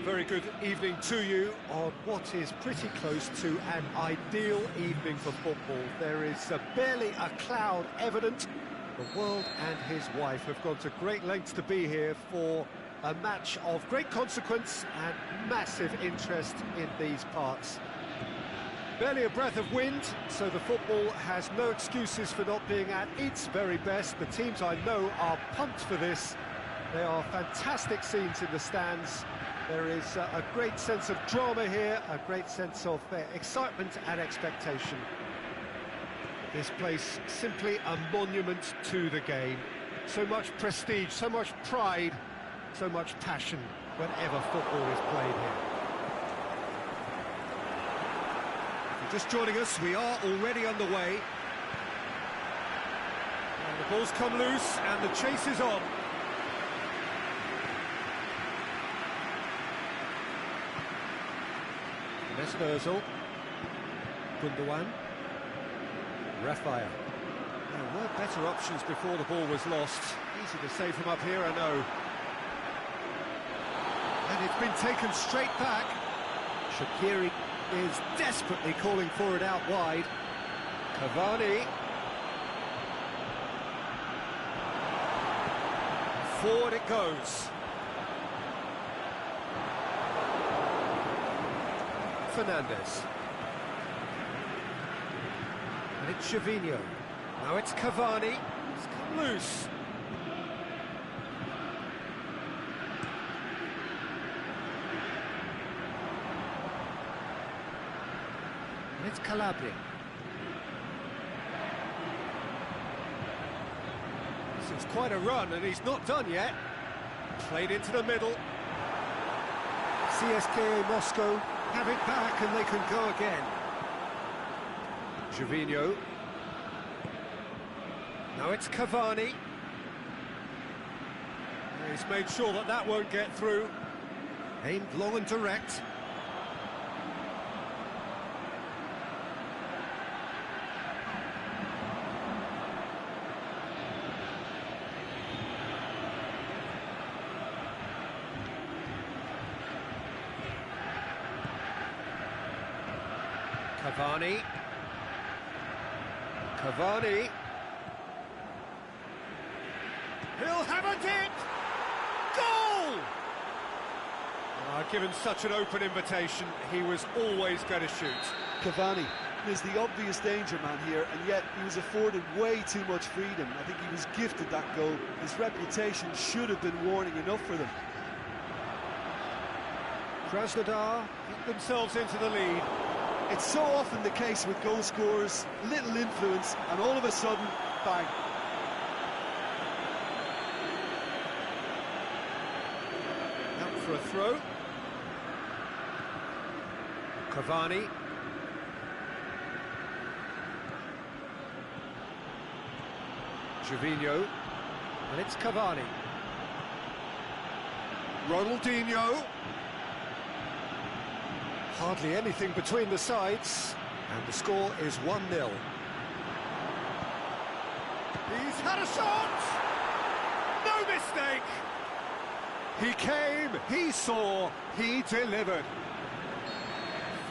A very good evening to you on what is pretty close to an ideal evening for football. There is barely a cloud evident. The world and his wife have gone to great lengths to be here for a match of great consequence and massive interest in these parts. Barely a breath of wind, so the football has no excuses for not being at its very best. The teams I know are pumped for this. There are fantastic scenes in the stands. There is a great sense of drama here, a great sense of excitement and expectation. This place simply a monument to the game. So much prestige, so much pride, so much passion whenever football is played here. If you're just joining us, we are already underway. And the ball's come loose and the chase is on. Özil, Gundogan, Rafael. There were better options before the ball was lost. Easy to save from up here, I know. And it's been taken straight back. Shaqiri is desperately calling for it out wide. Cavani. Forward it goes. Fernandez. And it's Gervinho. Now it's Cavani. It's come loose. And it's Calabria. This is quite a run and he's not done yet. Played into the middle. CSKA Moscow have it back and they can go again. Gervinho. Now it's Cavani. He's made sure that that won't get through. Aimed long and direct. Cavani. Cavani. He'll have a dip! Goal! Given such an open invitation, he was always going to shoot. Cavani is the obvious danger man here, and yet he was afforded way too much freedom. I think he was gifted that goal. His reputation should have been warning enough for them. Krasnodar get themselves into the lead. It's so often the case with goal scorers, little influence, and all of a sudden, bang. Out for a throw. Cavani. Gervinho. And it's Cavani. Ronaldinho. Hardly anything between the sides, and the score is 1-0. He's had a shot! No mistake! He came, he saw, he delivered.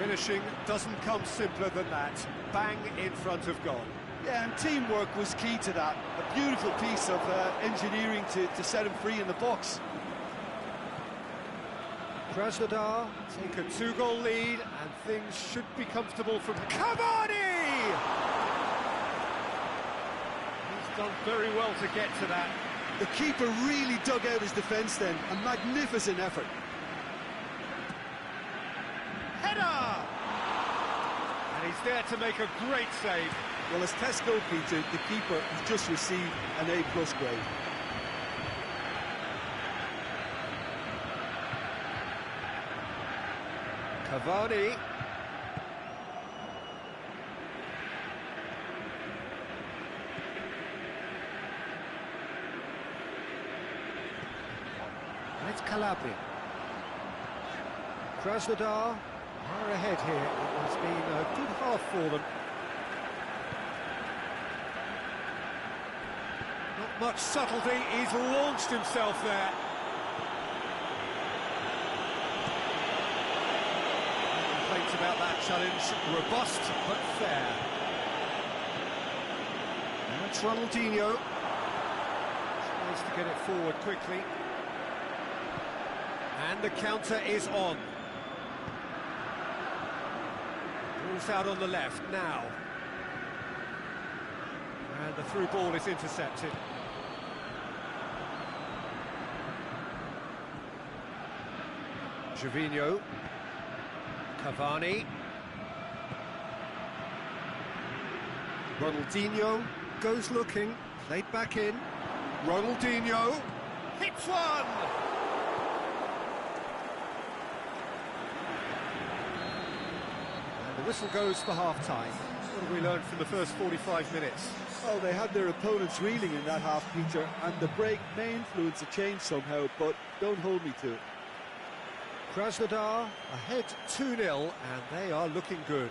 Finishing doesn't come simpler than that. Bang in front of goal. Yeah, and teamwork was key to that. A beautiful piece of engineering to set him free in the box. Krasnodar take a 2-goal lead and things should be comfortable from Cavani! He's done very well to get to that. The keeper really dug out his defence then, a magnificent effort. Header! And he's there to make a great save. Well, as test goalkeeper, the keeper has just received an A+ grade. Cavani. And it's Calabria. Krasnodar are ahead here. It has been a good half for them. Not much subtlety, he's launched himself there. Challenge robust but fair. And it's Ronaldinho. Tries to get it forward quickly. And the counter is on. Ball's out on the left now. And the through ball is intercepted. Gervinho. Cavani. Ronaldinho goes looking, played back in. Ronaldinho hits one! And the whistle goes for half-time. What have we learned from the first 45 minutes? Well, they had their opponents reeling in that half, Peter, and the break may influence a change somehow, but don't hold me to it. Krasnodar ahead 2-0, and they are looking good.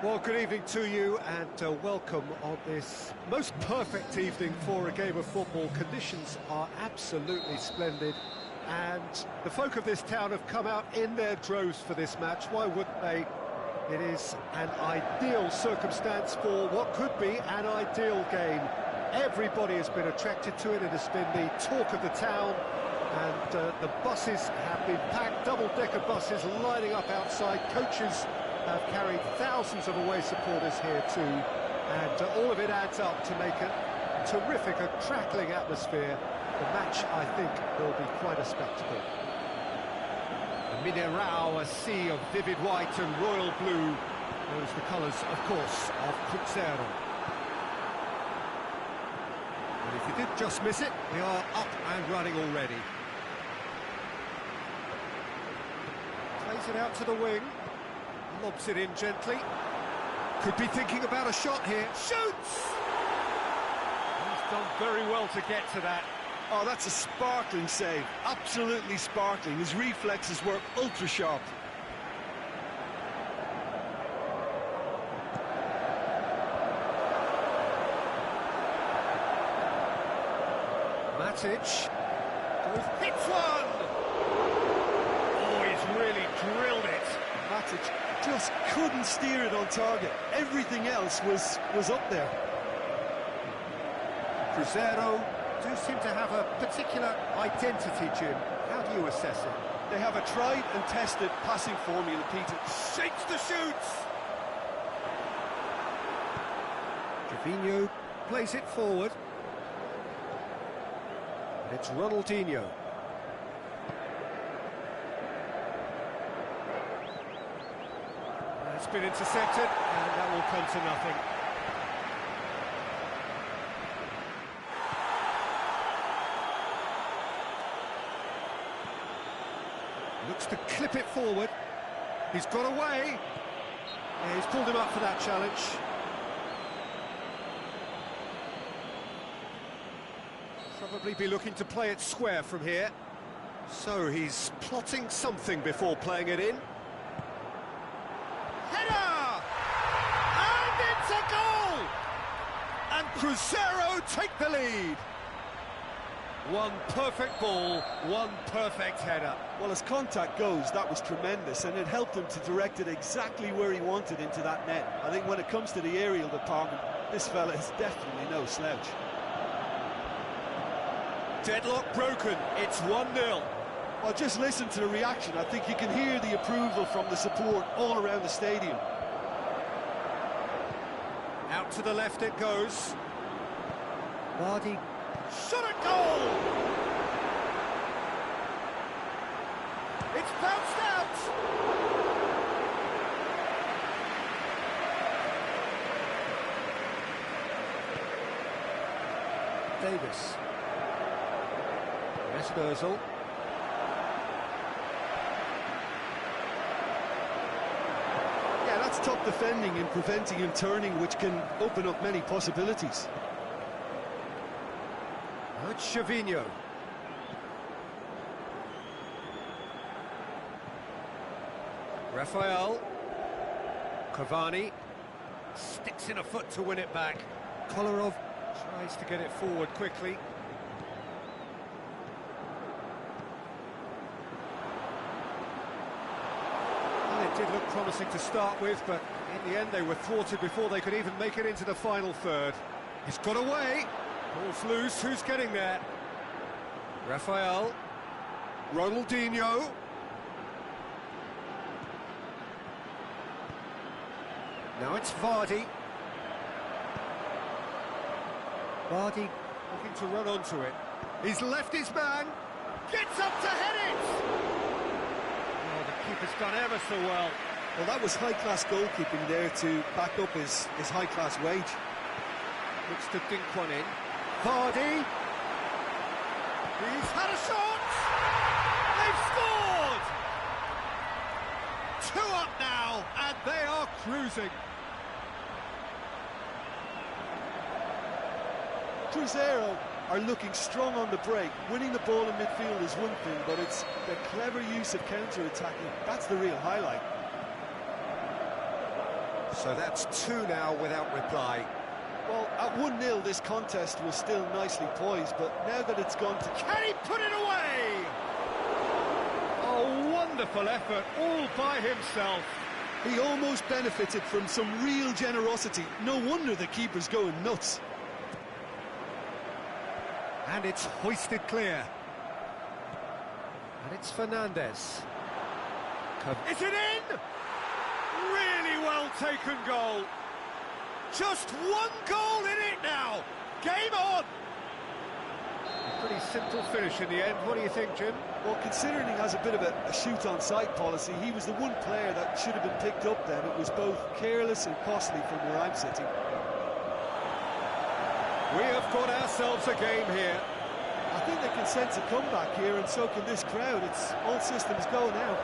Well, good evening to you and welcome on this most perfect evening for a game of football. Conditions are absolutely splendid and the folk of this town have come out in their droves for this match. Why wouldn't they? It is an ideal circumstance for what could be an ideal game. Everybody has been attracted to it. It has been the talk of the town and the buses have been packed, double-decker buses lining up outside. Coaches have carried thousands of away supporters here too, and all of it adds up to make a terrific, a crackling atmosphere. The match, I think, will be quite a spectacle. The Mineral, a sea of vivid white and royal blue. Those the colours, of course, of Cruzeiro. And if you did just miss it, we are up and running already. Plays it out to the wing. Lobs it in gently. Could be thinking about a shot here. Shoots! He's done very well to get to that. Oh, that's a sparkling save. Absolutely sparkling. His reflexes were ultra sharp. Matic hits one! Oh, he's really drilled it. Matic just couldn't steer it on target. Everything else was up there. Cruzeiro do seem to have a particular identity, Jim. How do you assess it? They have a tried and tested passing formula, Peter. Shakes the shoots! Gervinho plays it forward. And it's Ronaldinho. It's been intercepted, and that will come to nothing. Looks to clip it forward. He's got away. Yeah, he's pulled him up for that challenge. Probably be looking to play it square from here. So he's plotting something before playing it in. Header! And it's a goal! And Cruzeiro take the lead. One perfect ball, one perfect header. Well, as contact goes, that was tremendous, and it helped him to direct it exactly where he wanted into that net. I think when it comes to the aerial department, this fella is definitely no slouch. Deadlock broken, it's 1-0. Well, just listen to the reaction. I think you can hear the approval from the support all around the stadium. Out to the left it goes. Vardy shot a goal! It's bounced out! Davis. Yes, Özil. Yeah, that's top defending and preventing him turning, which can open up many possibilities. That's Gervinho. Rafael. Cavani sticks in a foot to win it back. Kolarov tries to get it forward quickly. Well, it did look promising to start with, but in the end they were thwarted before they could even make it into the final third. He's got away. Ball's loose, who's getting there? Rafael. Ronaldinho. Now it's Vardy. Vardy looking to run onto it. He's left his man. Gets up to head it! Oh, the keeper's done ever so well. Well, that was high-class goalkeeping there to back up his high-class wage. Looks to dink one in. Vardy. He's had a shot! They've scored! 2 up now, and they are cruising. Cruzeiro are looking strong on the break. Winning the ball in midfield is one thing, but it's the clever use of counter-attacking. That's the real highlight. So that's two now without reply. Well, at 1-0, this contest was still nicely poised, but now that it's gone to... Can he put it away? Oh, wonderful effort, all by himself. He almost benefited from some real generosity. No wonder the keeper's going nuts. And it's hoisted clear. And it's Fernandez. Is it in? Really well taken goal. Just one goal in it now. Game on. A pretty simple finish in the end. What do you think, Jim? Well, considering he has a bit of a shoot-on-sight policy, he was the one player that should have been picked up then. It was both careless and costly from where I'm sitting. We have got ourselves a game here. I think they can sense a comeback here, and so can this crowd. It's all systems go now.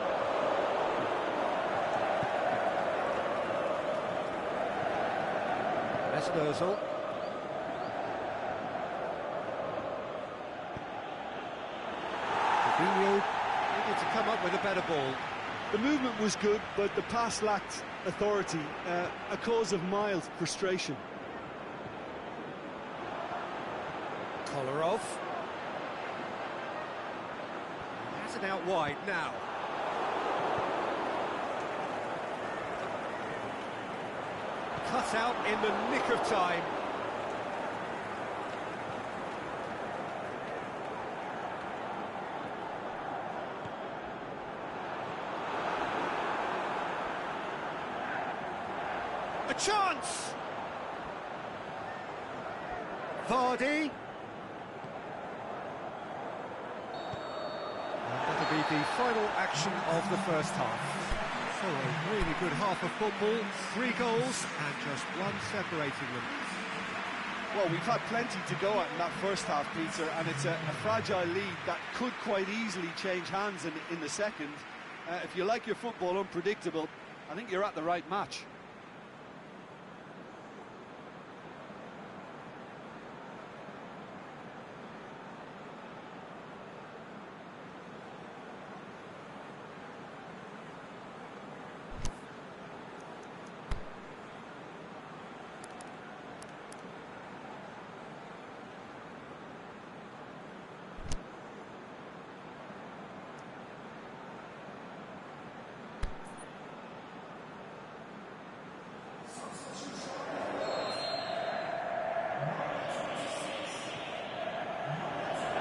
That's Ozil. Fabinho needed to come up with a better ball. The movement was good, but the pass lacked authority, a cause of mild frustration. Kolarov. Has it out wide now. Cut out in the nick of time. A chance! Vardy. That'll be the final action of the first half. So a really good half of football, 3 goals and just one separating them. Well, we've had plenty to go at in that first half, Peter, and it's a fragile lead that could quite easily change hands in the second. If you like your football unpredictable, I think you're at the right match.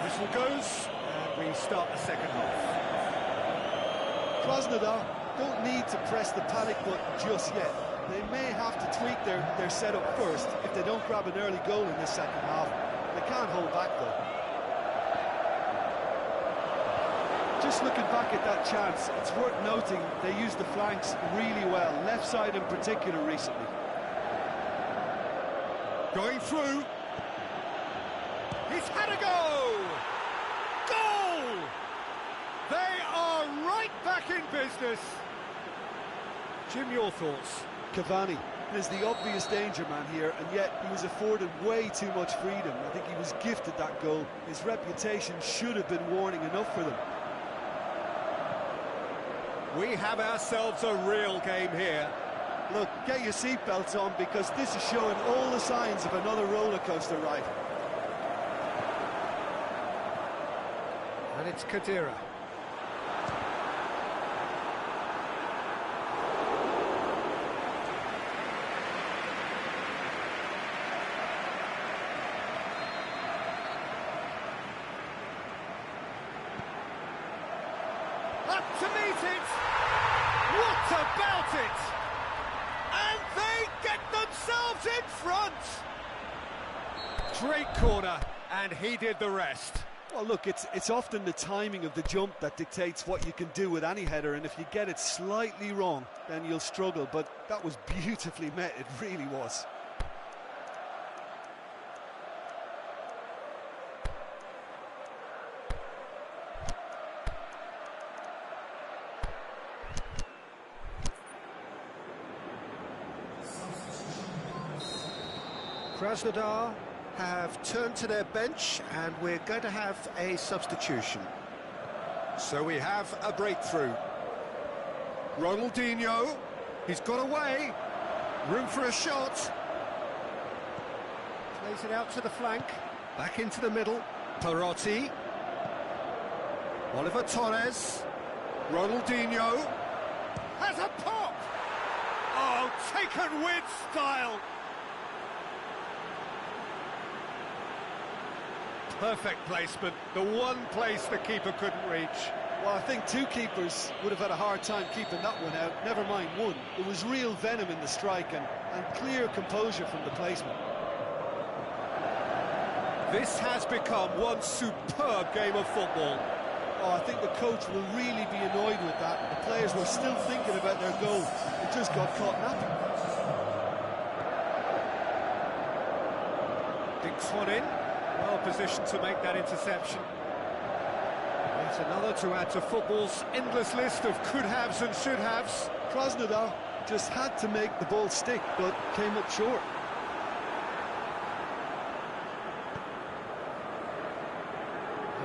Whistle goes, and we start the second half. Krasnodar don't need to press the panic button just yet. They may have to tweak their setup first if they don't grab an early goal in this second half. They can't hold back though. Just looking back at that chance, it's worth noting they used the flanks really well, left side in particular recently. Going through. He's had a go! Goal! They are right back in business. Jim, your thoughts? Cavani is the obvious danger man here, and yet he was afforded way too much freedom. I think he was gifted that goal. His reputation should have been warning enough for them. We have ourselves a real game here. Look, get your seatbelts on, because this is showing all the signs of another roller coaster ride. And it's Khedira. Up to meet it! What about it? And they get themselves in front! Great corner, and he did the rest. Well, look, it's often the timing of the jump that dictates what you can do with any header, and if you get it slightly wrong, then you'll struggle, but that was beautifully met, it really was. Krasnodar have turned to their bench, and we're going to have a substitution. So we have a breakthrough. Ronaldinho, he's got away. Room for a shot. Plays it out to the flank. Back into the middle. Perotti. Oliver Torres. Ronaldinho. Has a pop! Oh, taken with style. Perfect placement. The one place the keeper couldn't reach. Well, I think two keepers would have had a hard time keeping that one out, never mind one. There was real venom in the strike and clear composure from the placement. This has become one superb game of football. Oh, I think the coach will really be annoyed with that. The players were still thinking about their goal. It just got caught napping. Dinks one in. Well positioned to make that interception. It's another to add to football's endless list of could-haves and should-haves. Krasnodar just had to make the ball stick, but came up short.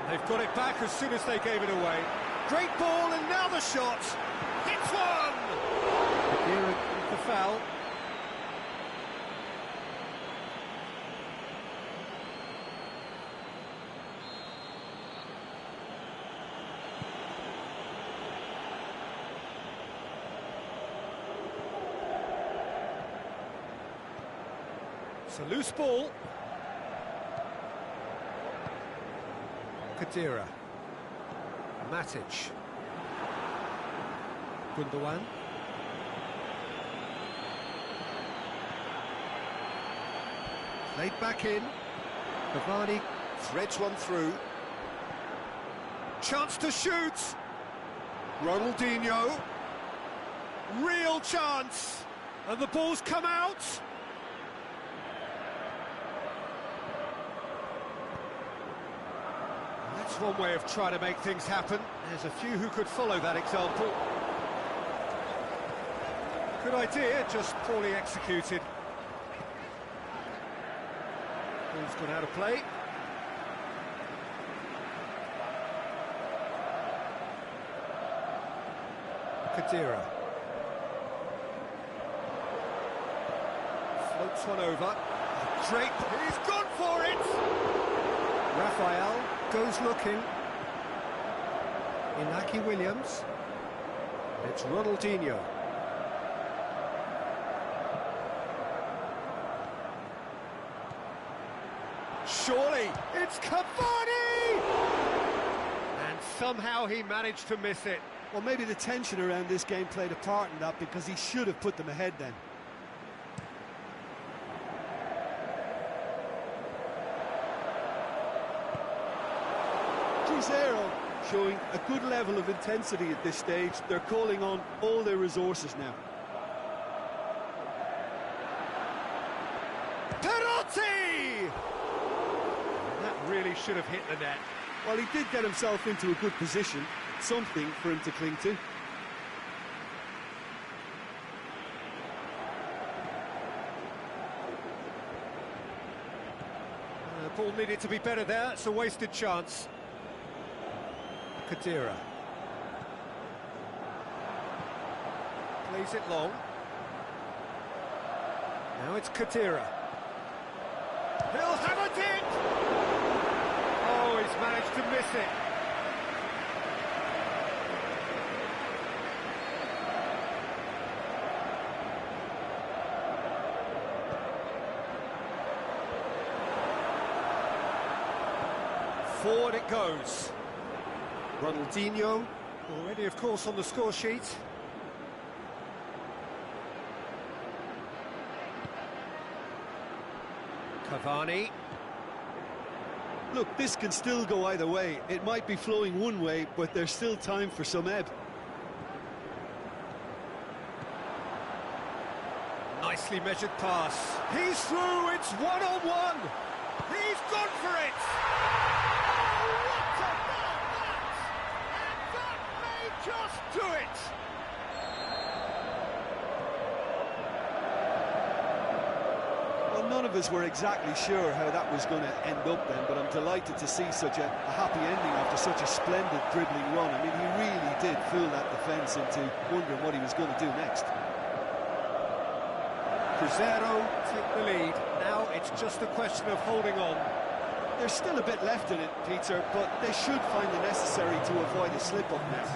And they've got it back as soon as they gave it away. Great ball, and now the shot. Hits one! Here with the foul. It's a loose ball. Kadira. Matic. Gundogan. Played back in. Cavani threads one through. Chance to shoot. Ronaldinho. Real chance. And the ball's come out. That's one way of trying to make things happen. There's a few who could follow that example. Good idea, just poorly executed. Ball's gone out of play. Kadira. Floats one over. Drake, he's gone for it! Raphael goes looking. Inaki Williams. It's Ronaldinho. Surely, it's Cavani! And somehow he managed to miss it. Well, maybe the tension around this game played a part in that, because he should have put them ahead then. Cruzeiro showing a good level of intensity at this stage. They're calling on all their resources now. Perotti! That really should have hit the net. Well, he did get himself into a good position, something for him to cling to. The ball needed to be better there. It's a wasted chance. Kadira. Plays it long. Now it's Kadira. He'll have it! Oh, he's managed to miss it. Forward it goes. Ronaldinho, already of course on the score sheet. Cavani. Look, this can still go either way. It might be flowing one way, but there's still time for some ebb. Nicely measured pass. He's through, it's one-on-one. He's gone for it. Just do it! Well, none of us were exactly sure how that was going to end up then, but I'm delighted to see such a happy ending after such a splendid dribbling run. I mean, he really did fool that defence into wondering what he was going to do next. Cruzeiro take the lead. Now it's just a question of holding on. There's still a bit left in it, Peter, but they should find it necessary to avoid a slip-up now.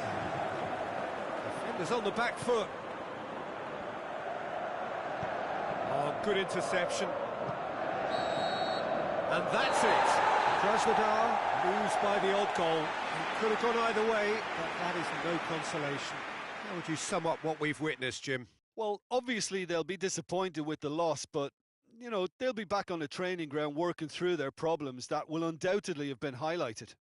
Defenders on the back foot. Oh, good interception. And that's it. Krasnodar lose by the odd goal. It could have gone either way, but that is no consolation. How would you sum up what we've witnessed, Jim? Well, obviously they'll be disappointed with the loss, but, you know, they'll be back on the training ground working through their problems that will undoubtedly have been highlighted.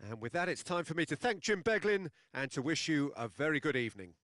And with that, it's time for me to thank Jim Beglin and to wish you a very good evening.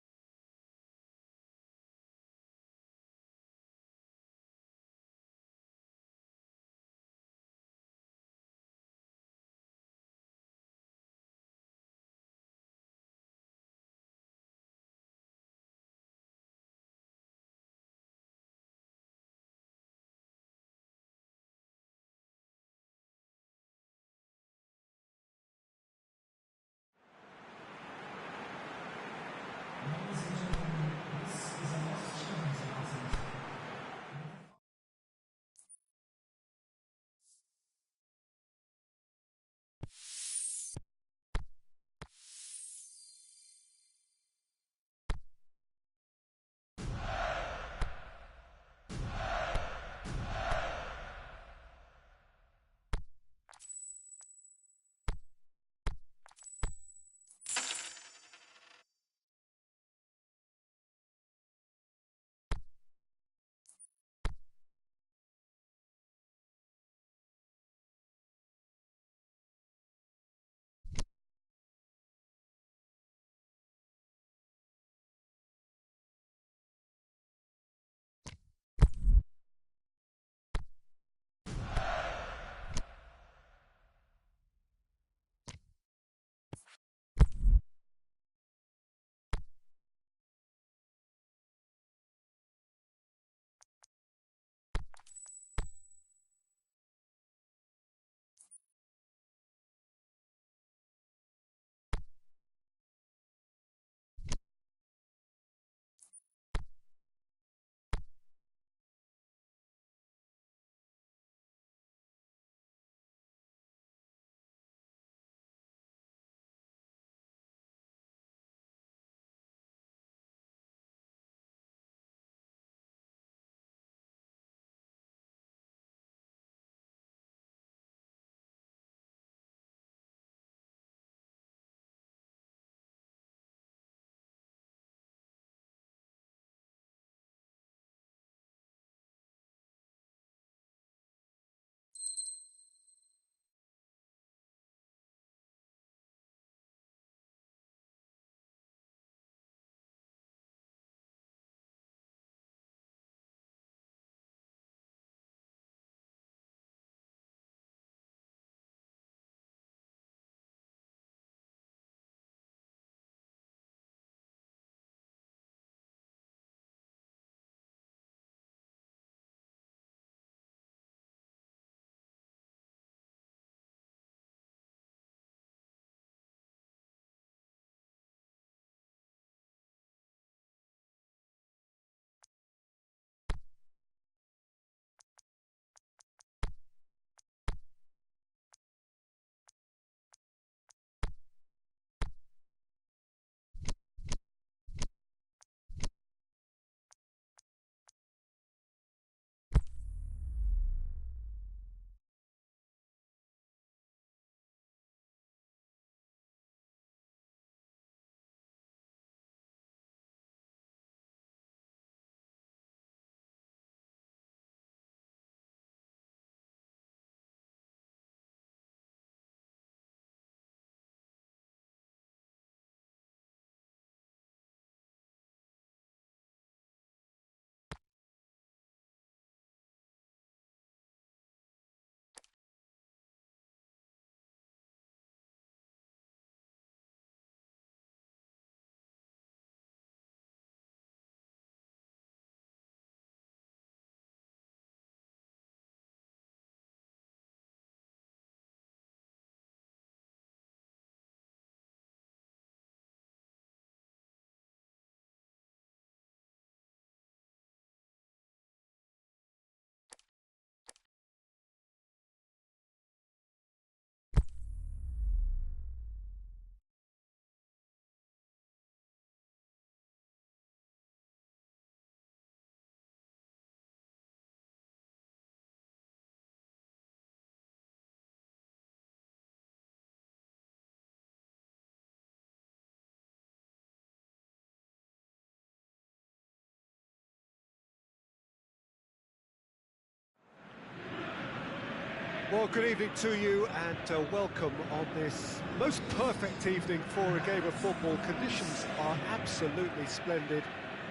Well, good evening to you and welcome on this most perfect evening for a game of football. Conditions are absolutely splendid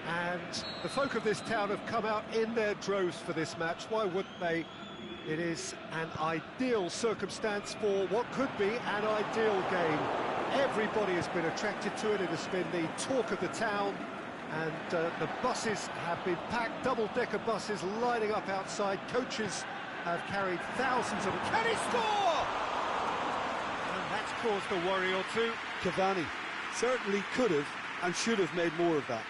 and the folk of this town have come out in their droves for this match. Why wouldn't they? It is an ideal circumstance for what could be an ideal game. Everybody has been attracted to it. It has been the talk of the town and the buses have been packed, double-decker buses lining up outside. Coaches have carried thousands of... Can he score? And that's caused a worry or two. Cavani certainly could have and should have made more of that.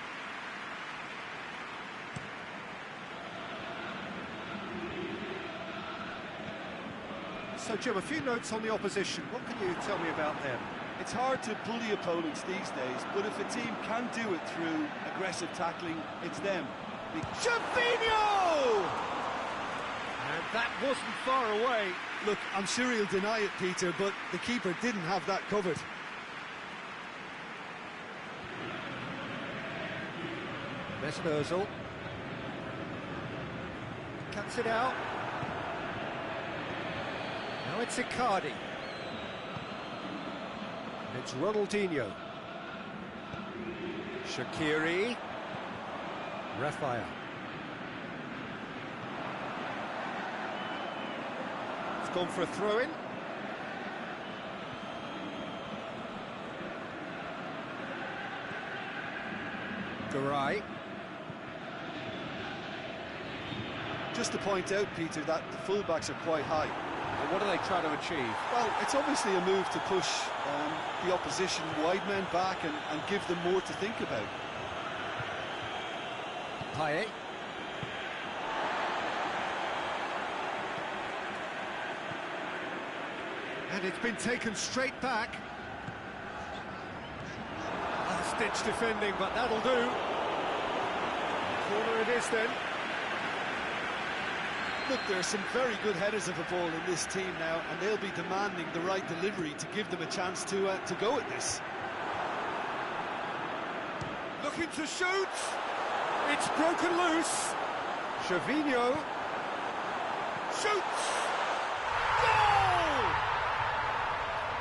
So, Jim, a few notes on the opposition. What can you tell me about them? It's hard to bully opponents these days, but if a team can do it through aggressive tackling, it's them. Gervinho! And that wasn't far away. Look, I'm sure he'll deny it, Peter, but the keeper didn't have that covered. Mesut Ozil cuts it out. Now it's Icardi. And it's Ronaldinho. Shaqiri. Raphael. It's gone for a throw-in. Garay. Just to point out, Peter, that the fullbacks are quite high. And what are they trying to achieve? Well, it's obviously a move to push the opposition wide men back and give them more to think about. Payet. And it's been taken straight back. Last-ditch defending, but that'll do. Corner it is then. Look, there are some very good headers of a ball in this team now, and they'll be demanding the right delivery to give them a chance to go at this. Looking to shoot. It's broken loose. Gervinho. Shoots. Goal!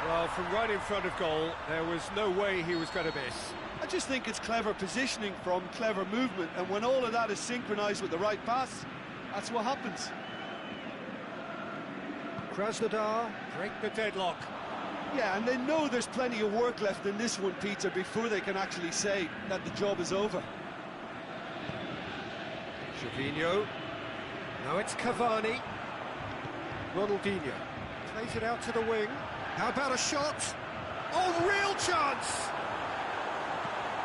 Well, from right in front of goal, there was no way he was going to miss. I just think it's clever positioning from clever movement, and when all of that is synchronised with the right pass, that's what happens. Krasnodar break the deadlock. Yeah, and they know there's plenty of work left in this one, Peter, before they can actually say that the job is over. Gervinho. Now it's Cavani. Ronaldinho plays it out to the wing. How about a shot? Oh, real chance!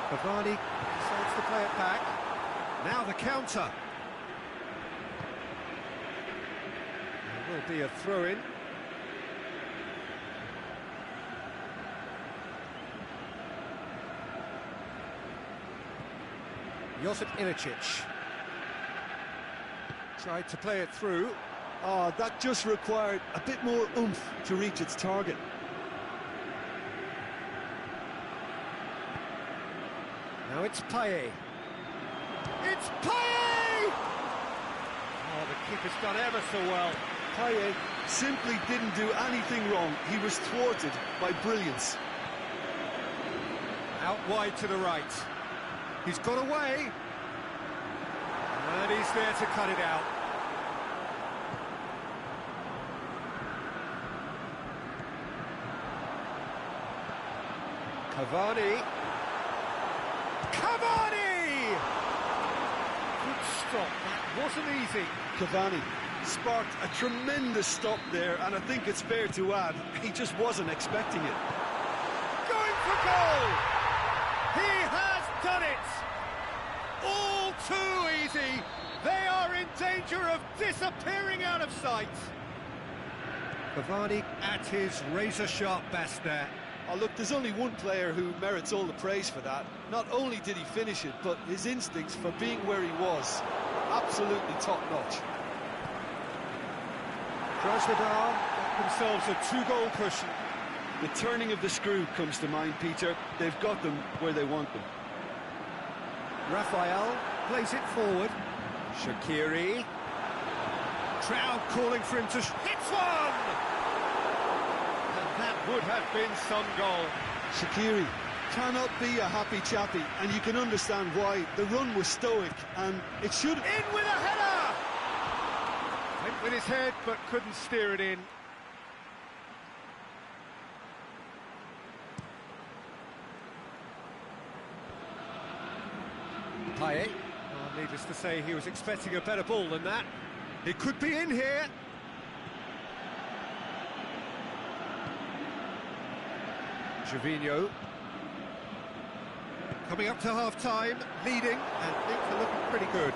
Cavani decides to play it back. Now the counter. There will be a throw-in. Josip Ilicic tried to play it through. Oh, that just required a bit more oomph to reach its target. Now it's Payet. It's Payet! Oh, the keeper's done ever so well. Payet simply didn't do anything wrong. He was thwarted by brilliance. Out wide to the right. He's got away. And he's there to cut it out. Cavani. Cavani! Good stop. That wasn't easy. Cavani sparked a tremendous stop there, and I think it's fair to add, he just wasn't expecting it. Going for goal! He has done it! All too easy. They are in danger of disappearing out of sight. Cavani at his razor-sharp best there. Oh, look, there's only one player who merits all the praise for that. Not only did he finish it, but his instincts for being where he was, absolutely top-notch. Krasnodar got themselves a two-goal cushion. The turning of the screw comes to mind, Peter. They've got them where they want them. Raphael plays it forward. Shaqiri. Crowd calling for him to hits one! And that would have been some goal. Shaqiri cannot be a happy chappy, and you can understand why. The run was stoic, and it should... In with a header! Went with his head, but couldn't steer it in. Payet. Oh, needless to say, he was expecting a better ball than that. It could be in here. Gervinho. Coming up to half-time, leading, and things are looking pretty good.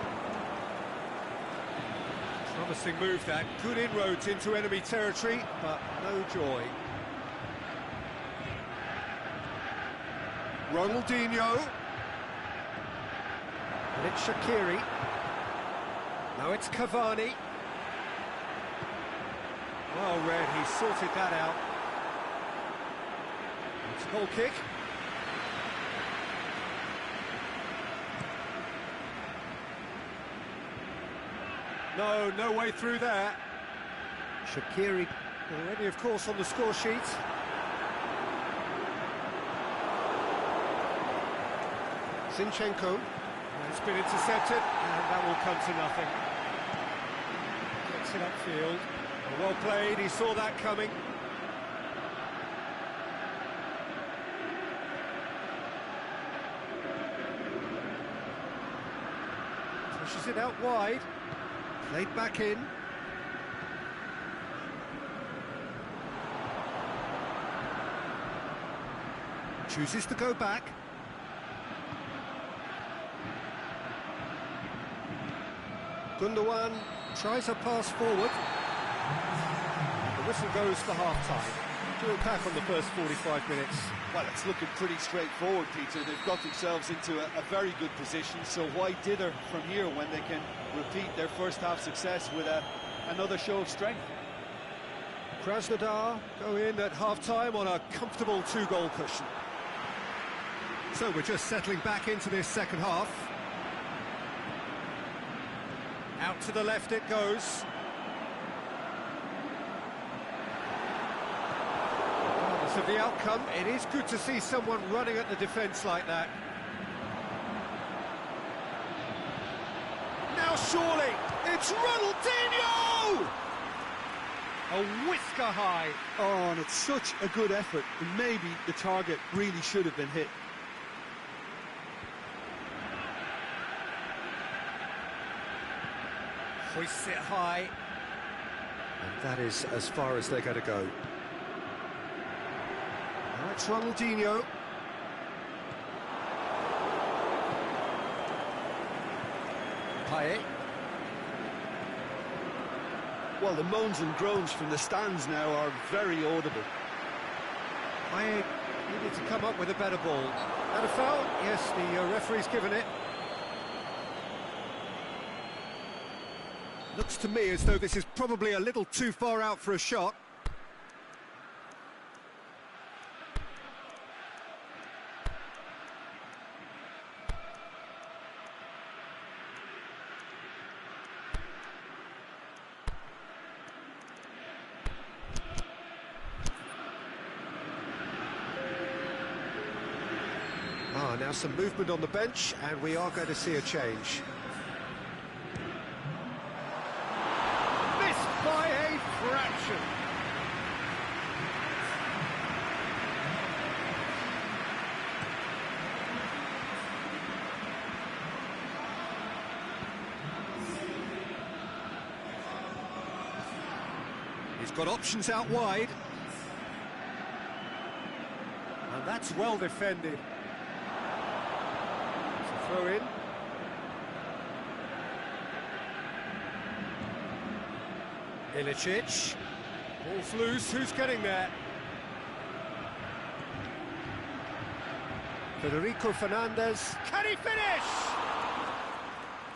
Promising move that. Good inroads into enemy territory, but no joy. Ronaldinho. And it's Shaqiri. Now it's Cavani. Well read, he sorted that out. It's a goal kick. No way through there. Shaqiri already, of course, on the score sheet. Zinchenko. It's been intercepted, and that will come to nothing. Gets it upfield. Well played, he saw that coming. Pushes it out wide. Played back in. Chooses to go back. Gundogan tries a pass forward. The whistle goes for half-time. Dual pack on the first 45 minutes. Well, it's looking pretty straightforward, Peter. They've got themselves into a very good position, so why dither from here when they can repeat their first half success with another show of strength? Krasnodar go in at half-time on a comfortable 2-goal cushion. So we're just settling back into this second half. Out to the left it goes. Regardless of the outcome, it is good to see someone running at the defence like that. Now surely, it's Ronaldinho! A whisker high. Oh, and it's such a good effort, and maybe the target really should have been hit. Hoists it high. And that is as far as they're going to go. Now it's Ronaldinho. Payet. Well, the moans and groans from the stands now are very audible. Payet needed to come up with a better ball. And a foul? Yes, the referee's given it. Looks to me as though this is probably a little too far out for a shot. Now some movement on the bench, and we are going to see a change. Missed by a fraction. He's got options out wide. And that's well defended. Throw in. Ilicic. Ball's loose, who's getting there? Federico Fernandez. Can he finish?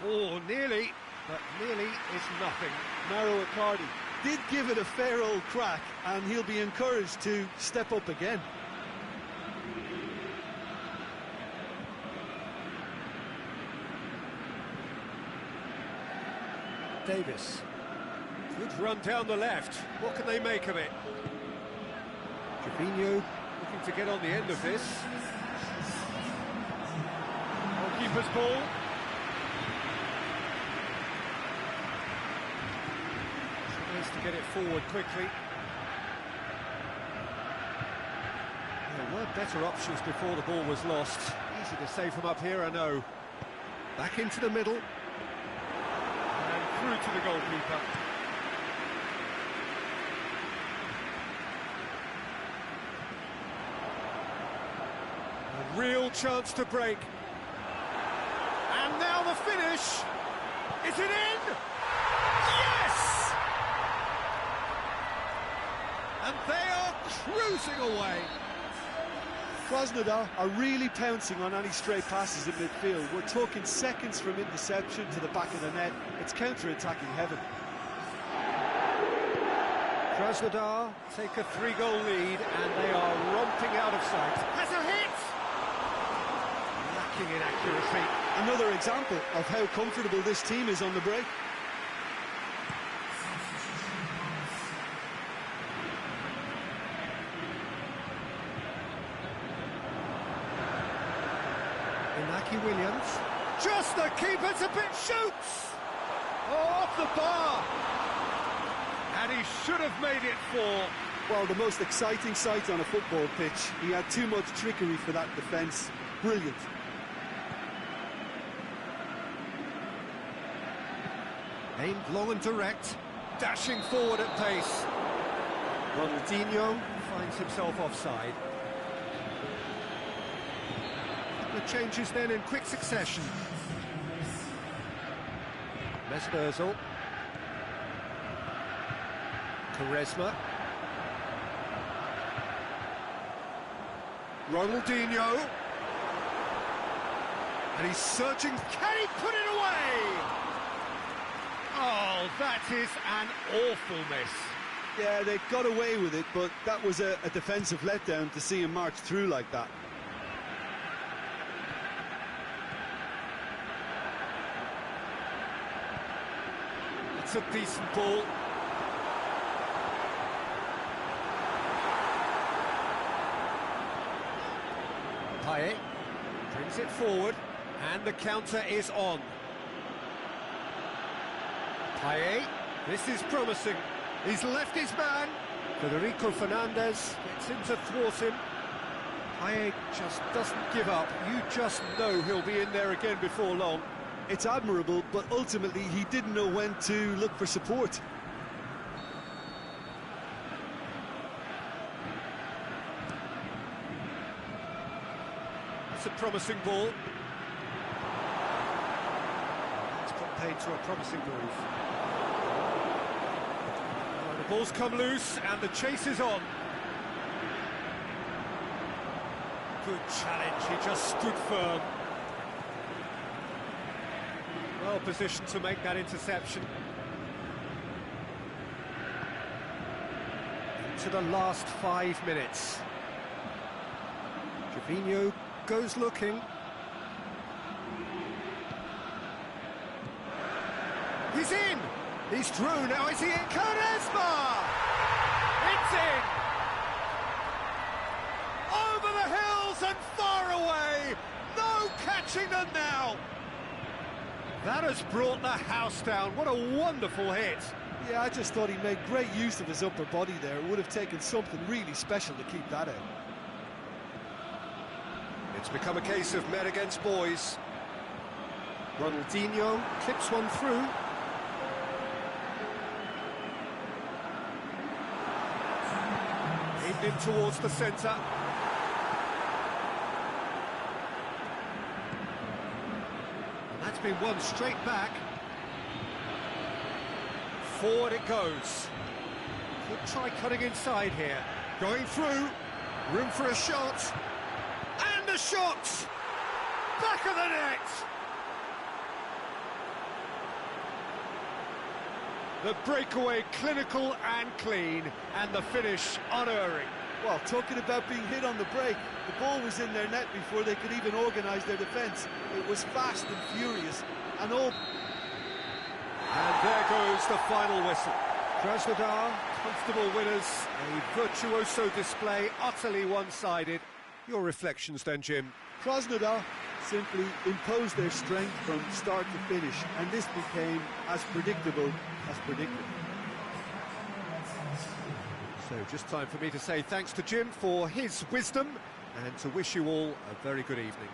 Oh, nearly, but nearly is nothing. Mauro Icardi did give it a fair old crack, and he'll be encouraged to step up again. Davis. Good run down the left. What can they make of it? Trevino looking to get on the end of this. Goalkeeper's ball. Nice to get it forward quickly. There were better options before the ball was lost. Easy to save from up here, I know. Back into the middle. And through to the goalkeeper. A real chance to break. And now the finish. Is it in? Yes! And they are cruising away. Krasnodar are really pouncing on any stray passes in midfield. We're talking seconds from interception to the back of the net. It's counter-attacking heaven. Krasnodar take a 3-goal lead and they are romping out of sight. Has a hit! Lacking in accuracy. Another example of how comfortable this team is on the break. Inaki Williams. Just the keeper to pit, shoots! Oh, off the bar! And he should have made it 4. Well, the most exciting sight on a football pitch. He had too much trickery for that defence. Brilliant. Aimed long and direct, dashing forward at pace. Ronaldinho finds himself offside. The changes then in quick succession. Mesut Ozil. Quaresma. Ronaldinho. And he's searching. Can he put it away? Oh, that is an awful miss. Yeah, they got away with it, but that was a defensive letdown to see him march through like that. It's a decent ball. Payet brings it forward, and the counter is on. Payet, this is promising. He's left his man. Federico Fernandez gets in to thwart him. Payet just doesn't give up. You just know he'll be in there again before long. It's admirable, but ultimately he didn't know when to look for support. That's a promising ball. It's put paid to a promising move. The ball's come loose and the chase is on. Good challenge, he just stood firm. Well positioned to make that interception. Into the last 5 minutes. Trevino goes looking. He's in! He's through, now is he in? Quaresma! It's in! Over the hills and far away! No catching them now! That has brought the house down. What a wonderful hit. Yeah, I just thought he made great use of his upper body there. It would have taken something really special to keep that out. It's become a case of men against boys. Ronaldinho clips one through. Aimed in towards the centre. That's been won straight back. Forward it goes. Could try cutting inside here. Going through. Room for a shot. And a shot! Back of the net! The breakaway clinical and clean, and the finish unerring. Well, talking about being hit on the break, the ball was in their net before they could even organise their defence. It was fast and furious, and all... And there goes the final whistle. Krasnodar, comfortable winners, a virtuoso display, utterly one-sided. Your reflections then, Jim? Krasnodar simply imposed their strength from start to finish, and this became as predictable as predicted. So just time for me to say thanks to Jim for his wisdom and to wish you all a very good evening.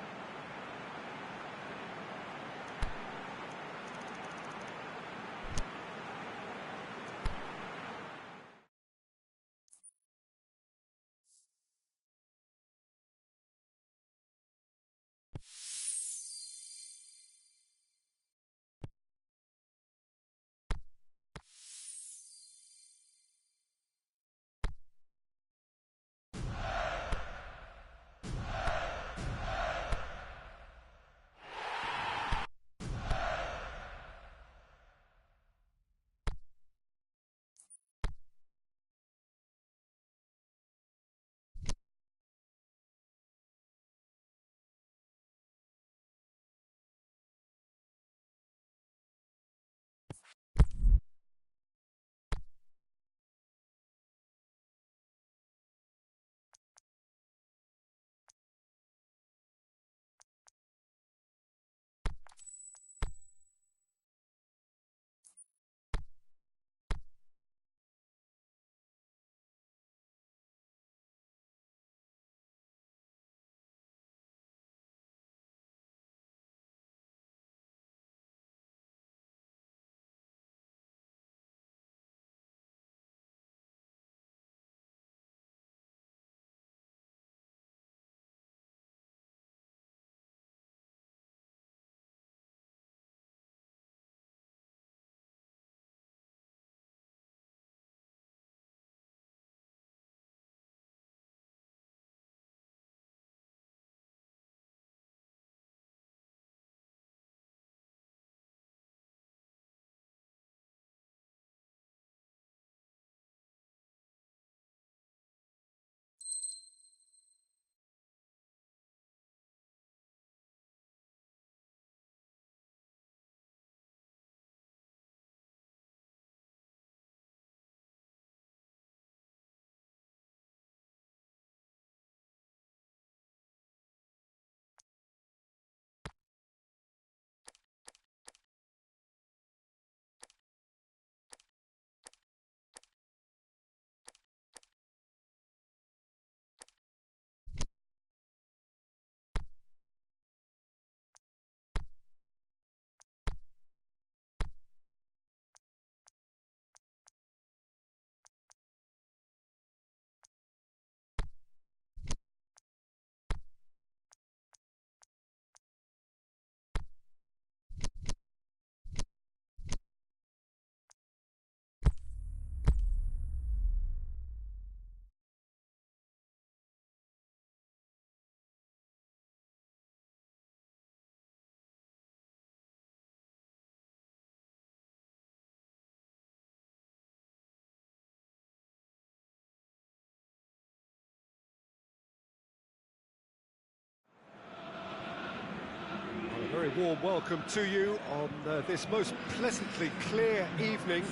Very warm welcome to you on this most pleasantly clear evening.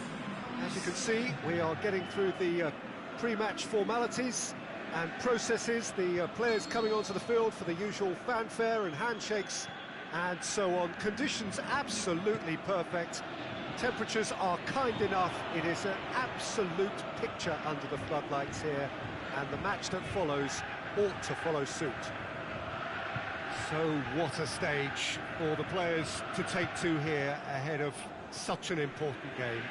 As you can see, we are getting through the pre-match formalities and processes, the players coming onto the field for the usual fanfare and handshakes and so on. Conditions absolutely perfect. Temperatures are kind enough. It is an absolute picture under the floodlights here, and the match that follows ought to follow suit. So what a stage for the players to take to here ahead of such an important game.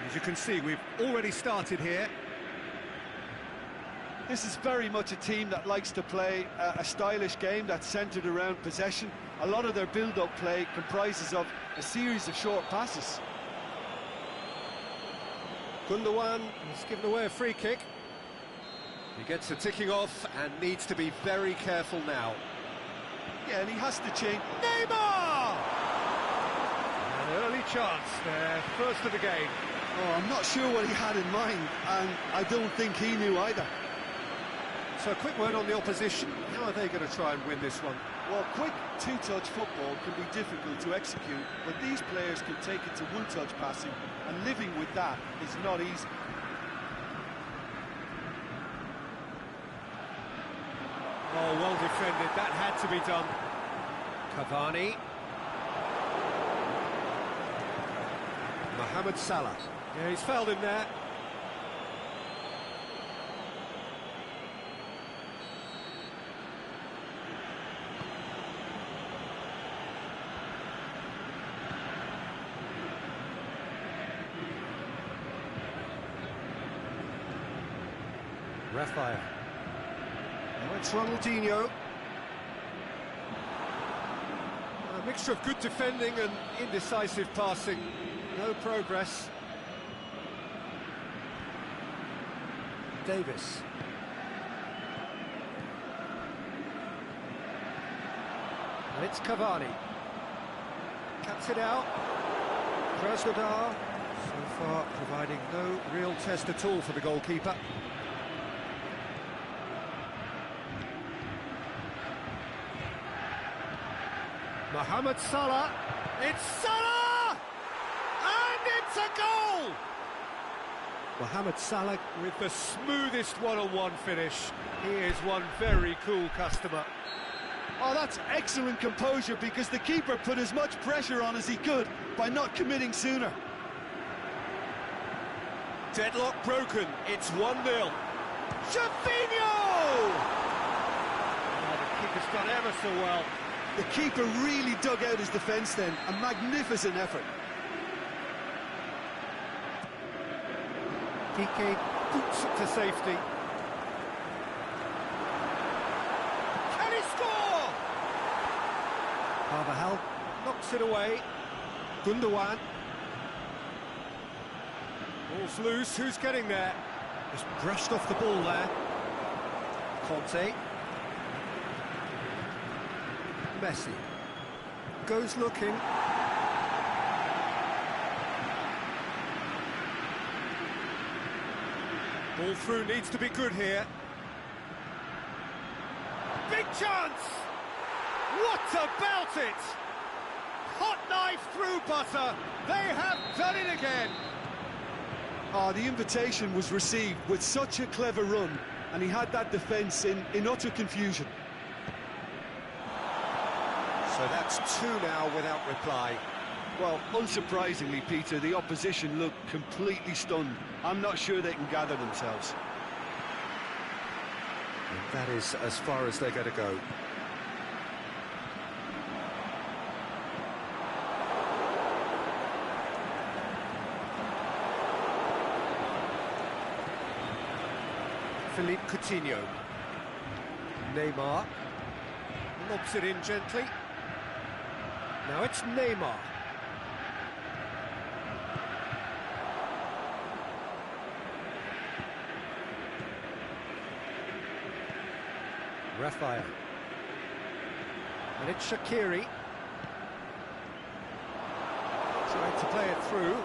As you can see, we've already started here. This is very much a team that likes to play a stylish game that's centred around possession. A lot of their build-up play comprises of a series of short passes. Gundogan has given away a free kick. He gets a ticking off and needs to be very careful now. Yeah, and he has to change. Neymar! An early chance there, first of the game. Oh, I'm not sure what he had in mind, and I don't think he knew either. So a quick word on the opposition. How are they going to try and win this one? Well, quick two-touch football can be difficult to execute, but these players can take it to one-touch passing, and living with that is not easy. Oh, well defended, that had to be done. Cavani. Mohamed Salah. Yeah, he's fouled him there. Raphael. Now it's Ronaldinho. A mixture of good defending and indecisive passing. No progress. Davis. And it's Cavani. Cuts it out. Krasnodar, so far providing no real test at all for the goalkeeper. Mohamed Salah, it's Salah! And it's a goal! Mohamed Salah with the smoothest one-on-one finish. He is one very cool customer. Oh, that's excellent composure, because the keeper put as much pressure on as he could by not committing sooner. Deadlock broken, it's 1-0. Jorginho! Oh, the keeper's done ever so well. The keeper really dug out his defence then, a magnificent effort. Piqué boots it to safety. Can he score? Carvajal knocks it away. Gundogan. Ball's loose, who's getting there? Just brushed off the ball there. Conte. Messi goes looking. Ball through needs to be good here. Big chance! What about it? Hot knife through butter. They have done it again. Oh, the invitation was received with such a clever run, and he had that defence in utter confusion. So that's two now without reply. Well, unsurprisingly, Peter, the opposition looked completely stunned. I'm not sure they can gather themselves. And that is as far as they're going to go. Philippe Coutinho. Neymar. Lobs it in gently. Now it's Neymar. Raphael. And it's Shaqiri. Trying to play it through.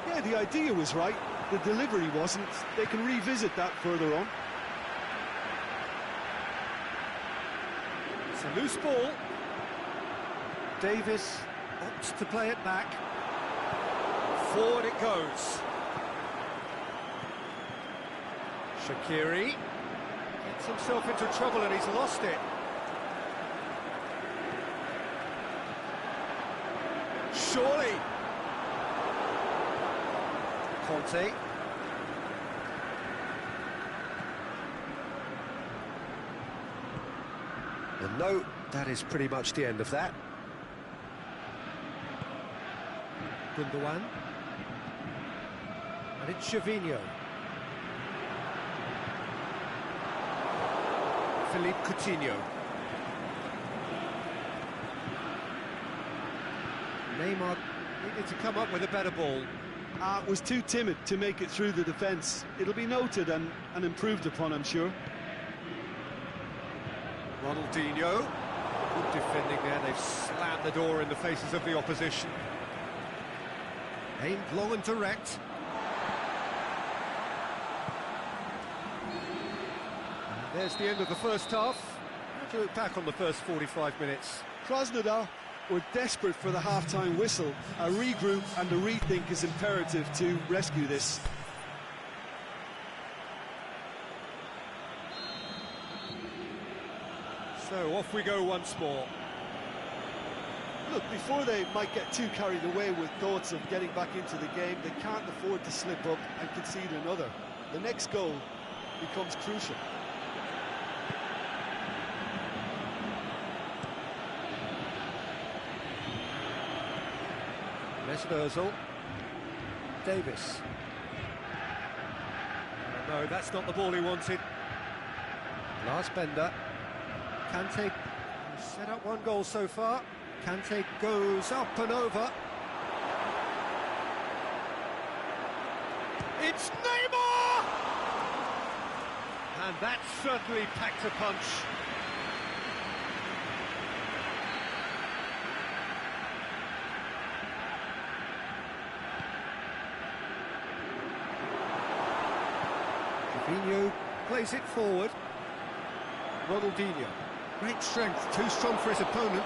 Yeah, the idea was right. The delivery wasn't. They can revisit that further on. It's a loose ball. Davis opts to play it back. Forward it goes. Shaqiri gets himself into trouble and he's lost it. Surely. Conte. And no, that is pretty much the end of that. Gundogan. And it's Jorginho. Philippe Coutinho. Neymar needed to come up with a better ball. Was too timid to make it through the defence. It'll be noted and improved upon, I'm sure. Ronaldinho. Good defending there. They've slammed the door in the faces of the opposition. Aimed long and direct. And there's the end of the first half. How do you look back on the first 45 minutes? Krasnodar were desperate for the half-time whistle. A regroup and a rethink is imperative to rescue this. So off we go once more. Look, before they might get too carried away with thoughts of getting back into the game, they can't afford to slip up and concede another. The next goal becomes crucial. Mesut Davis. No, that's not the ball he wanted. Last Bender. Kante set up one goal so far. Kante goes up and over. It's Neymar! And that certainly packed a punch. Fabinho plays it forward. Ronaldinho. Great strength, too strong for his opponent.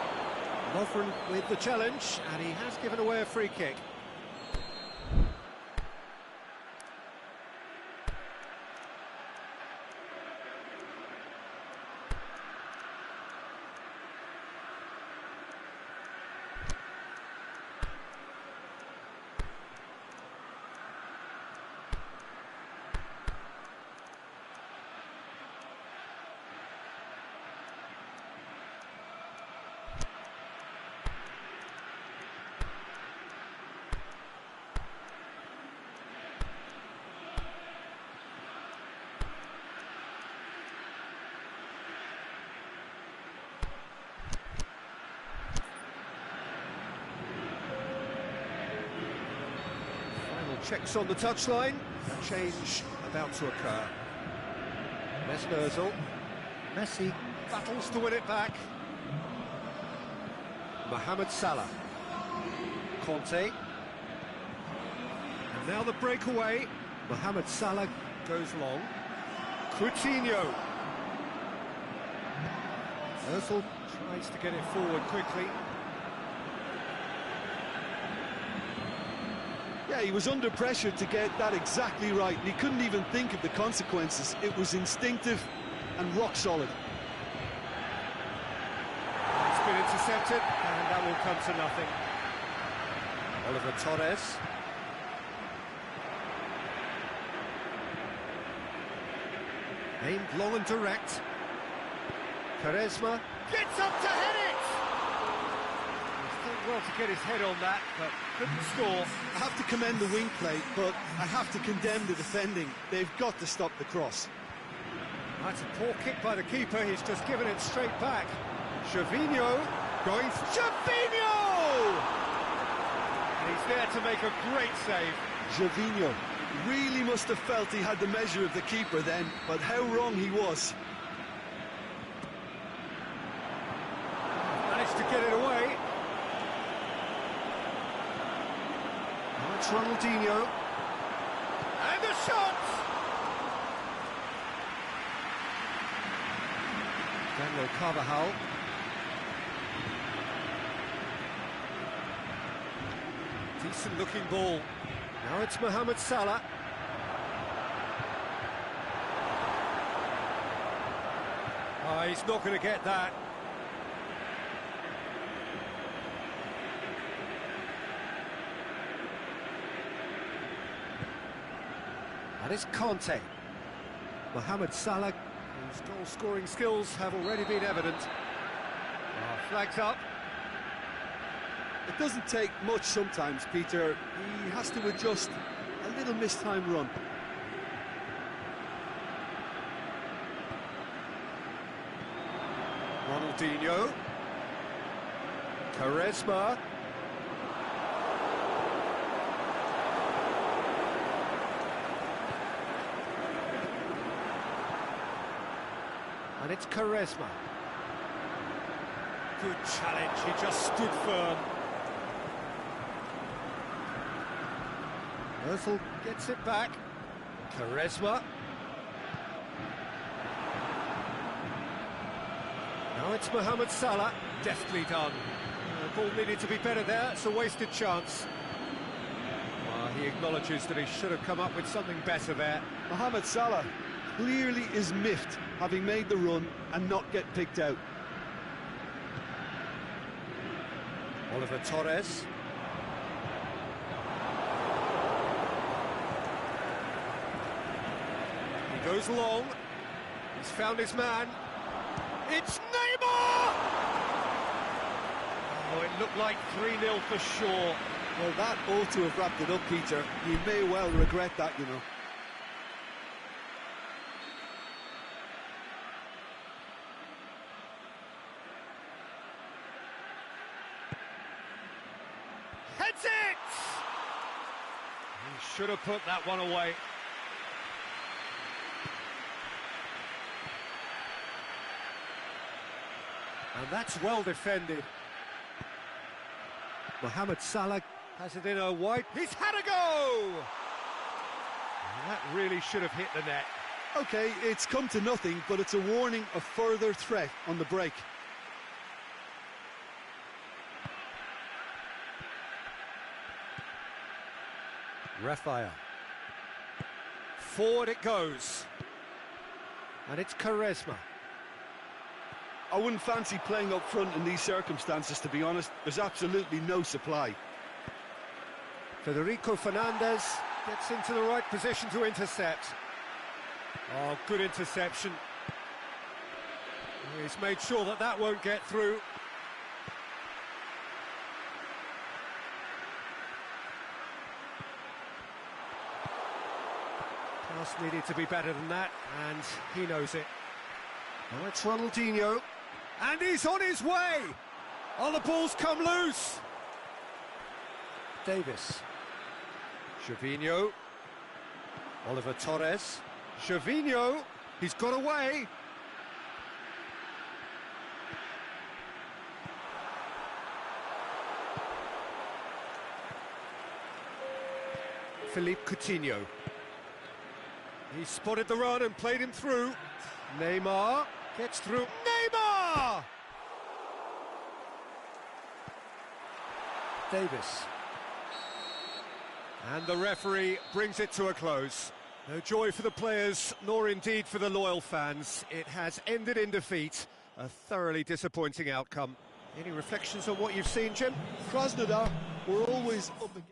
Lovren with the challenge, and he has given away a free kick. Checks on the touchline. A change about to occur. Mesut Ozil. Messi battles to win it back. Mohamed Salah. Conte. And now the breakaway. Mohamed Salah goes long. Coutinho. Ozil tries to get it forward quickly. Yeah, he was under pressure to get that exactly right, and he couldn't even think of the consequences. It was instinctive and rock solid. It's been intercepted, and that will come to nothing. Oliver Torres. Aimed long and direct. Quaresma gets up to head it! He's done well to get his head on that, but couldn't score. I have to commend the wing play, but I have to condemn the defending. They've got to stop the cross. That's a poor kick by the keeper. He's just given it straight back. Gervinho going... Gervinho! And he's there to make a great save. Gervinho really must have felt he had the measure of the keeper then, but how wrong he was. Managed to get it away. Now it's Ronaldinho. And a shot! Daniel Carvajal. Decent looking ball. Now it's Mohamed Salah. Oh, he's not going to get that. And it's Conte. Mohamed Salah, whose goal-scoring skills have already been evident. Flags up. It doesn't take much sometimes, Peter. He has to adjust a little mistimed run. Ronaldinho. Quaresma. And it's Quaresma. Good challenge, he just stood firm. Ozil gets it back. Quaresma. Now it's Mohamed Salah. Deftly done. The ball needed to be better there. It's a wasted chance. He acknowledges that he should have come up with something better there. Mohamed Salah clearly is miffed, having made the run and not get picked out. Oliver Torres. He goes long. He's found his man. It's Neymar! Oh, it looked like 3-0 for sure. Well, that ought to have wrapped it up, Peter. You may well regret that, you know. Heads it! He should have put that one away. And that's well defended. Mohamed Salah has it in a wide. He's had a go! And that really should have hit the net. OK, it's come to nothing, but it's a warning of further threat on the break. Raphael. Forward it goes. And it's Quaresma. I wouldn't fancy playing up front in these circumstances, to be honest. There's absolutely no supply. Federico Fernandez gets into the right position to intercept. Oh, good interception. He's made sure that that won't get through. Pass needed to be better than that, and he knows it. Now it's Ronaldinho, and he's on his way! Oh, the ball's come loose! Davis. Gervinho. Oliver Torres. Gervinho, he's got away. Philippe Coutinho. He spotted the run and played him through. Neymar gets through. Neymar! Davis. And the referee brings it to a close. No joy for the players, nor indeed for the loyal fans. It has ended in defeat. A thoroughly disappointing outcome. Any reflections on what you've seen, Jim? Krasnodar were always up against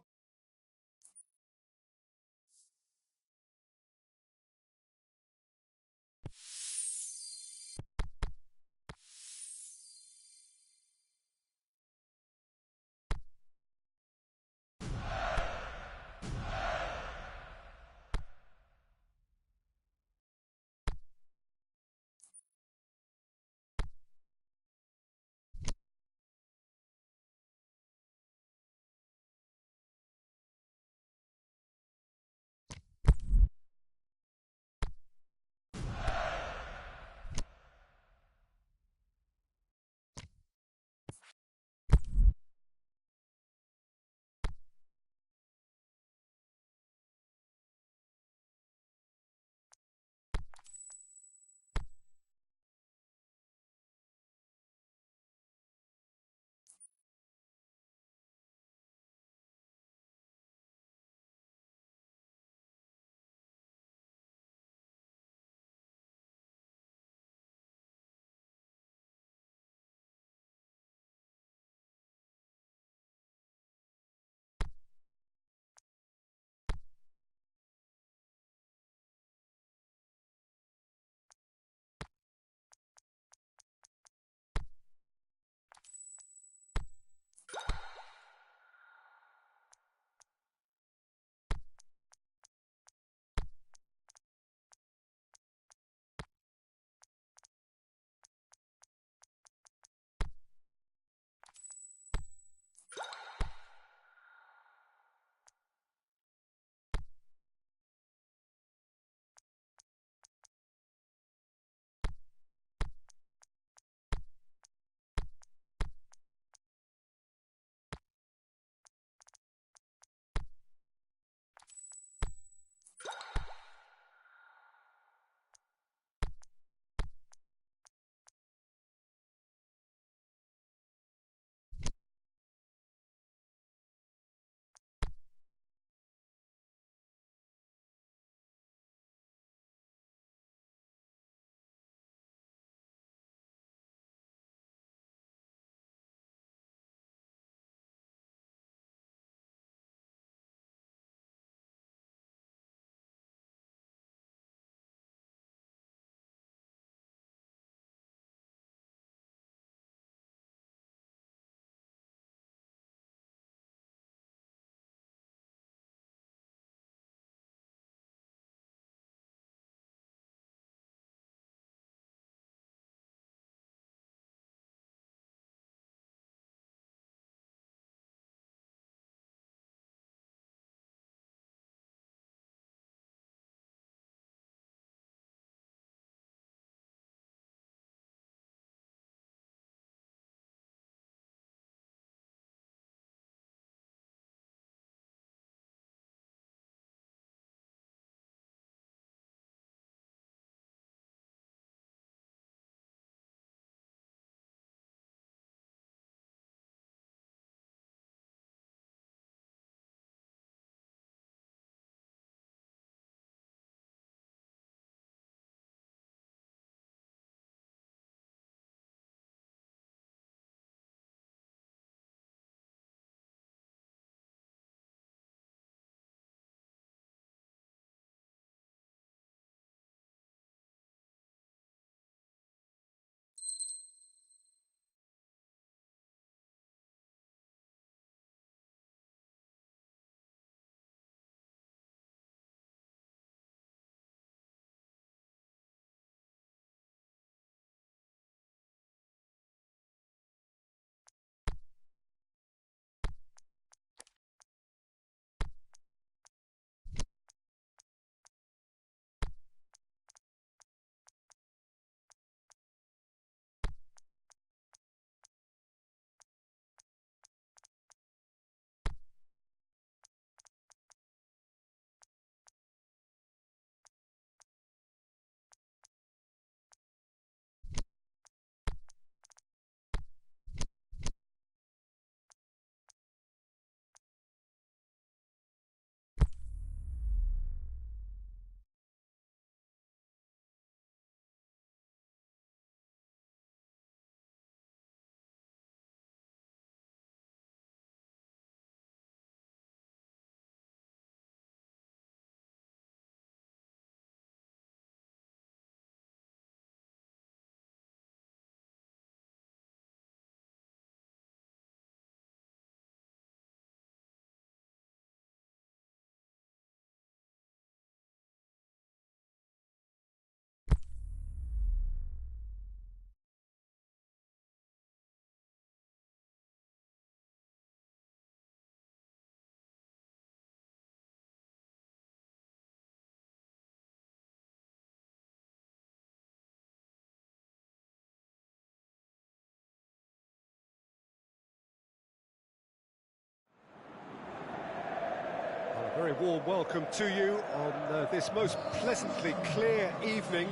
Very warm welcome to you on this most pleasantly clear evening.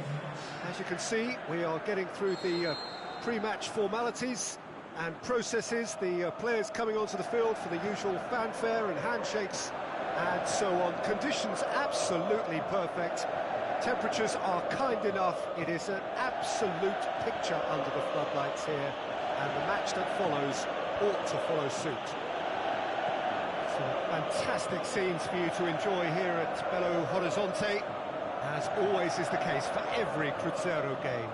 As you can see, we are getting through the pre-match formalities and processes, the players coming onto the field for the usual fanfare and handshakes and so on. Conditions absolutely perfect. Temperatures are kind enough. It is an absolute picture under the floodlights here, and the match that follows ought to follow suit. Fantastic scenes for you to enjoy here at Belo Horizonte, as always is the case for every Cruzeiro game.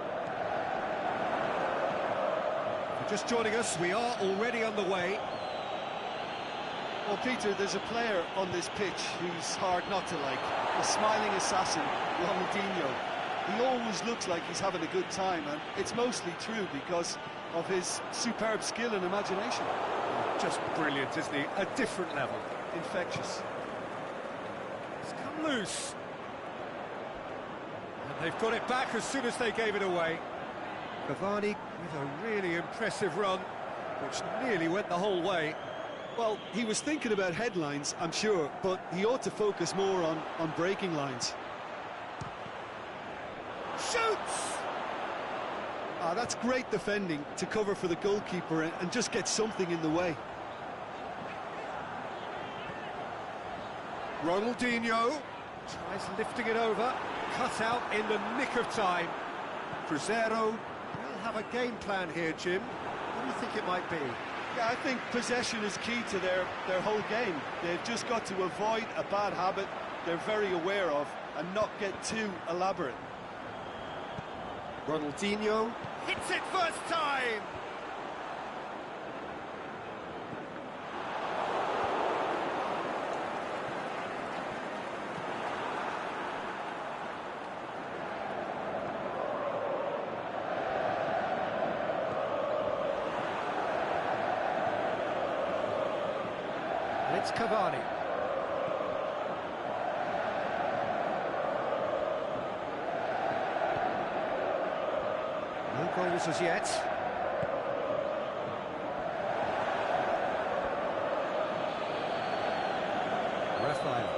If you're just joining us, we are already underway. Well, Peter, there's a player on this pitch who's hard not to like. The smiling assassin, Ronaldinho. He always looks like he's having a good time, and it's mostly true because of his superb skill and imagination. Just brilliant, isn't he? A different level. Infectious. It's come loose. And they've got it back as soon as they gave it away. Cavani with a really impressive run, which nearly went the whole way. Well, he was thinking about headlines, I'm sure, but he ought to focus more on breaking lines. Shoots! That's great defending to cover for the goalkeeper and just get something in the way. Ronaldinho tries lifting it over, cut out in the nick of time. Cruzeiro will have a game plan here, Jim. What do you think it might be? Yeah, I think possession is key to their whole game. They've just got to avoid a bad habit they're very aware of and not get too elaborate. Ronaldinho hits it first time! And it's Cavani. No goals as yet. Rafael.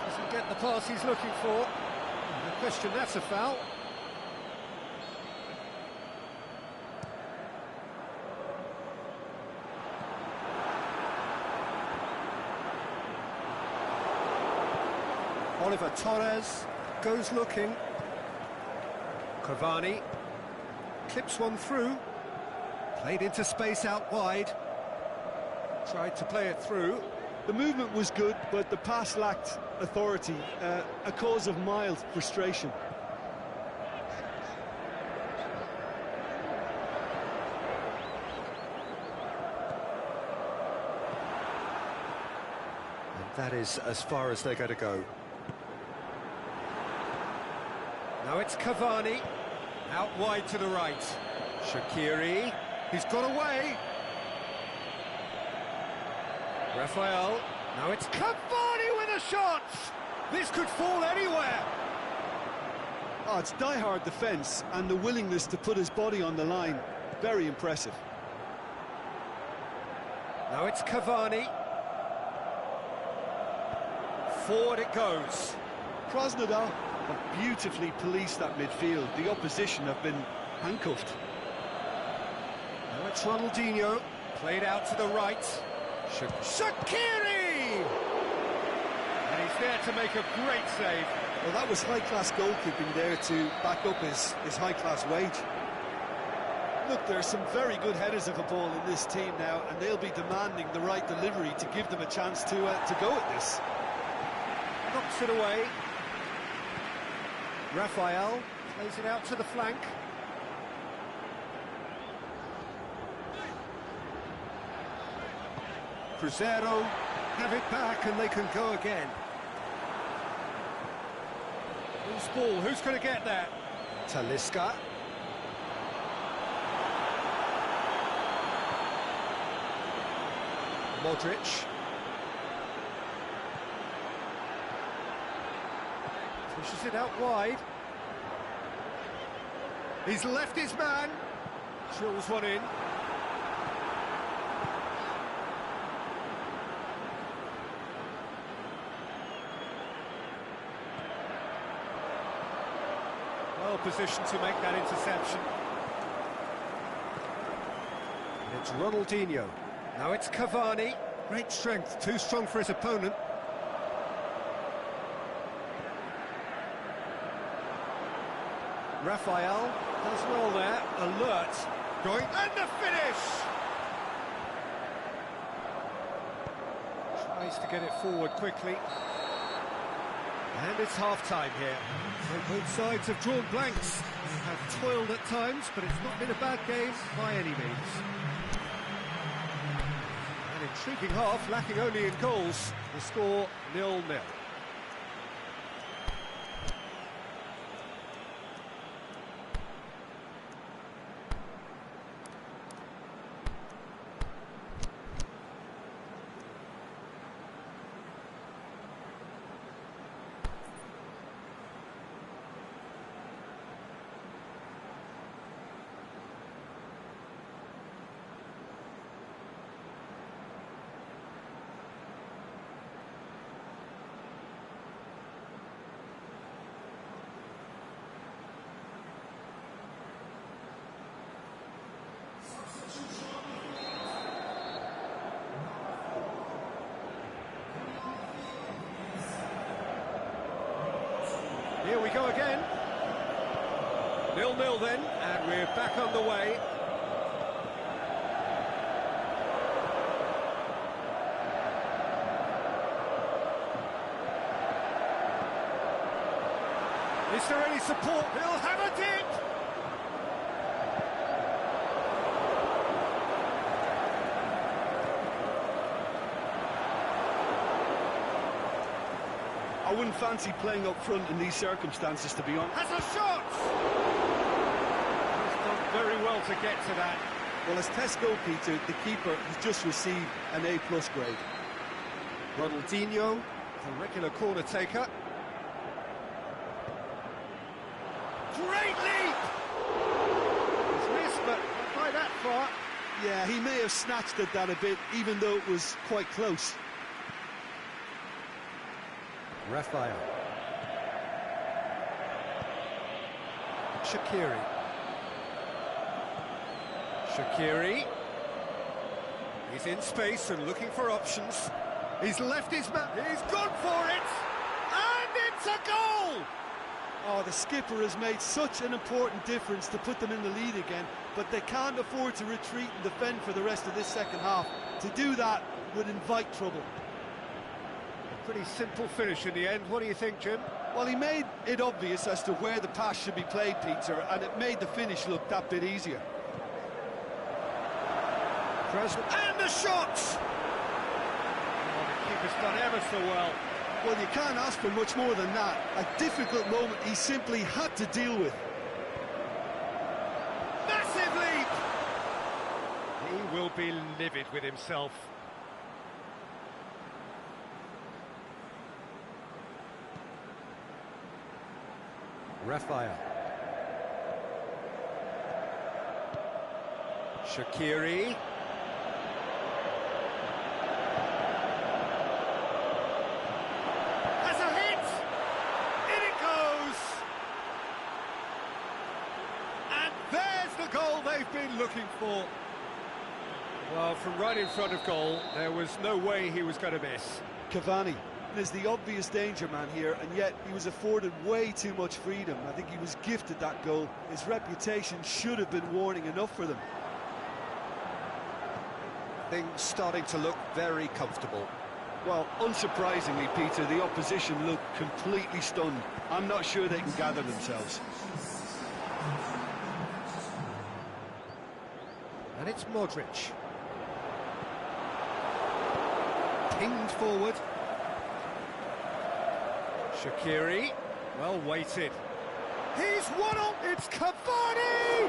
Doesn't get the pass he's looking for. No question, that's a foul. Oliver Torres goes looking. Cavani clips one through. Played into space out wide. Tried to play it through. The movement was good, but the pass lacked authority, a cause of mild frustration. And that is as far as they're going to go. Now it's Cavani, out wide to the right. Shaqiri, he's got away. Rafael, now it's Cavani with a shot! This could fall anywhere! Oh, it's die-hard defence and the willingness to put his body on the line. Very impressive. Now it's Cavani. Forward it goes. Krasnodar have beautifully policed that midfield. The opposition have been handcuffed. Now it's Ronaldinho, played out to the right. Shaqiri! And he's there to make a great save. Well, that was high-class goalkeeping there to back up his high-class wage. Look, there are some very good headers of a ball in this team now, and they'll be demanding the right delivery to give them a chance to go at this. Knocks it away. Rafael plays it out to the flank. Cruzeiro have it back and they can go again. Loose ball, who's going to get that? Talisca. Modric. Pushes it out wide. He's left his man. Drills one in. well positioned to make that interception. It's Ronaldinho. Now it's Cavani. Great strength, too strong for his opponent. Raphael does well there, alert, going, and the finish! Tries to get it forward quickly. And it's half-time here. So both sides have drawn blanks. They have toiled at times, but it's not been a bad game by any means. An intriguing half, lacking only in goals. The score 0-0. Here we go again. 0-0 then, and we're back on the way. Is there any support? He'll have a dip! I wouldn't fancy playing up front in these circumstances, to be honest. Has a shot! He's done very well to get to that. Well, as test goalkeeper, the keeper has just received an A+ grade. Ronaldinho, the regular corner taker. Great leap! He's missed, but not by that far. Yeah, he may have snatched at that a bit, even though it was quite close. Raphael. Shaqiri. Shaqiri. He's in space and looking for options. He's left his man. He's gone for it! And it's a goal! Oh, the skipper has made such an important difference to put them in the lead again, but they can't afford to retreat and defend for the rest of this second half. To do that would invite trouble. Pretty simple finish in the end. What do you think, Jim? Well, he made it obvious as to where the pass should be played, Peter, and it made the finish look that bit easier. And the shot! Oh, the keeper's done ever so well. Well, you can't ask for much more than that. A difficult moment he simply had to deal with. Massive leap! He will be livid with himself. Raphael. Shaqiri. Has a hit! In it goes! And there's the goal they've been looking for. Well, from right in front of goal, there was no way he was going to miss. Cavani is the obvious danger man here, and yet he was afforded way too much freedom. I think he was gifted that goal. His reputation should have been warning enough for them. Things starting to look very comfortable. Well, unsurprisingly, Peter, the opposition look completely stunned. I'm not sure they can gather themselves. And it's Modric. Pinged forward. Shaqiri, well weighted. He's won on. It's Cavani!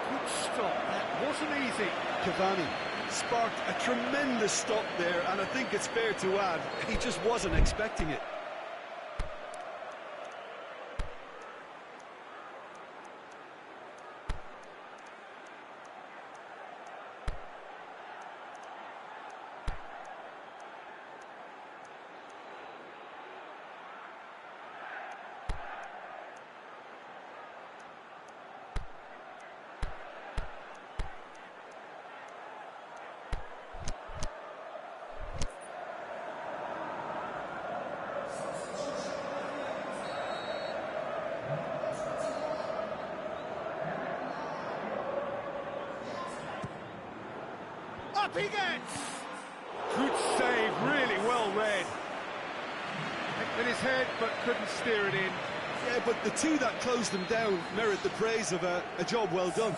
Good stop. That wasn't easy. Cavani sparked a tremendous stop there, and I think it's fair to add, he just wasn't expecting it. he gets! Good save, really well read. In his head, but couldn't steer it in. Yeah, but the two that closed them down merit the praise of a job well done.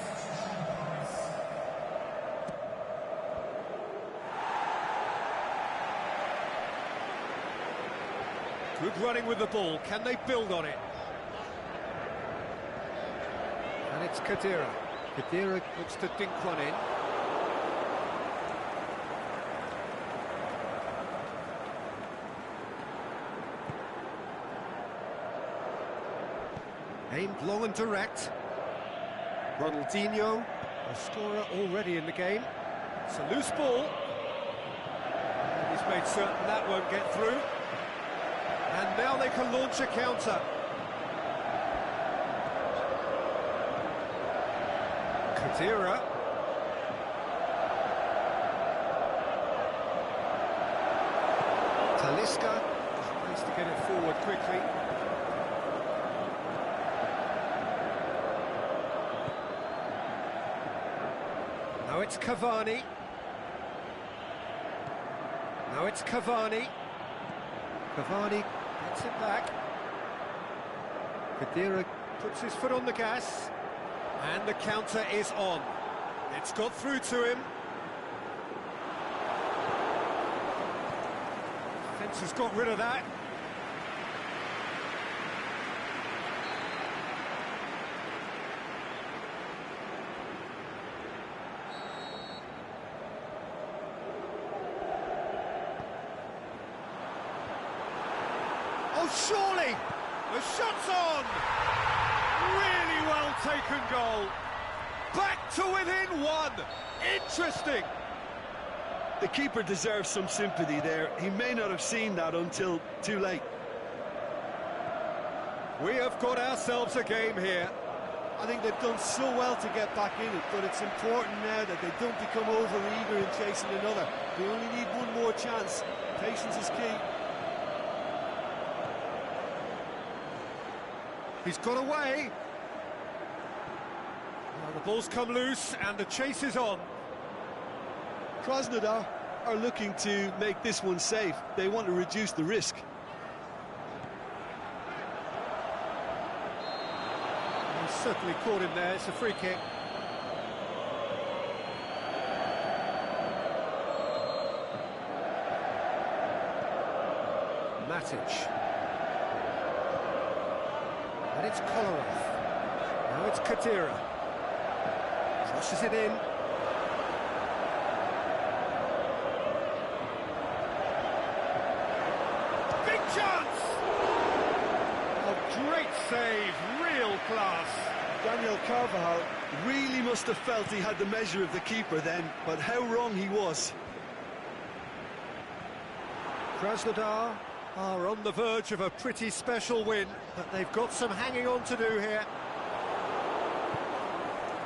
Good running with the ball. Can they build on it? And it's Khedira. Khedira looks to dink one in. Aimed long and direct. Ronaldinho, a scorer already in the game. It's a loose ball. And he's made certain that won't get through. And now they can launch a counter. Khedira. Talisca tries to get it forward quickly. Now it's Cavani. Now it's Cavani. Cavani gets it back. Khedira puts his foot on the gas. And the counter is on. It's got through to him. Defence has got rid of that. Oh, surely! The shot's on! Really well taken goal. Back to within one. Interesting. The keeper deserves some sympathy there. He may not have seen that until too late. We have got ourselves a game here. I think they've done so well to get back in it, but it's important now that they don't become over-eager in chasing another. They only need one more chance. Patience is key. He's got away. Well, the ball's come loose and the chase is on. Krasnodar are looking to make this one safe. They want to reduce the risk. He's certainly caught him there. It's a free kick. Matic. And it's Kolarov. Now it's Khedira. Crosses it in. Big chance! Oh, great save, real class. Daniel Carvajal really must have felt he had the measure of the keeper then, but how wrong he was. Krasnodar are on the verge of a pretty special win, but they've got some hanging on to do here.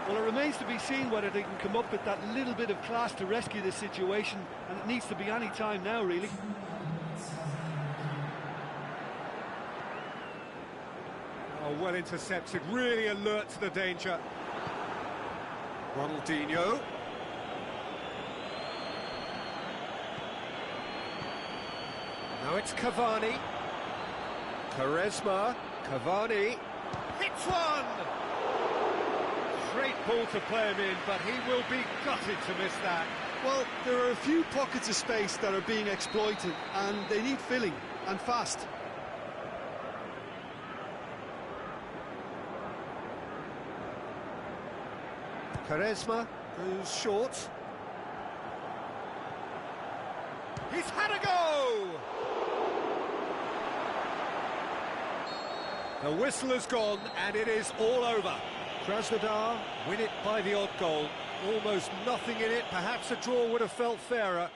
Well, it remains to be seen whether they can come up with that little bit of class to rescue this situation, and it needs to be any time now, really. Oh, well intercepted, really alert to the danger. Ronaldinho. Now it's Cavani. Quaresma. Cavani. Hits one! Great ball to play him in, but he will be gutted to miss that. Well, there are a few pockets of space that are being exploited, and they need filling, and fast. Quaresma goes short. He's had a go! The whistle has gone, and it is all over. Krasnodar win it by the odd goal. Almost nothing in it. Perhaps a draw would have felt fairer.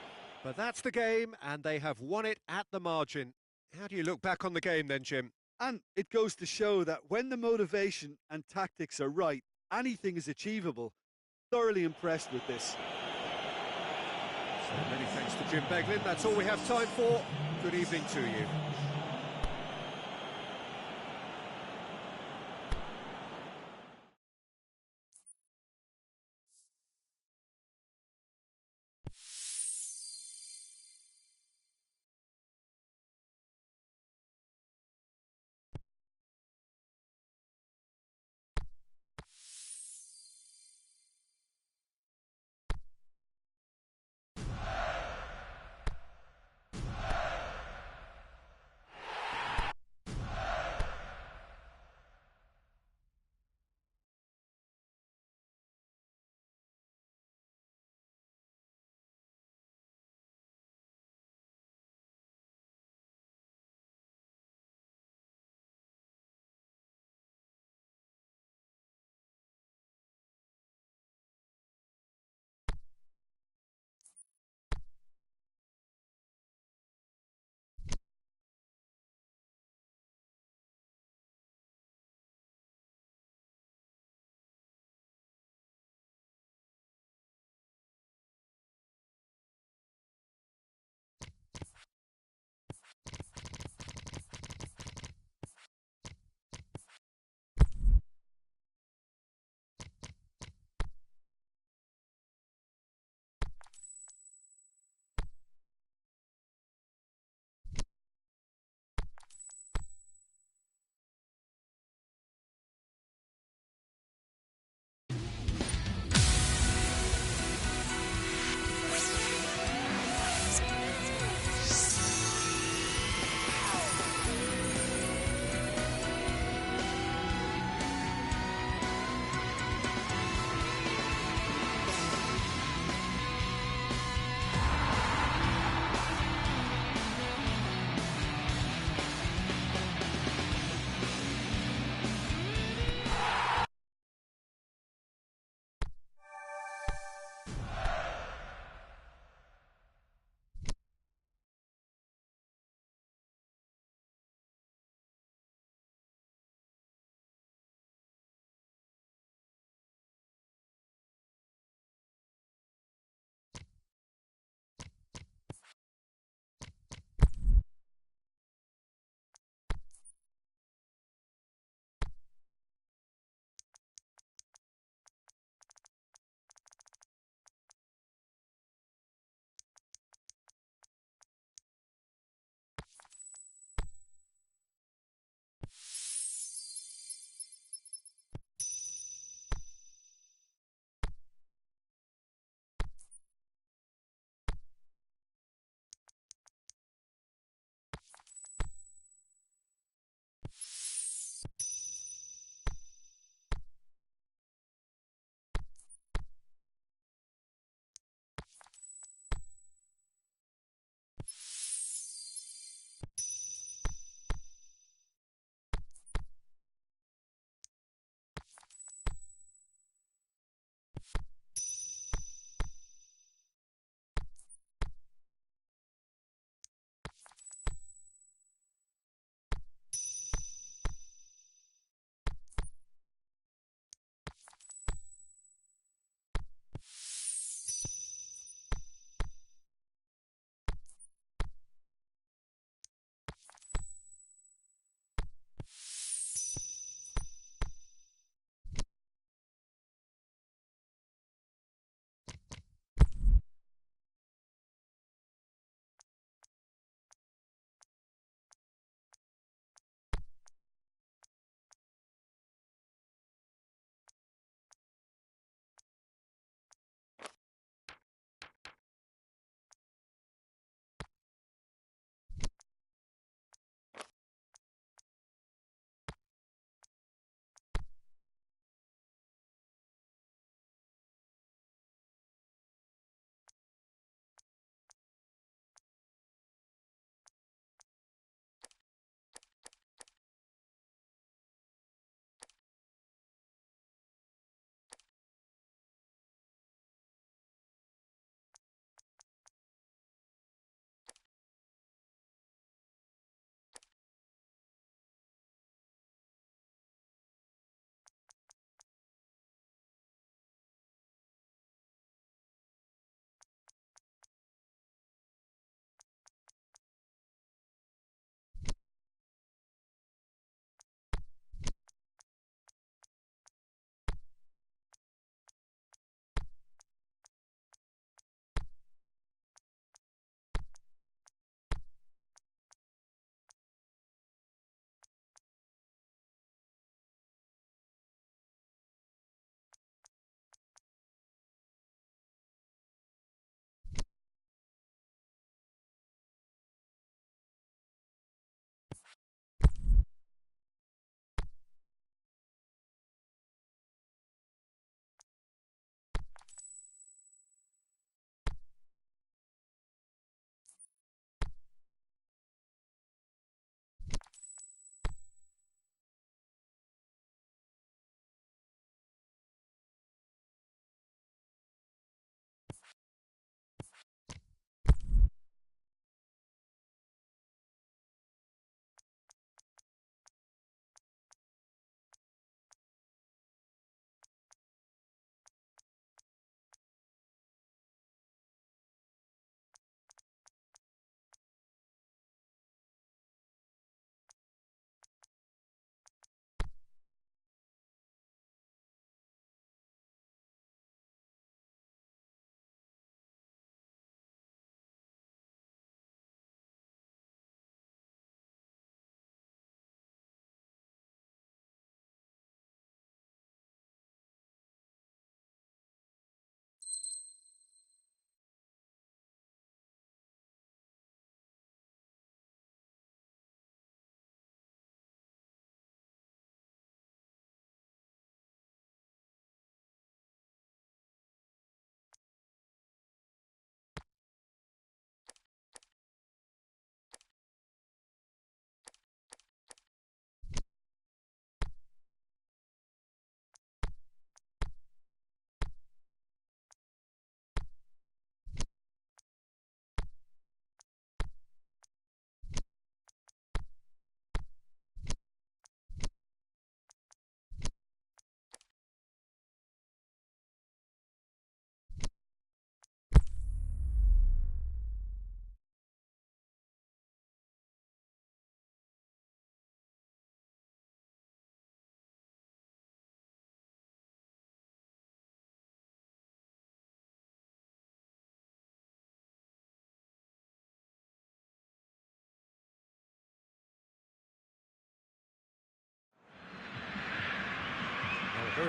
But that's the game, and they have won it at the margin. How do you look back on the game then, Jim? And it goes to show that when the motivation and tactics are right, anything is achievable. Thoroughly impressed with this. So many thanks to Jim Beglin. That's all we have time for. Good evening to you.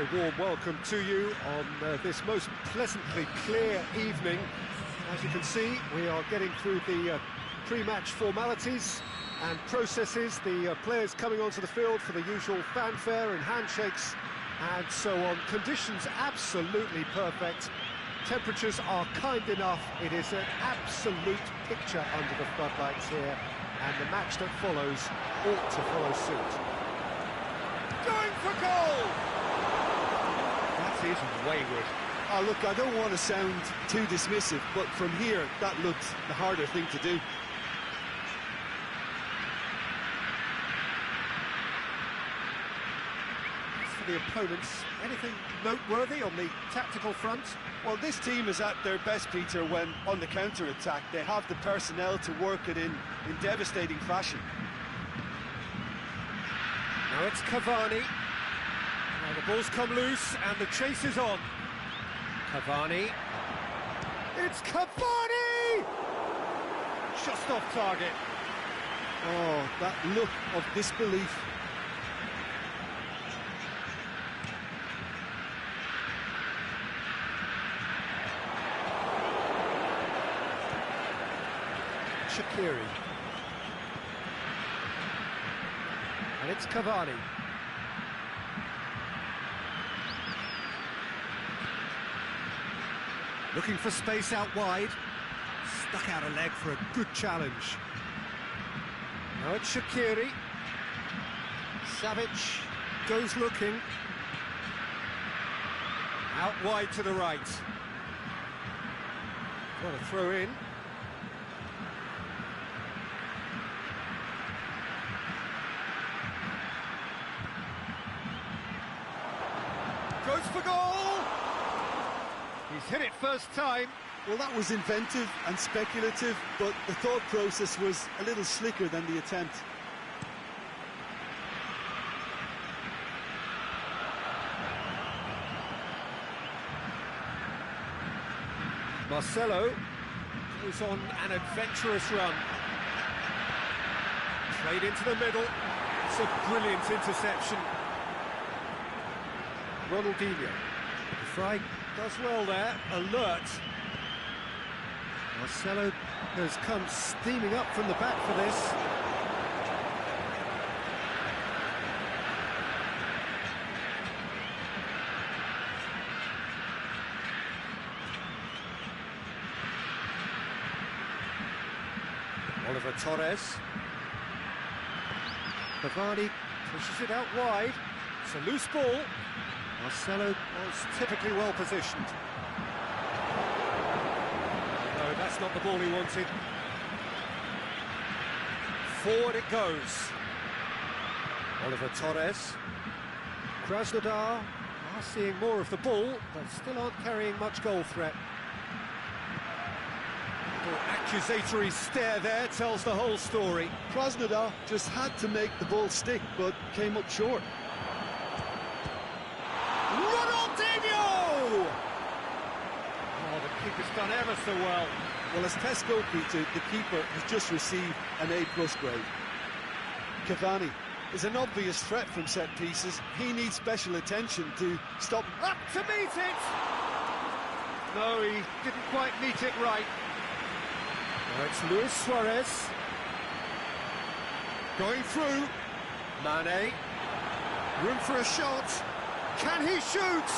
very warm welcome to you on this most pleasantly clear evening. As you can see, we are getting through the pre-match formalities and processes, the players coming onto the field for the usual fanfare and handshakes and so on. Conditions absolutely perfect. Temperatures are kind enough. It is an absolute picture under the floodlights here, and the match that follows ought to follow suit. Going for goal! That is wayward. Oh, look, I don't want to sound too dismissive, but from here, that looks the harder thing to do. For the opponents, anything noteworthy on the tactical front? Well, this team is at their best, Peter, when on the counter-attack. They have the personnel to work it in devastating fashion. Now it's Cavani. Now the ball's come loose and the chase is on. Cavani. It's Cavani! Just off target. Oh, that look of disbelief. Shaqiri. And it's Cavani. Looking for space out wide. Stuck out a leg for a good challenge. Now it's Shaqiri. Savic goes looking. Out wide to the right. Got a throw in. Goes for goal! He's hit it first time. Well, that was inventive and speculative, but the thought process was a little slicker than the attempt. Marcelo goes on an adventurous run. Played into the middle. It's a brilliant interception. Ronaldinho. Fry does well there, alert. Marcelo has come steaming up from the back for this. Oliver Torres. Cavani pushes it out wide. It's a loose ball. Marcelo was typically well positioned. No, that's not the ball he wanted. Forward it goes. Oliver Torres. Krasnodar are seeing more of the ball, but still aren't carrying much goal threat. The accusatory stare there tells the whole story. Krasnodar just had to make the ball stick, but came up short. Ronaldinho! Oh, the keeper's done ever so well. Well, as test goalkeeper, the keeper has just received an A+ grade. Cavani is an obvious threat from set pieces. He needs special attention to stop. Up to meet it! No, he didn't quite meet it right. Now it's Luis Suarez. Going through. Mane. Room for a shot. Can he shoot?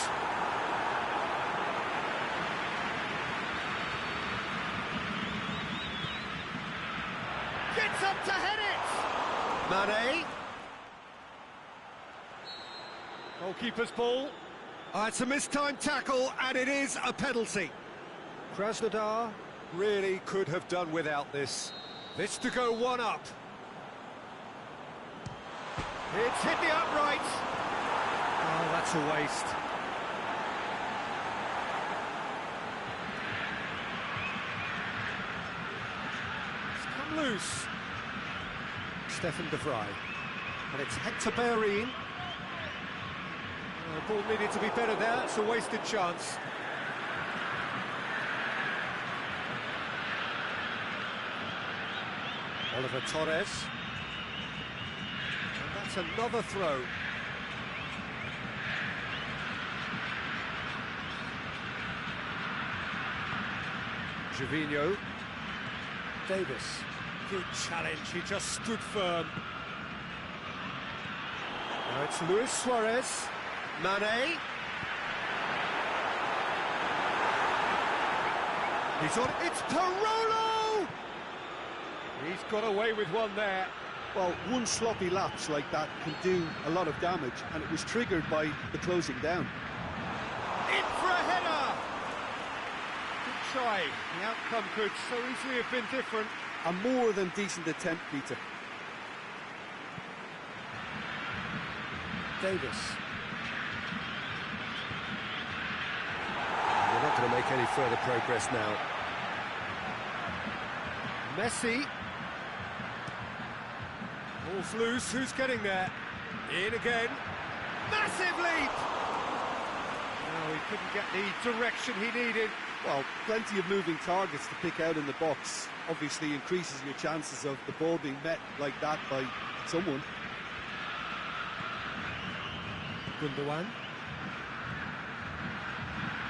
Gets up to head it! Mane. Goalkeeper's ball. Oh, it's a mistimed tackle, and it is a penalty. Krasnodar really could have done without this. This to go one up. It's hit the upright. Oh, that's a waste. It's come loose. Stefan de Vrij. And it's Hector Bellerin. The ball needed to be better there. It's a wasted chance. Oliver Torres. And that's another throw. Trevino. Davis. Good challenge, he just stood firm. Now it's Luis Suarez. Mane. He's on, it's Parolo! He's got away with one there. Well, one sloppy lapse like that can do a lot of damage, and it was triggered by the closing down. In for a header! Good try. The outcome could so easily have been different. A more than decent attempt, Peter. Davis. They're not going to make any further progress now. Messi. Ball's loose, who's getting there? In again. Massive leap! No, he couldn't get the direction he needed. Well, plenty of moving targets to pick out in the box. Obviously increases your chances of the ball being met like that by someone. Gundogan.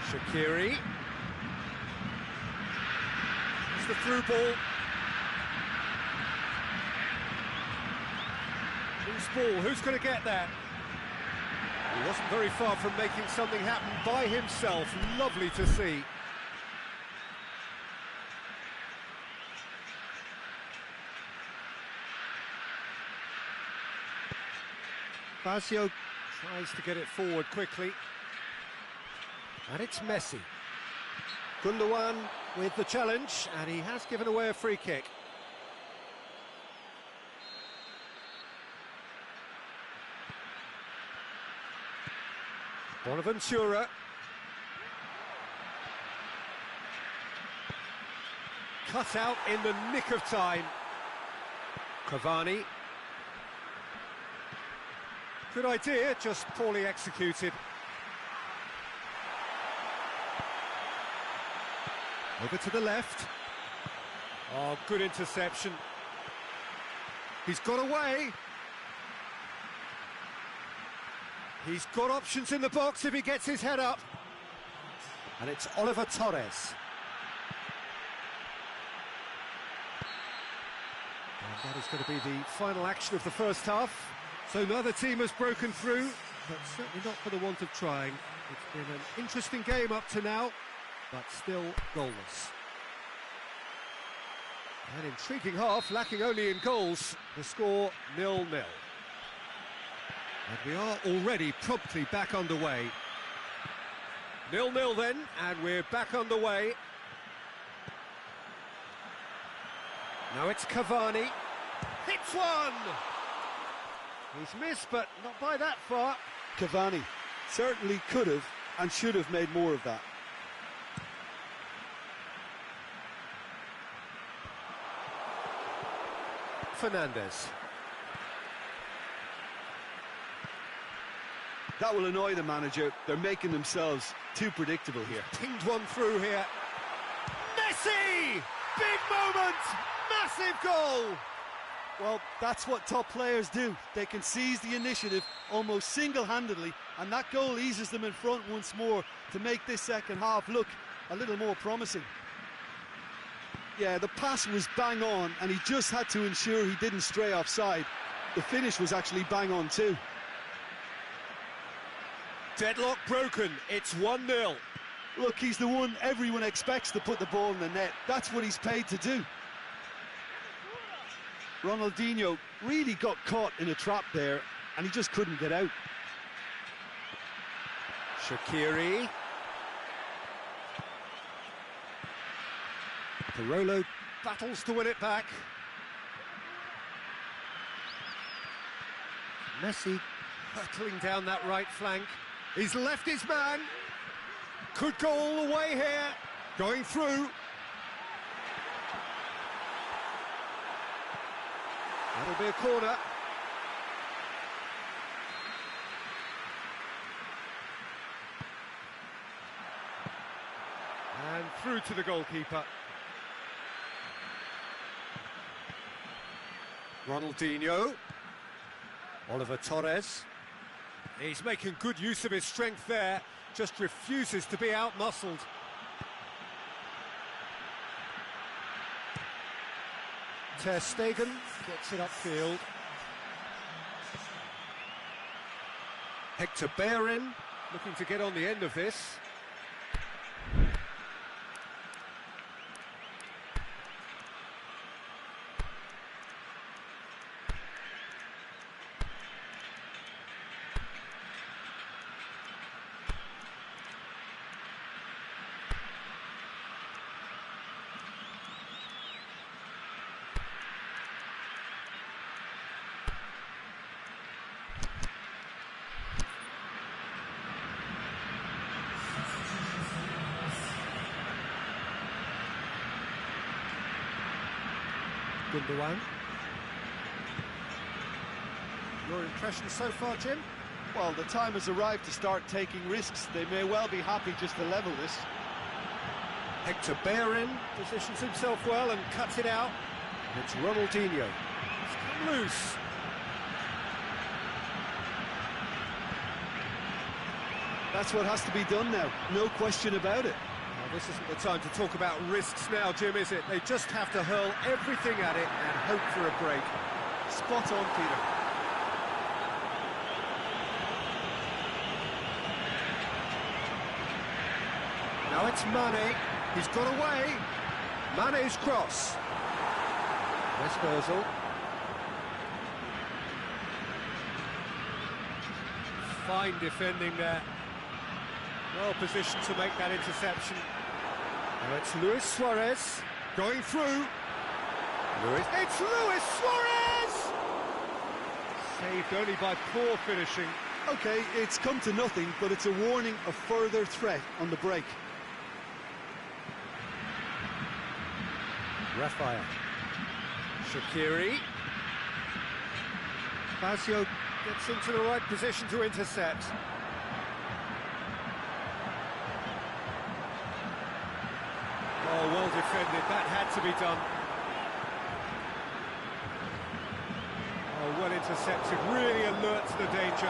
Shaqiri. It's the through ball. Loose ball, who's going to get there? He wasn't very far from making something happen by himself. Lovely to see. Fazio tries to get it forward quickly. And it's Messi. Gundogan with the challenge, and he has given away a free kick. Bonaventura. Cut out in the nick of time. Cavani. Good idea, just poorly executed. Over to the left. Oh, good interception. He's got away. He's got options in the box if he gets his head up. And it's Oliver Torres. And that is going to be the final action of the first half. So neither team has broken through, but certainly not for the want of trying. It's been an interesting game up to now, but still goalless. An intriguing half, lacking only in goals. The score 0-0. And we are already promptly back underway. 0-0 then, and we're back underway. Now it's Cavani. Hits one! He's missed, but not by that far. Cavani certainly could have and should have made more of that. Fernandes. That will annoy the manager. They're making themselves too predictable here. Pinged one through here. Messi! Big moment! Massive goal! Well, that's what top players do. They can seize the initiative almost single-handedly, and that goal eases them in front once more to make this second half look a little more promising. Yeah, the pass was bang on, and he just had to ensure he didn't stray offside. The finish was actually bang on too. Deadlock broken, it's 1-0. Look, he's the one everyone expects to put the ball in the net. That's what he's paid to do. Ronaldinho really got caught in a trap there, and he just couldn't get out. Shaqiri. Parolo battles to win it back. Messi hurtling down that right flank. He's left his man. Could go all the way here. Going through. That'll be a corner. And through to the goalkeeper. Ronaldinho. Oliver Torres. He's making good use of his strength there. Just refuses to be out-muscled. Ter Stegen gets it upfield. Hector Bellerin looking to get on the end of this. Gundogan. Your impression so far, Jim? Well, the time has arrived to start taking risks. They may well be happy just to level this. Hector Bellerin positions himself well and cuts it out. And it's Ronaldinho. It's come loose. That's what has to be done now, no question about it. Well, this isn't the time to talk about risks now, Jim, is it? They just have to hurl everything at it and hope for a break. Spot on, Peter. Now it's Mane. He's got away. Mane's cross. West Ozil. Fine defending there. Well positioned to make that interception. Now it's Luis Suarez going through. It's Luis Suarez! Saved only by poor finishing. OK, it's come to nothing, but it's a warning of further threat on the break. Raphael. Shaqiri. Fazio gets into the right position to intercept. Oh, well defended, that had to be done. Oh, well intercepted, really alert to the danger.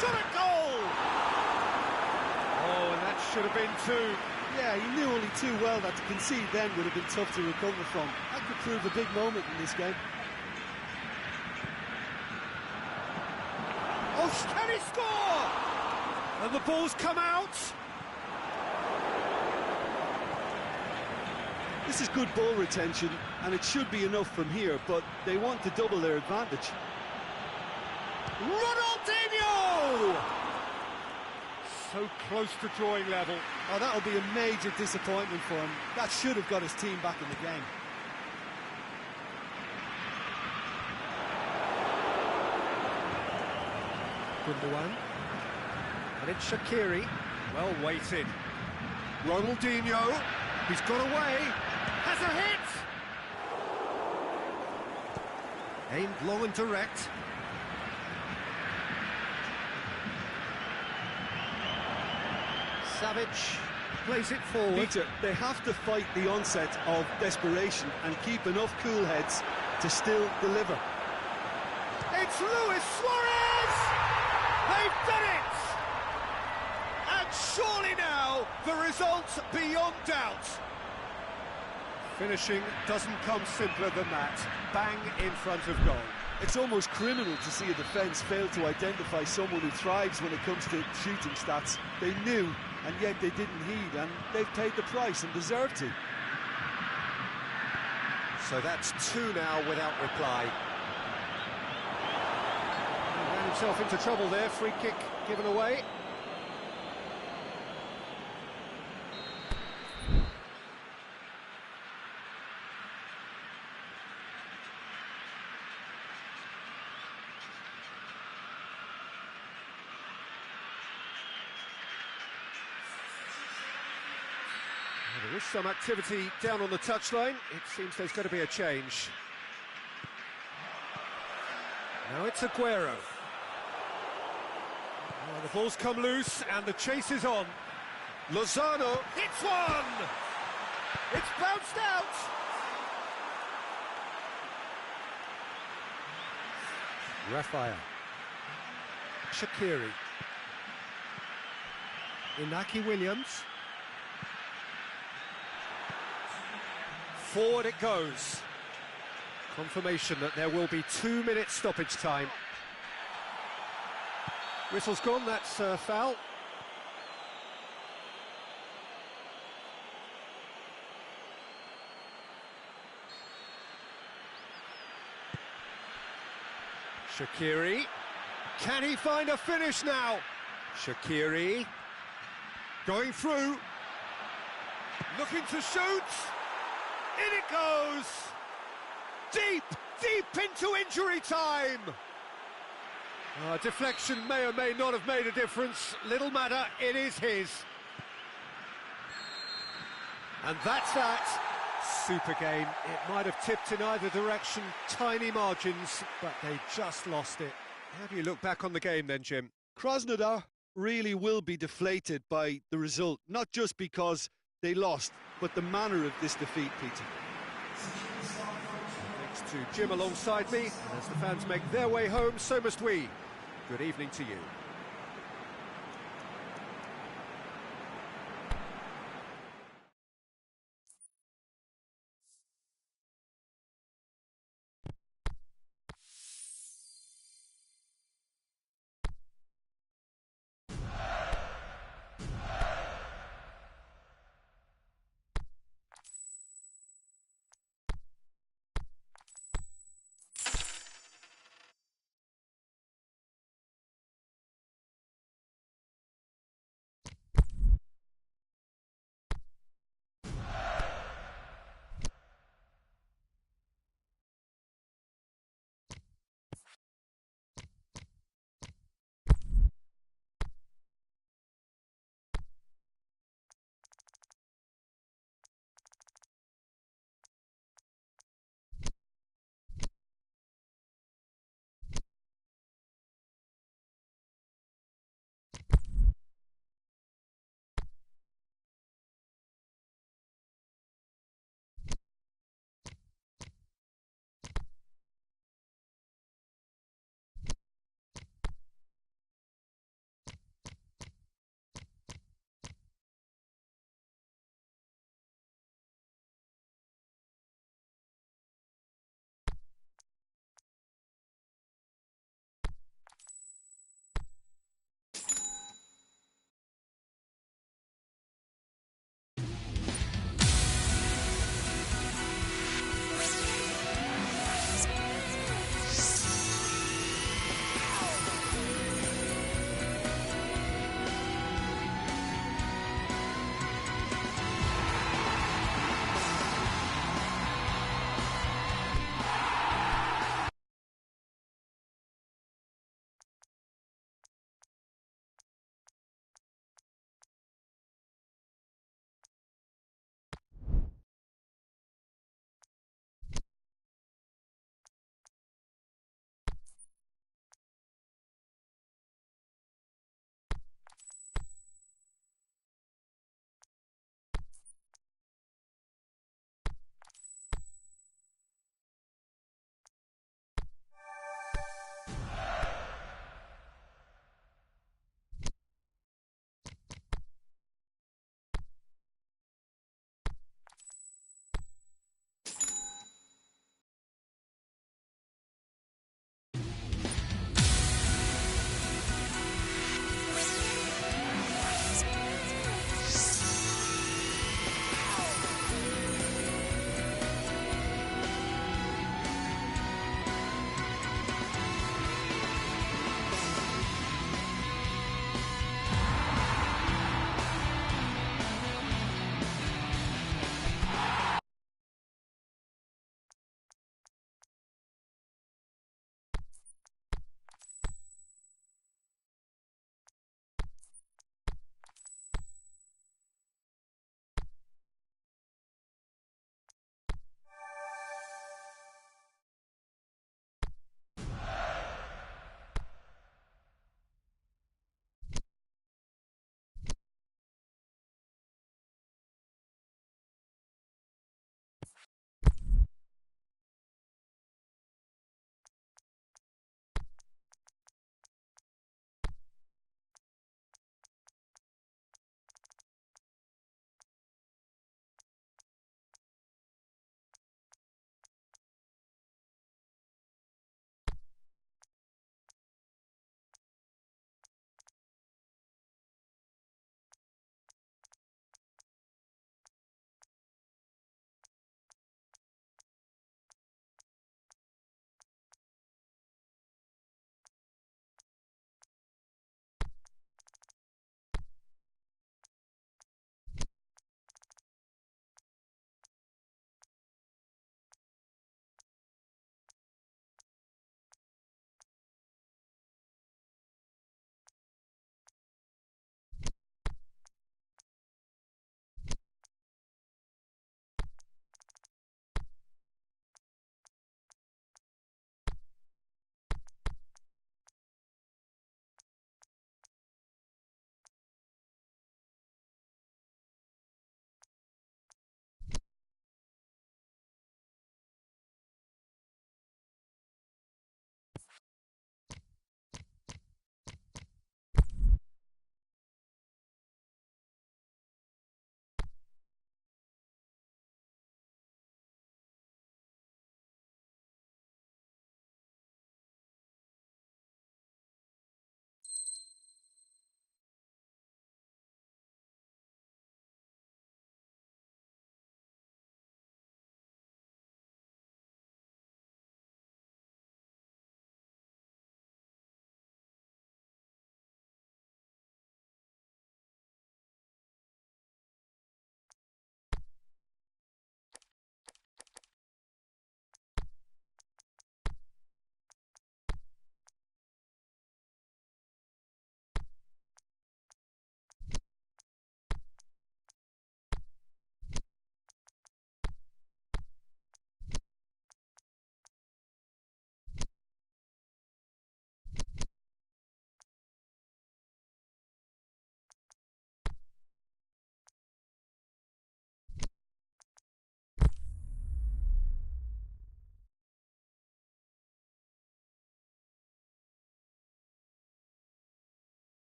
Shot at goal! Oh, and that should have been two. Yeah, he knew only too well that to concede then would have been tough to recover from. That could prove a big moment in this game. Oh, can he score? And the ball's come out. This is good ball retention, and it should be enough from here, but they want to double their advantage. Ronaldinho! So close to drawing level. Oh, that'll be a major disappointment for him. That should have got his team back in the game. Gundogan. And it's Shaqiri. Well weighted. Ronaldinho. He's got away. Has a hit! Aimed long and direct. Savage plays it forward. Peter, they have to fight the onset of desperation and keep enough cool heads to still deliver. It's Luis Suarez! They've done it! And surely now, the result's beyond doubt. Finishing doesn't come simpler than that. Bang in front of goal. It's almost criminal to see a defence fail to identify someone who thrives when it comes to shooting stats. They knew, and yet they didn't heed, and they've paid the price and deserve to. So that's two now without reply. He ran himself into trouble there, free kick given away. There is some activity down on the touchline. It seems there's going to be a change. Now it's Aguero. Oh, the ball's come loose and the chase is on. Lozano hits one! It's bounced out! Raphael. Shaqiri. Inaki Williams. Forward it goes. Confirmation that there will be 2 minutes stoppage time. Whistle's gone, that's a foul. Shaqiri. Can he find a finish now? Shaqiri. Going through. Looking to shoot. In it goes. Deep, deep into injury time. Deflection may or may not have made a difference. Little matter, it is his. And that's that. Super game. It might have tipped in either direction, tiny margins, but they just lost it. How do you look back on the game then, Jim? Krasnodar really will be deflated by the result, not just because they lost, but the manner of this defeat, Peter. Thanks to Jim alongside me, and as the fans make their way home, so must we. Good evening to you.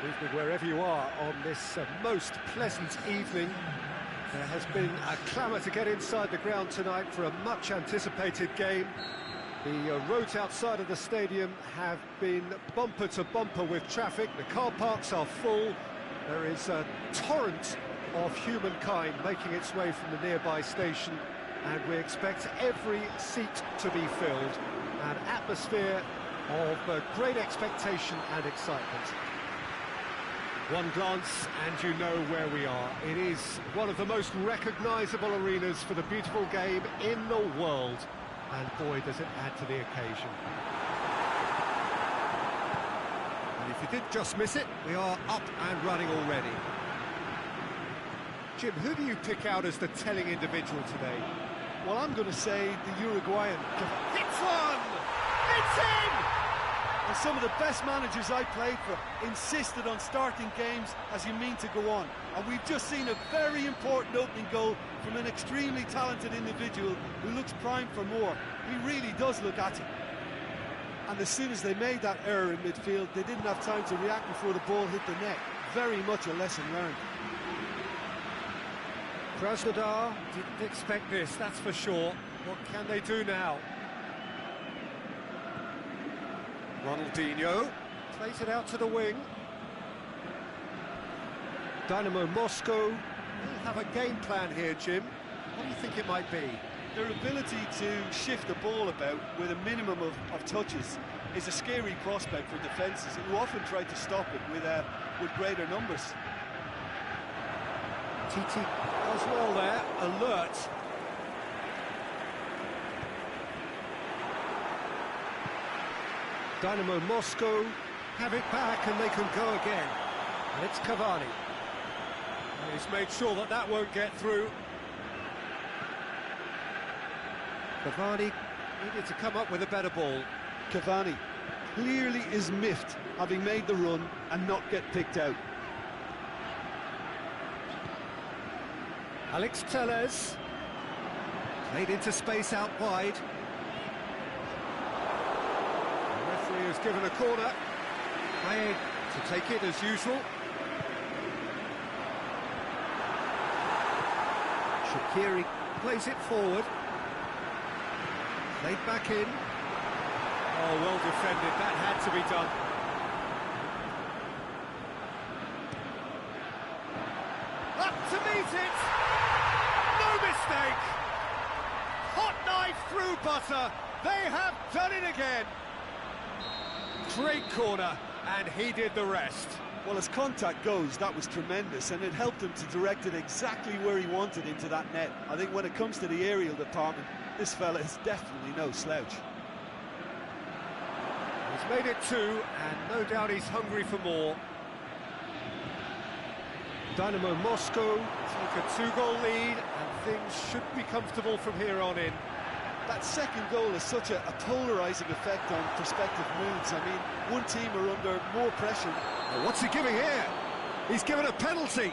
Good evening wherever you are on this most pleasant evening. There has been a clamour to get inside the ground tonight for a much-anticipated game. The roads outside of the stadium have been bumper to bumper with traffic. The car parks are full. There is a torrent of humankind making its way from the nearby station, and we expect every seat to be filled. An atmosphere of great expectation and excitement. One glance and you know where we are. It is one of the most recognisable arenas for the beautiful game in the world. And boy, does it add to the occasion. And if you did just miss it, we are up and running already. Jim, who do you pick out as the telling individual today? Well, I'm going to say the Uruguayan. Hits one! It's in! And some of the best managers I played for insisted on starting games as you mean to go on. And we've just seen a very important opening goal from an extremely talented individual who looks primed for more. He really does look at it. And as soon as they made that error in midfield, they didn't have time to react before the ball hit the net. Very much a lesson learned. Krasnodar didn't expect this, that's for sure. What can they do now? Ronaldinho plays it out to the wing. Dynamo Moscow will have a game plan here, Jim. What do you think it might be? Their ability to shift the ball about with a minimum of touches is a scary prospect for defences who often try to stop it with greater numbers. Titi does well there, alert. Dynamo Moscow have it back and they can go again. And it's Cavani. And he's made sure that that won't get through. Cavani needed to come up with a better ball. Cavani clearly is miffed having made the run and not get picked out. Alex Telles played into space out wide. The referee has given a corner. Paying to take it as usual. Shaqiri plays it forward. Played back in. Oh, well defended. That had to be done. Up to meet it. No mistake. Hot knife through butter. They have done it again. Great corner, and he did the rest. Well, as contact goes, that was tremendous, and it helped him to direct it exactly where he wanted into that net. I think when it comes to the aerial department, this fella is definitely no slouch. He's made it two, and no doubt he's hungry for more. Dynamo Moscow take a two-goal lead, and things should be comfortable from here on in. That second goal has such a polarising effect on prospective moods. I mean, one team are under more pressure. Well, what's he giving here? He's given a penalty.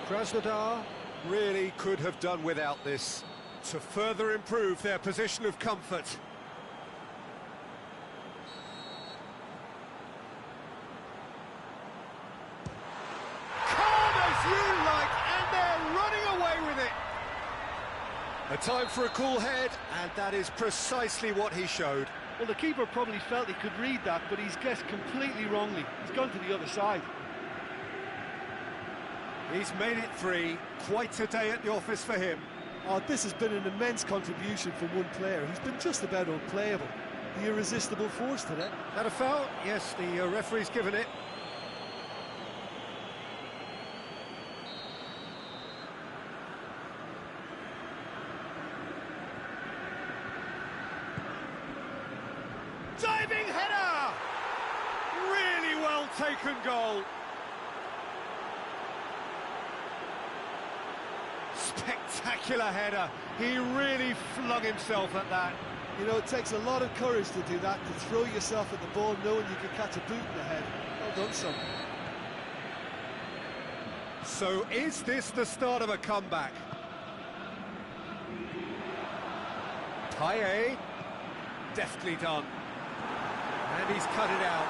Krasnodar really could have done without this to further improve their position of comfort. Calm as you like, and they're running away with it. A time for a cool head, and that is precisely what he showed. Well, the keeper probably felt he could read that, but he's guessed completely wrongly. He's gone to the other side. He's made it three. Quite a day at the office for him. Oh, this has been an immense contribution from one player. He's been just about unplayable. The irresistible force today. That a foul? Yes, the referee's given it. Diving header! Really well taken goal. Spectacular header. He really flung himself at that. You know, it takes a lot of courage to do that, to throw yourself at the ball knowing you can catch a boot in the head. Well done, son. So is this the start of a comeback? Payet, deftly done. And he's cut it out.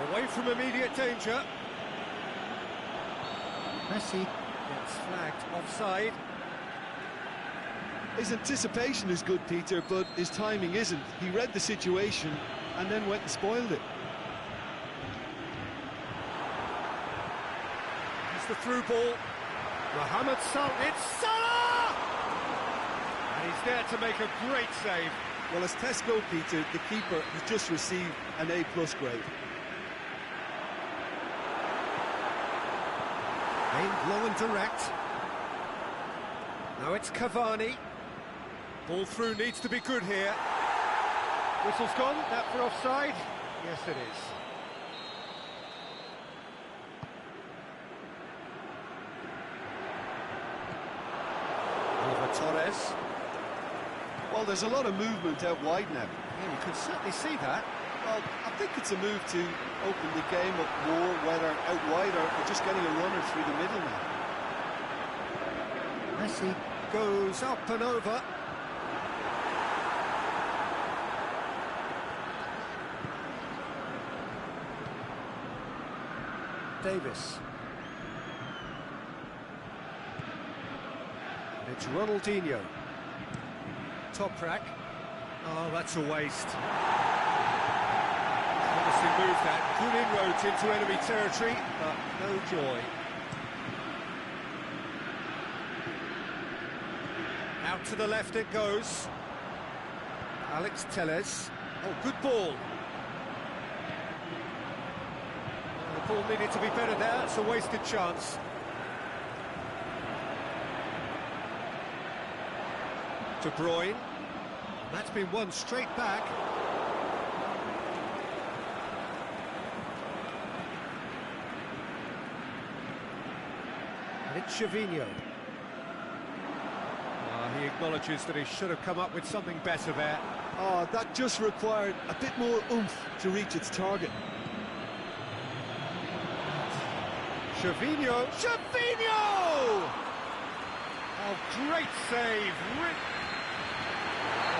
Away from immediate danger. Messi gets flagged offside. His anticipation is good, Peter, but his timing isn't. He read the situation and then went and spoiled it. It's the through ball. Mohamed Salah. It's Salah! And he's there to make a great save. Well, as tests go, Peter, the keeper has just received an A+ grade. Aimed low and direct. Now it's Cavani. Ball through needs to be good here. Whistle's gone. That for offside? Yes, it is. Oliver Torres. Well, there's a lot of movement out wide now. Yeah, you can certainly see that. Well, I think it's a move to open the game up more, whether out wide or just getting a runner through the middle now. Messi goes up and over. Davis. It's Ronaldinho. Toprak. Oh, that's a waste. Obviously moved that. Good inroads into enemy territory, but no joy. Out to the left it goes. Alex Telles. Oh, good ball. The ball needed to be better there. It's a wasted chance. De Bruyne. That's been won straight back. And it's Gervinho. He acknowledges that he should have come up with something better there. Oh, that just required a bit more oomph to reach its target. Gervinho! Gervinho! Oh, great save!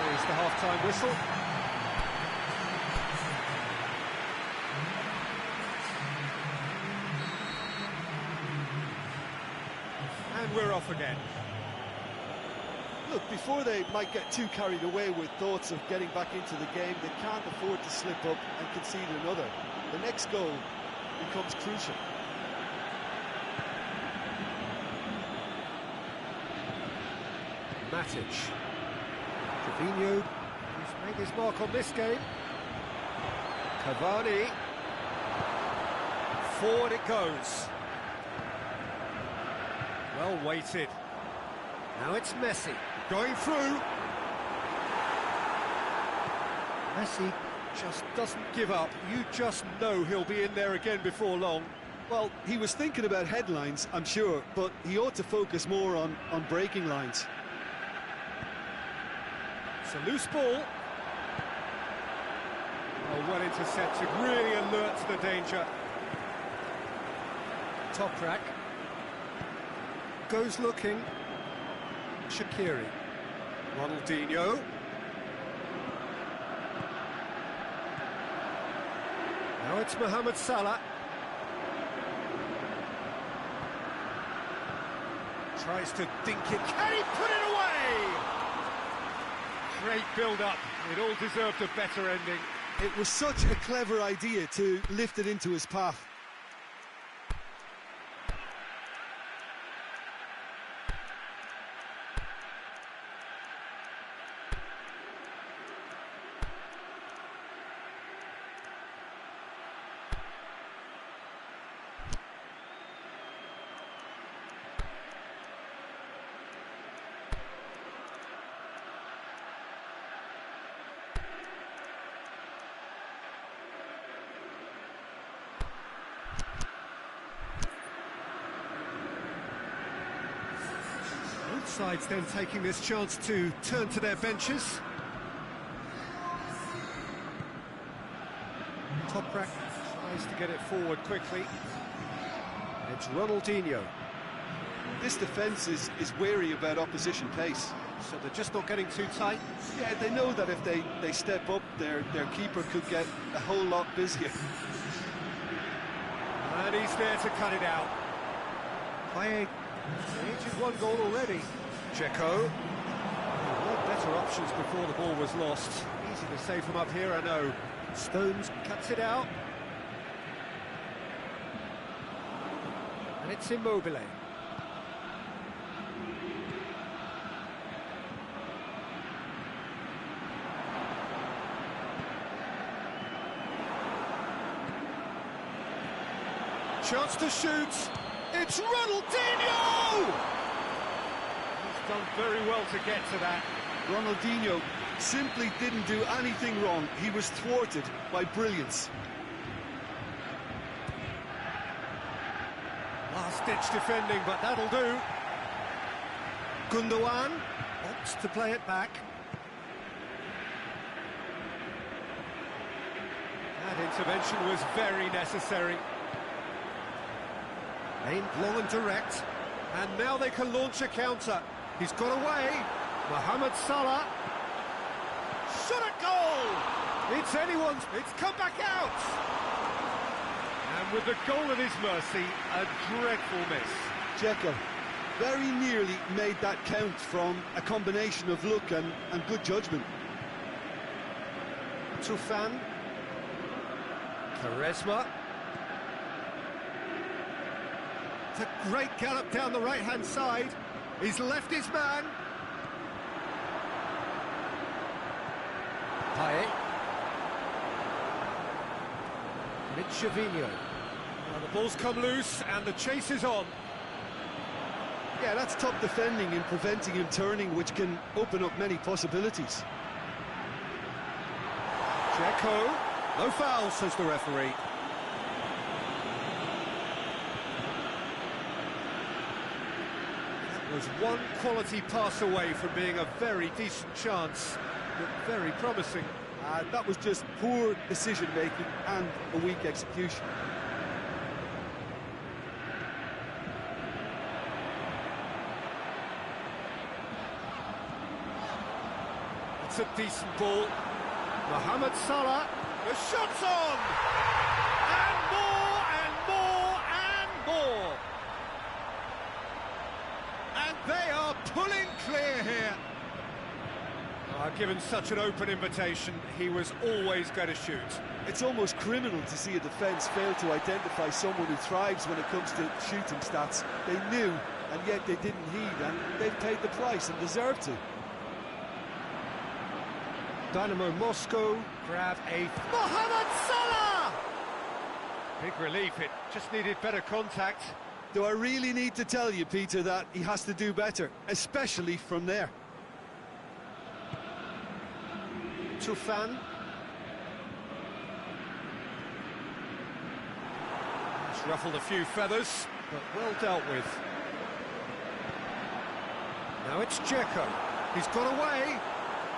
There's the half-time whistle. And we're off again. Look, before they might get too carried away with thoughts of getting back into the game, they can't afford to slip up and concede another. The next goal becomes crucial. Matic. Gervinho, he's made his mark on this game. Cavani. Forward it goes. Well weighted. Now it's Messi. Going through. Messi just doesn't give up. You just know he'll be in there again before long. Well, he was thinking about headlines, I'm sure, but he ought to focus more on breaking lines. It's a loose ball. Oh, well intercepted, really alert to the danger. Toprak. Goes looking. Shaqiri. Ronaldinho. Now it's Mohamed Salah. Tries to dink it. Can he put it away? Great build-up. It all deserved a better ending. It was such a clever idea to lift it into his path. Both sides then taking this chance to turn to their benches. Toprak tries to get it forward quickly. It's Ronaldinho. This defence is wary about opposition pace. So they're just not getting too tight. Yeah, they know that if they step up, their keeper could get a whole lot busier. And he's there to cut it out. Payet, injured one goal already. Checo. He had better options before the ball was lost. Easy to save from up here, I know. Stones cuts it out. And it's Immobile. Chance to shoot. It's Ronaldinho! He's done very well to get to that. Ronaldinho simply didn't do anything wrong. He was thwarted by brilliance. Last-ditch defending, but that'll do. Gundogan opts to play it back. That intervention was very necessary. Aimed long and direct, and now they can launch a counter. He's got away. Mohamed Salah. Shot at goal! It's anyone's. It's come back out. And with the goal at his mercy, a dreadful miss. Checo very nearly made that count from a combination of luck and good judgment. Tufan. Quaresma. It's a great gallop down the right-hand side. He's left his man. Payet. Mitchavinho. Well, the ball's come loose and the chase is on. Yeah, that's top defending and preventing him turning, which can open up many possibilities. Checo. No foul, says the referee. That was one quality pass away from being a very decent chance. Looked very promising. That was just poor decision-making and a weak execution. It's a decent ball. Mohamed Salah, the shot's on! And more, and more, and more! And they are pulling clear here. Given such an open invitation, he was always going to shoot. It's almost criminal to see a defence fail to identify someone who thrives when it comes to shooting stats. They knew, and yet they didn't heed, and they've paid the price and deserve to. Dynamo Moscow grab a... Mohamed Salah! Big relief, it just needed better contact. Do I really need to tell you, Peter, that he has to do better, especially from there? Tufan. It's ruffled a few feathers, but well dealt with. Now it's Checo. He's got away.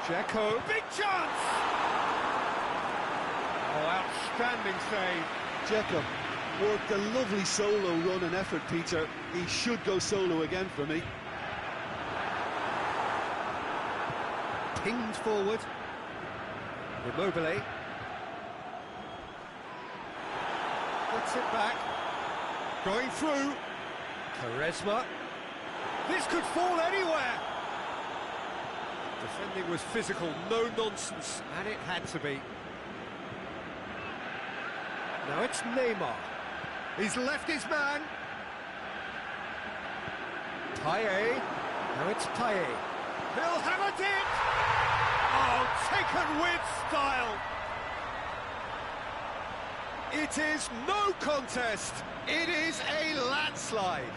Checo, big chance! Oh, outstanding save. Checo worked a lovely solo run and effort, Peter. He should go solo again for me. Pinged forward. Immobile. Puts it back. Going through. Quaresma. This could fall anywhere. Defending was physical, no nonsense, and it had to be. Now it's Neymar. He's left his man. Payet. Now it's Payet. He'll have it in! Oh, taken with style! It is no contest. It is a landslide.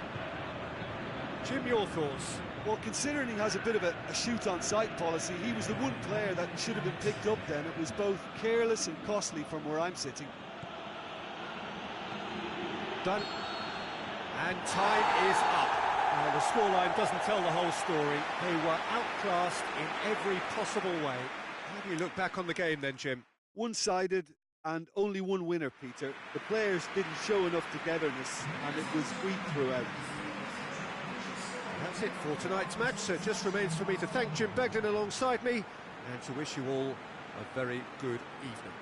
Jim, your thoughts? Well, considering he has a bit of a shoot-on-sight policy, he was the one player that should have been picked up then. It was both careless and costly from where I'm sitting. Done. And time is up. The scoreline doesn't tell the whole story. They were outclassed in every possible way. How do you look back on the game then, Jim? One-sided and only one winner, Peter. The players didn't show enough togetherness, and it was weak throughout. That's it for tonight's match, so it just remains for me to thank Jim Beglin alongside me and to wish you all a very good evening.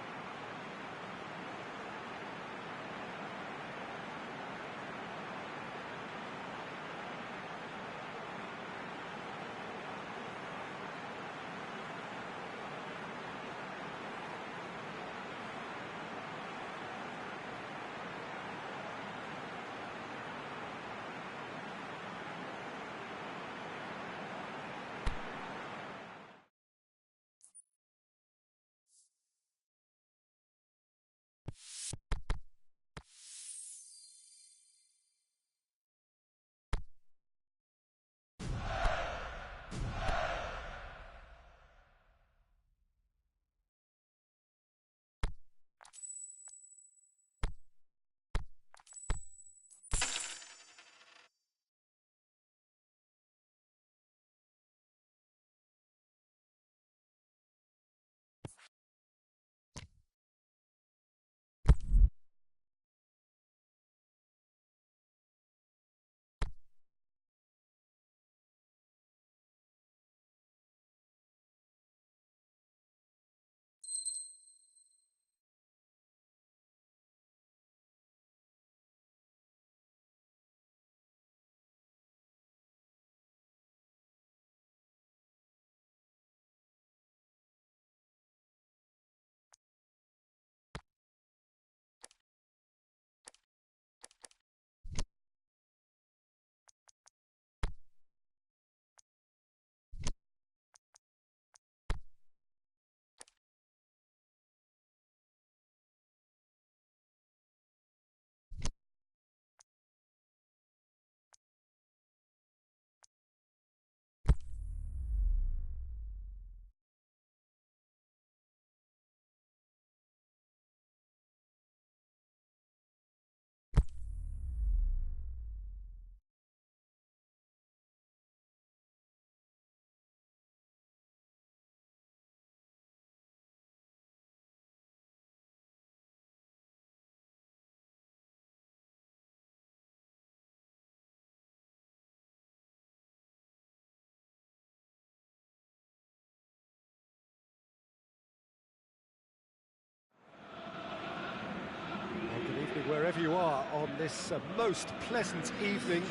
wherever you are on this most pleasant evening.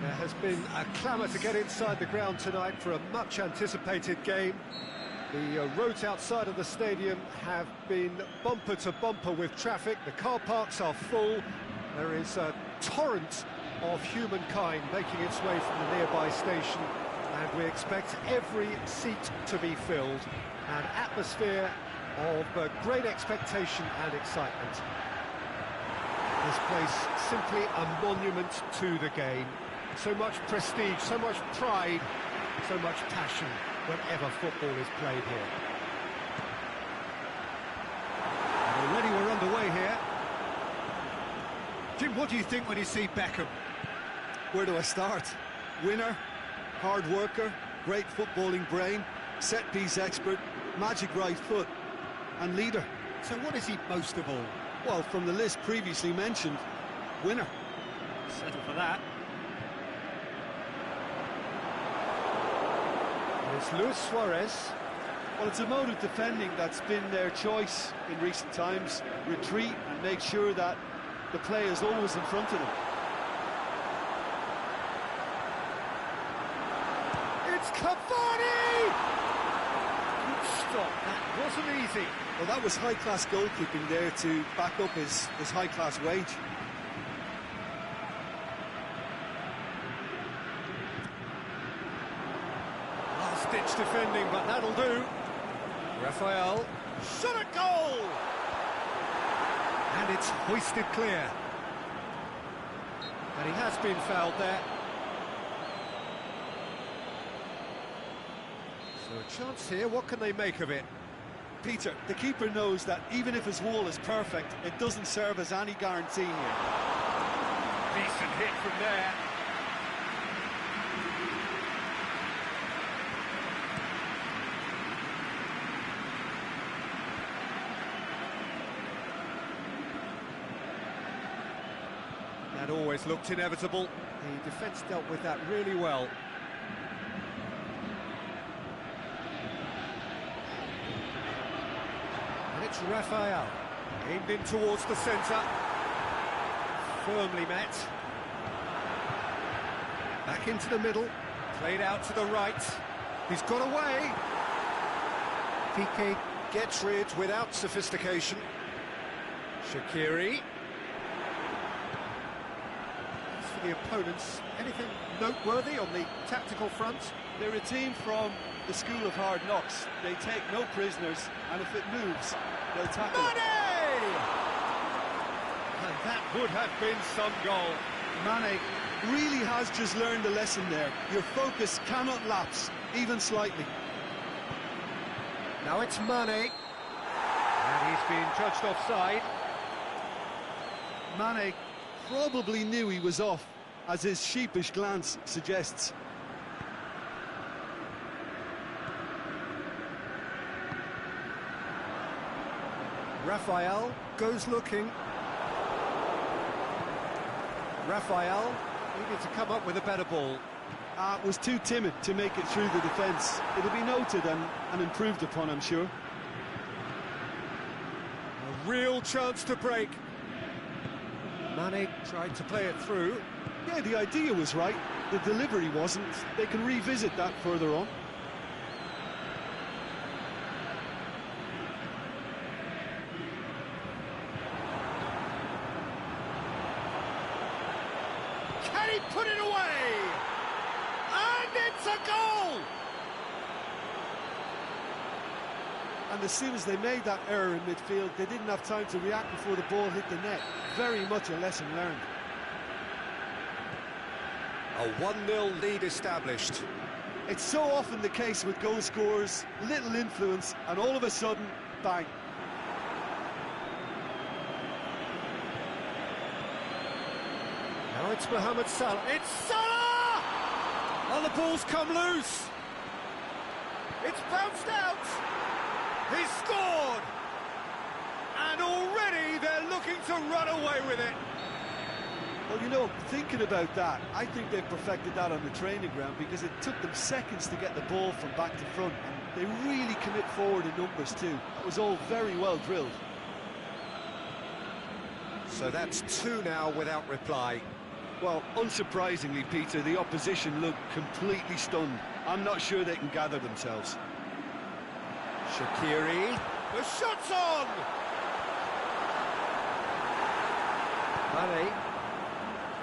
There has been a clamour to get inside the ground tonight for a much-anticipated game. The roads outside of the stadium have been bumper to bumper with traffic. The car parks are full. There is a torrent of humankind making its way from the nearby station, and we expect every seat to be filled. An atmosphere of great expectation and excitement. This place simply a monument to the game. So much prestige, so much pride, so much passion whenever football is played here. And already we're underway here. Jim, what do you think when you see Beckham? Where do I start? Winner, hard worker, great footballing brain, set-piece expert, magic right foot, and leader. So what is he most of all? Well, from the list previously mentioned, winner. Settle for that. It's Luis Suarez. Well, it's a mode of defending that's been their choice in recent times. Retreat and make sure that the play is always in front of them. It's Cavani! Good stop, that wasn't easy. Well, that was high-class goalkeeping there to back up his high-class wage. Last-ditch defending, but that'll do. Rafael, shot at goal! And it's hoisted clear. And he has been fouled there. So a chance here, what can they make of it? Peter, the keeper knows that even if his wall is perfect, it doesn't serve as any guarantee here. Decent hit from there. That always looked inevitable. The defence dealt with that really well. And it's Rafael, aimed in towards the centre. Firmly met. Back into the middle, played out to the right. He's got away. Piqué gets rid without sophistication. Shaqiri. As for the opponents, anything noteworthy on the tactical front? They're a team from the school of hard knocks. They take no prisoners, and if it moves, they'll tackle it. And that would have been some goal. Mane really has just learned a lesson there. Your focus cannot lapse, even slightly. Now it's Mane. And he's being judged offside. Mane probably knew he was off, as his sheepish glance suggests. Rafael goes looking. Rafael needed to come up with a better ball. Was too timid to make it through the defence. It'll be noted and improved upon, I'm sure. A real chance to break. Mane tried to play it through. Yeah, the idea was right. The delivery wasn't. They can revisit that further on. Can he put it away? And it's a goal! And as soon as they made that error in midfield, they didn't have time to react before the ball hit the net. Very much a lesson learned. A 1-0 lead established. It's so often the case with goal scorers, little influence, and all of a sudden, bang. Now it's Mohamed Salah. It's Salah! Oh, the ball's come loose. It's bounced out. He's scored. And already they're looking to run away with it. Well, you know, thinking about that, I think they've perfected that on the training ground because it took them seconds to get the ball from back to front. And they really commit forward in numbers too. That was all very well drilled. So that's two now without reply. Well, unsurprisingly, Peter, the opposition look completely stunned. I'm not sure they can gather themselves. Shaqiri, the shot's on! Mane,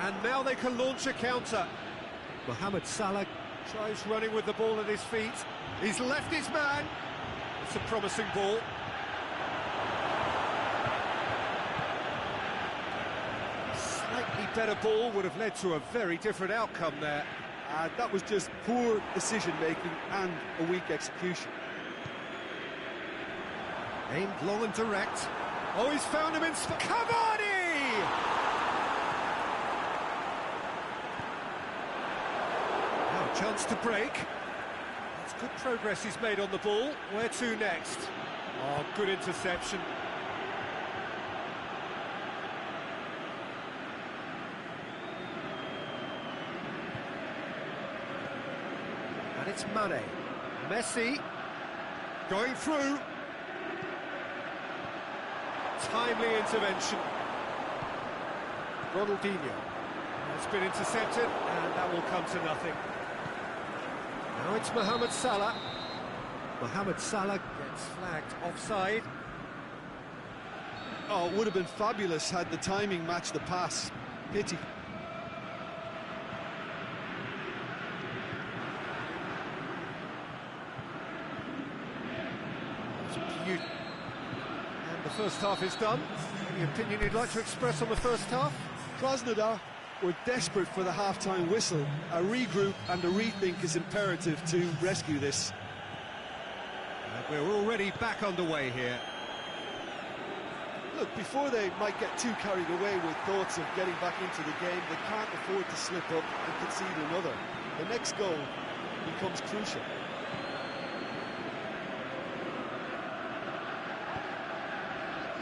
and now they can launch a counter. Mohamed Salah tries running with the ball at his feet. He's left his man. It's a promising ball. Slightly better ball would have led to a very different outcome there. That was just poor decision-making and a weak execution. Aimed long and direct. Oh, he's found him in... Cavani! Now a chance to break. That's good progress he's made on the ball. Where to next? Oh, good interception. And it's Mane. Messi going through. Timely intervention. Ronaldinho. It's been intercepted, and that will come to nothing. Now it's Mohamed Salah. Mohamed Salah gets flagged offside. Oh, it would have been fabulous had the timing matched the pass. Pity. And the first half is done. Any opinion you'd like to express on the first half? Krasnodar were desperate for the half-time whistle. A regroup and a rethink is imperative to rescue this. And we're already back underway here. Look, before they might get too carried away with thoughts of getting back into the game, they can't afford to slip up and concede another. The next goal becomes crucial.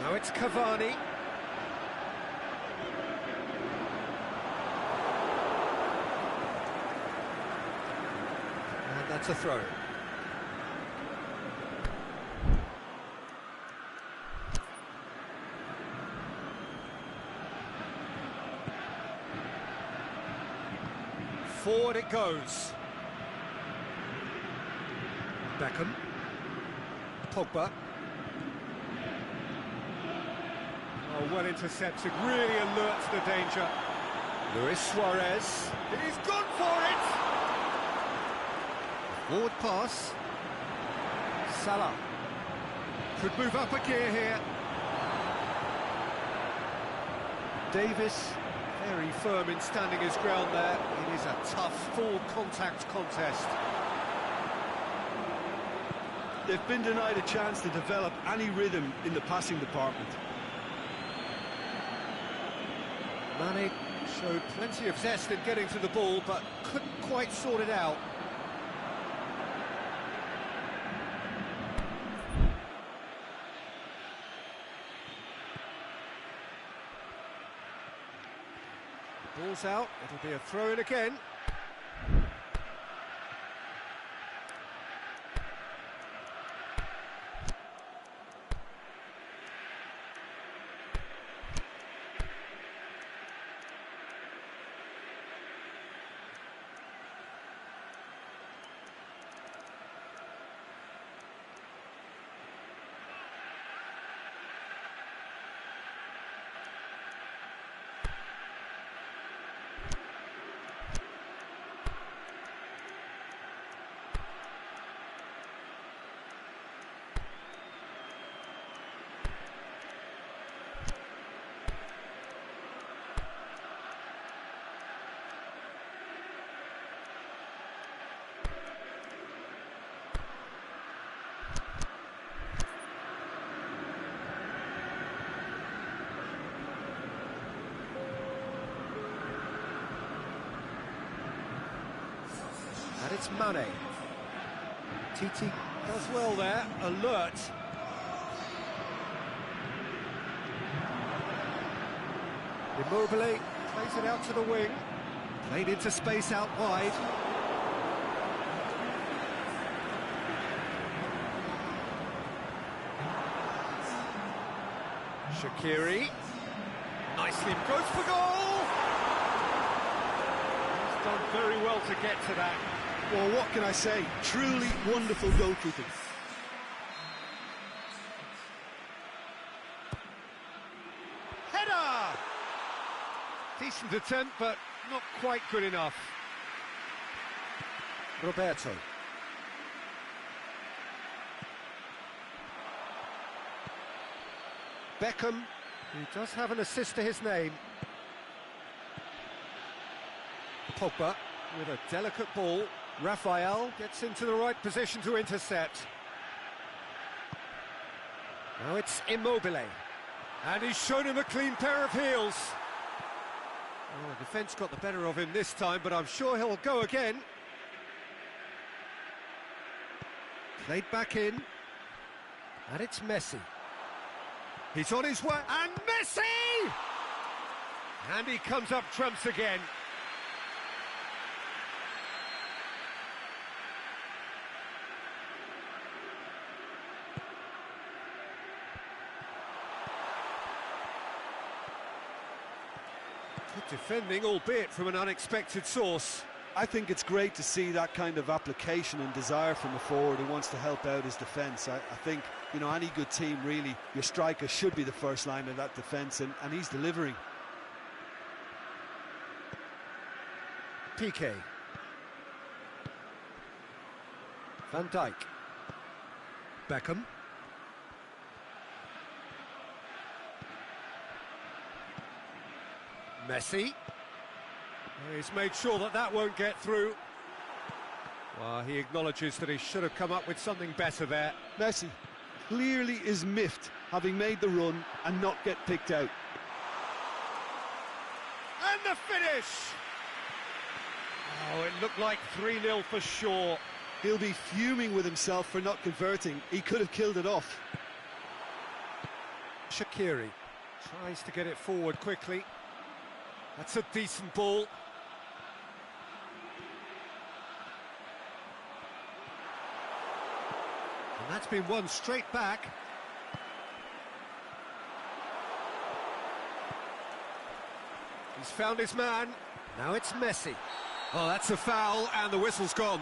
Now it's Cavani. And that's a throw. Forward it goes. Beckham. Pogba. Oh, well intercepted, really alerts the danger. Luis Suarez. He's gone for it! Forward pass. Salah. Could move up a gear here. Davis, very firm in standing his ground there. It is a tough, full contact contest. They've been denied a chance to develop any rhythm in the passing department. Mane showed plenty of zest in getting to the ball, but couldn't quite sort it out. Ball's out, it'll be a throw-in again. And it's Mane. Titi does well there, alert. Immobile plays it out to the wing. Played into space out wide. Shaqiri. Nice nicely, goes for goal! He's done very well to get to that. Well, what can I say? Truly wonderful goalkeeping. Header! Decent attempt, but not quite good enough. Roberto. Beckham, he does have an assist to his name. Pogba with a delicate ball. Raphael gets into the right position to intercept. Now it's Immobile. And he's shown him a clean pair of heels. Oh, the defence got the better of him this time, but I'm sure he'll go again. Played back in. And it's Messi. He's on his way, and Messi! And he comes up trumps again. Good defending, albeit from an unexpected source. I think it's great to see that kind of application and desire from a forward who wants to help out his defence. I think, you know, any good team, really, your striker should be the first line of that defence, and he's delivering. Piqué. Van Dijk. Beckham. Messi. He's made sure that that won't get through. Well, he acknowledges that he should have come up with something better there. Messi clearly is miffed, having made the run and not get picked out. And the finish! Oh, it looked like 3-0 for sure. He'll be fuming with himself for not converting. He could have killed it off. Shaqiri tries to get it forward quickly. That's a decent ball. And that's been won straight back. He's found his man. Now it's Messi. Oh, that's a foul, and the whistle's gone.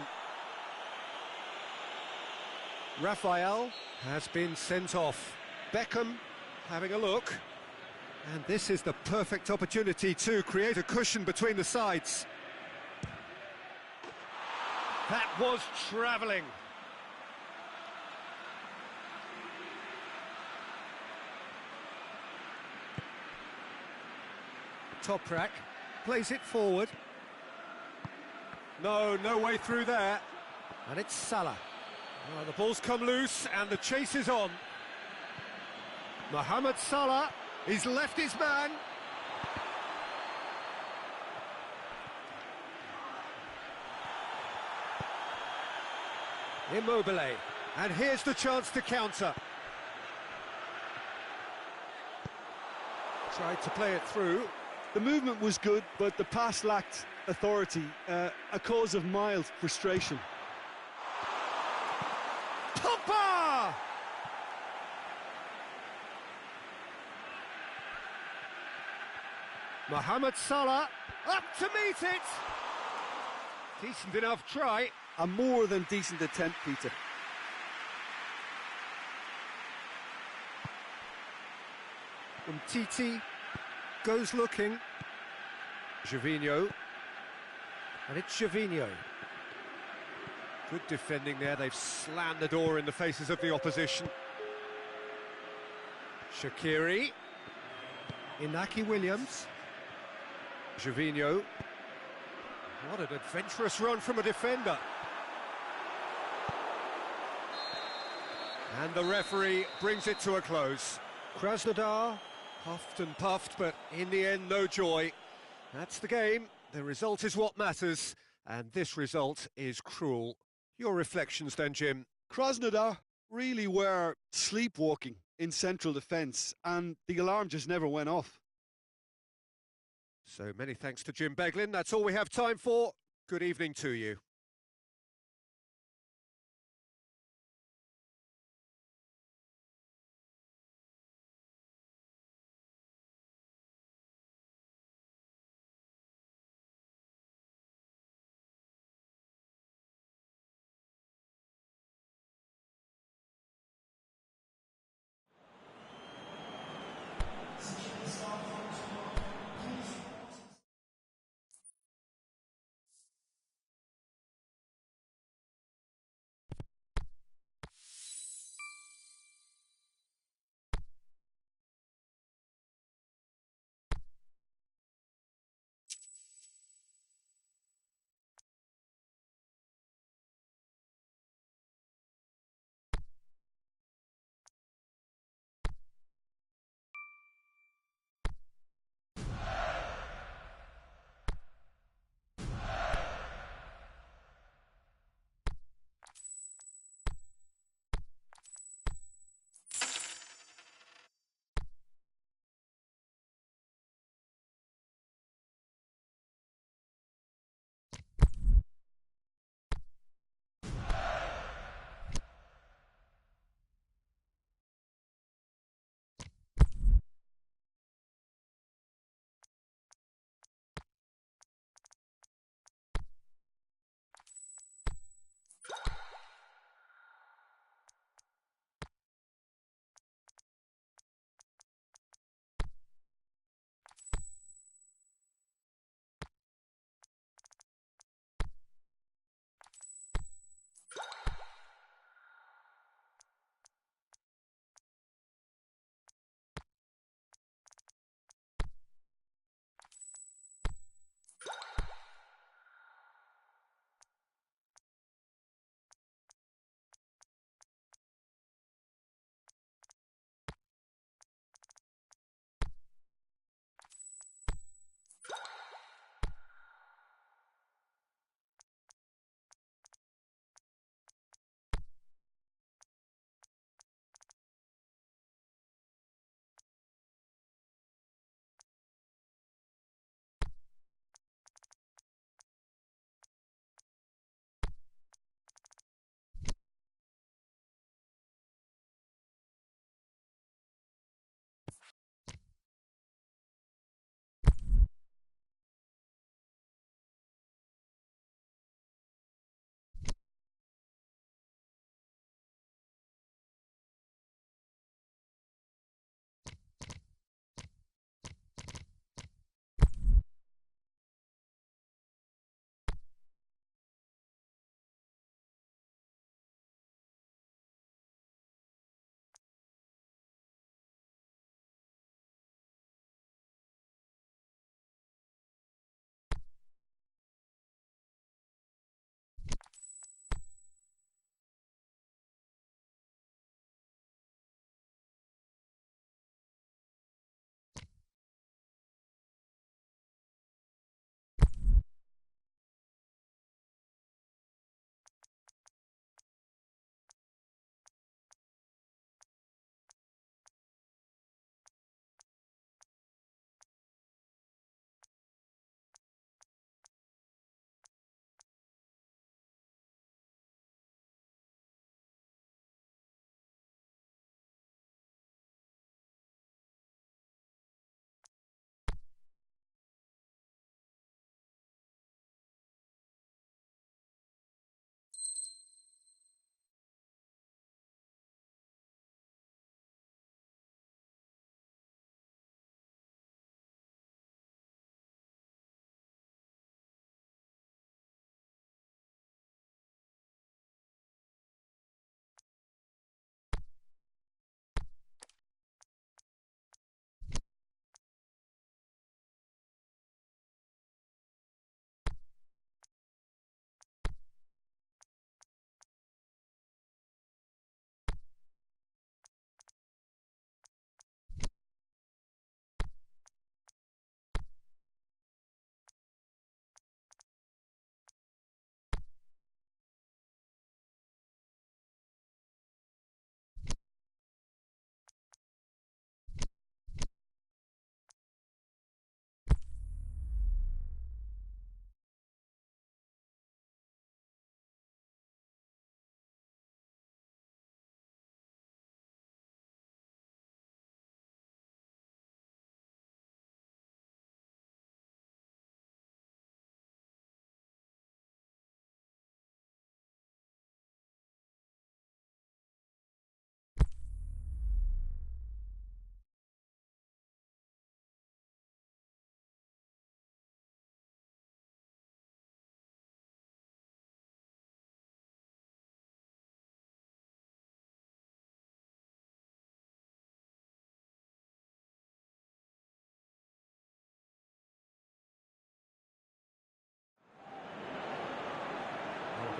Raphael has been sent off. Beckham having a look. And this is the perfect opportunity to create a cushion between the sides. That was travelling. Toprak plays it forward. No way through there. And it's Salah. Oh, the ball's come loose and the chase is on. Mohamed Salah, he's left his man. Immobile. And here's the chance to counter. Tried to play it through. The movement was good, but the pass lacked authority, a cause of mild frustration. Pogba! Mohamed Salah, up to meet it! Decent enough try. A more than decent attempt, Peter. Titi goes looking. Gervinho. And it's Gervinho. Good defending there. They've slammed the door in the faces of the opposition. Shaqiri. Inaki Williams. Gervinho. What an adventurous run from a defender. And the referee brings it to a close. Krasnodar puffed and puffed, but in the end, no joy. That's the game. The result is what matters, and this result is cruel. Your reflections then, Jim? Krasnodar really were sleepwalking in central defence, and the alarm just never went off. So many thanks to Jim Beglin. That's all we have time for. Good evening to you.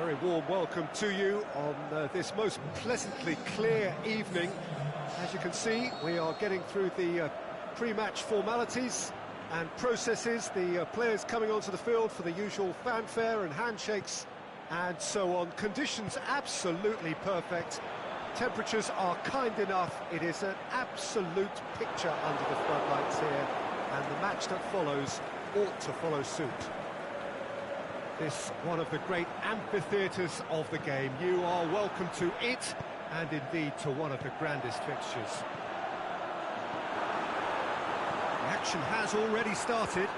Very warm welcome to you on this most pleasantly clear evening. As you can see, we are getting through the pre-match formalities and processes, the players coming onto the field for the usual fanfare and handshakes and so on. Conditions absolutely perfect. Temperatures are kind enough. It is an absolute picture under the floodlights here, and the match that follows ought to follow suit. This one of the great amphitheatres of the game. You are welcome to it, and indeed to one of the grandest fixtures. The action has already started.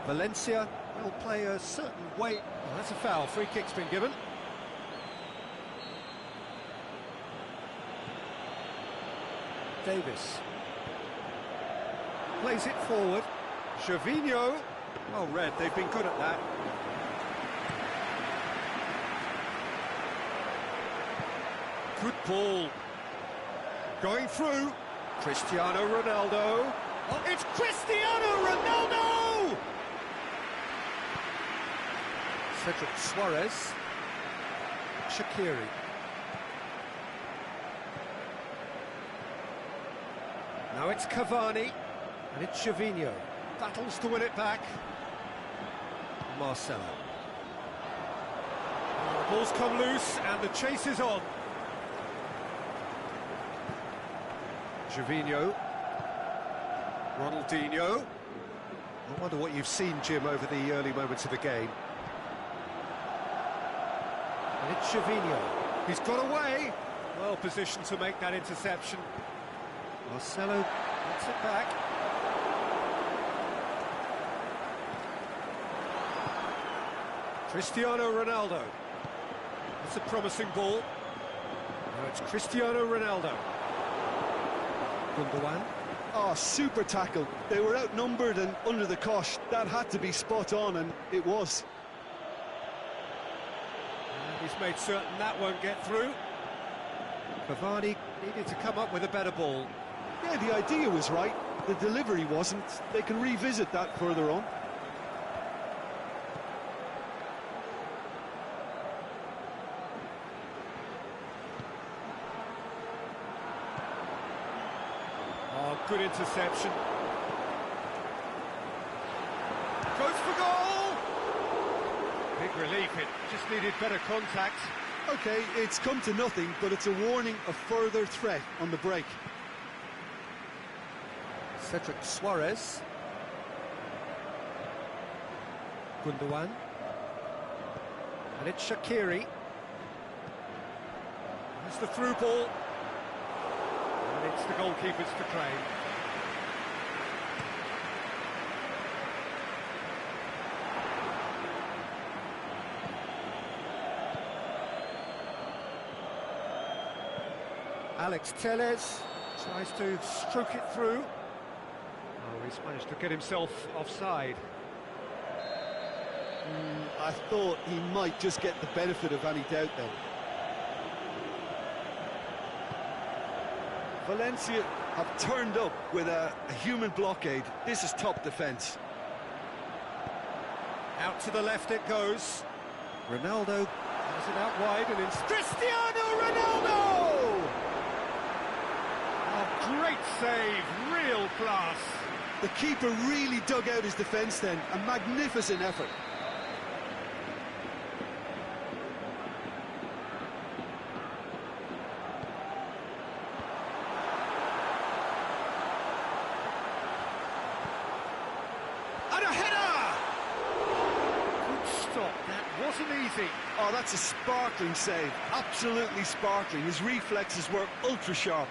Valencia will play a certain way. Well, that's a foul. Free kick's been given. Davis plays it forward. Gervinho. Well read, they've been good at that. Good ball. Going through. Cristiano Ronaldo. Oh, it's Cristiano Ronaldo! Cedric Suarez. Shaqiri. Now it's Cavani. And it's Gervinho. Battles to win it back. Marcelo. The ball's come loose and the chase is on. Gervinho. Ronaldinho. I wonder what you've seen, Jim, over the early moments of the game. And it's Gervinho. He's got away. Well positioned to make that interception. Marcelo gets it back. Cristiano Ronaldo. That's a promising ball. Now it's Cristiano Ronaldo. Gundogan. Oh, super tackle. They were outnumbered and under the cosh. That had to be spot on, and it was. And he's made certain that won't get through. Cavani needed to come up with a better ball. Yeah, the idea was right. The delivery wasn't. They can revisit that further on. Oh, good interception. Goes for goal! Big relief, it just needed better contact. Okay, it's come to nothing, but it's a warning of further threat on the break. Cedric Suarez. Gundogan. And it's Shaqiri. There's the through ball. And it's the goalkeepers to claim. Alex Telles tries to stroke it through. Oh, he's managed to get himself offside. I thought he might just get the benefit of any doubt then. Valencia have turned up with a human blockade. This is top defence. Out to the left it goes. Ronaldo has it out wide and it's Cristiano Ronaldo! Oh, great save, real class. The keeper really dug out his defence then. A magnificent effort. And a header! Good stop, that wasn't easy. Oh, that's a sparkling save. Absolutely sparkling. His reflexes were ultra sharp.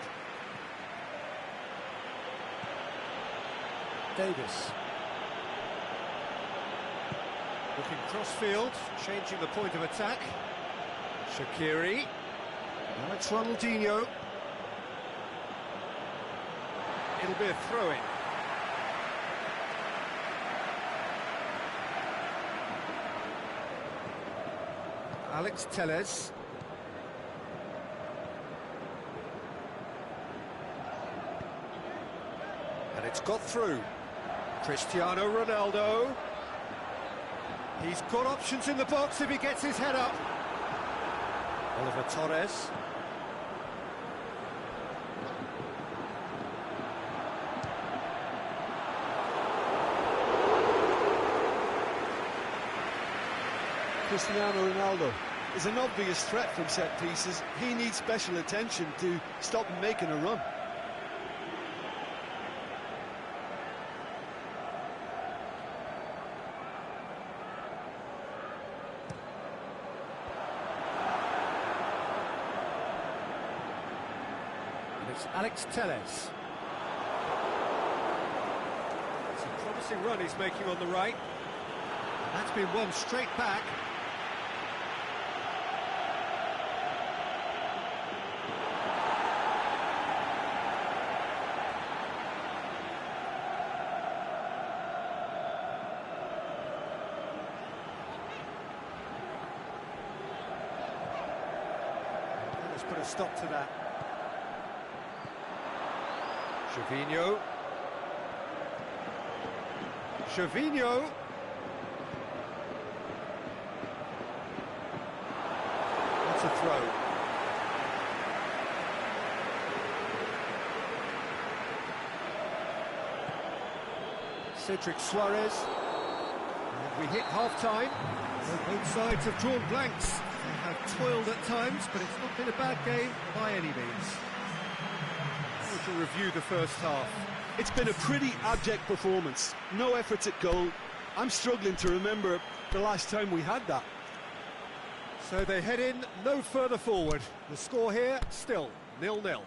Davis. Looking cross-field, changing the point of attack. Shaqiri. Now it's Ronaldinho. It'll be a throw-in. Alex Telles. And it's got through. Cristiano Ronaldo. He's got options in the box if he gets his head up. Oliver Torres. Cristiano Ronaldo is an obvious threat from set pieces. He needs special attention to stop him making a run. It's Alex Telles. It's a promising run he's making on the right. That's been won straight back. Let's put a stop to that. Gervinho. Gervinho. That's a throw. Cedric Suarez. And we hit half-time. Both sides have drawn blanks. They have toiled at times, but it's not been a bad game by any means. To review the first half. It's been a pretty abject performance. No efforts at goal. I'm struggling to remember the last time we had that. So they head in no further forward. The score here still 0-0.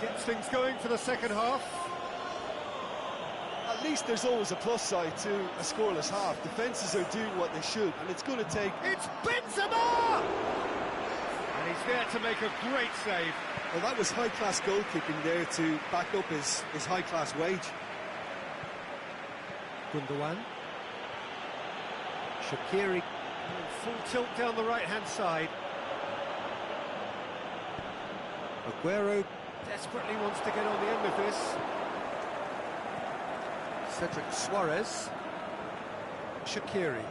Gets things going for the second half. At least there's always a plus side to a scoreless half. Defences are doing what they should, and it's going to take... It's Benzema! And he's there to make a great save. Well, that was high-class goal-kicking there to back up his high-class wage. Gundogan. Shaqiri. Full tilt down the right-hand side. Aguero desperately wants to get on the end of this. Cedric Suarez. Shaqiri.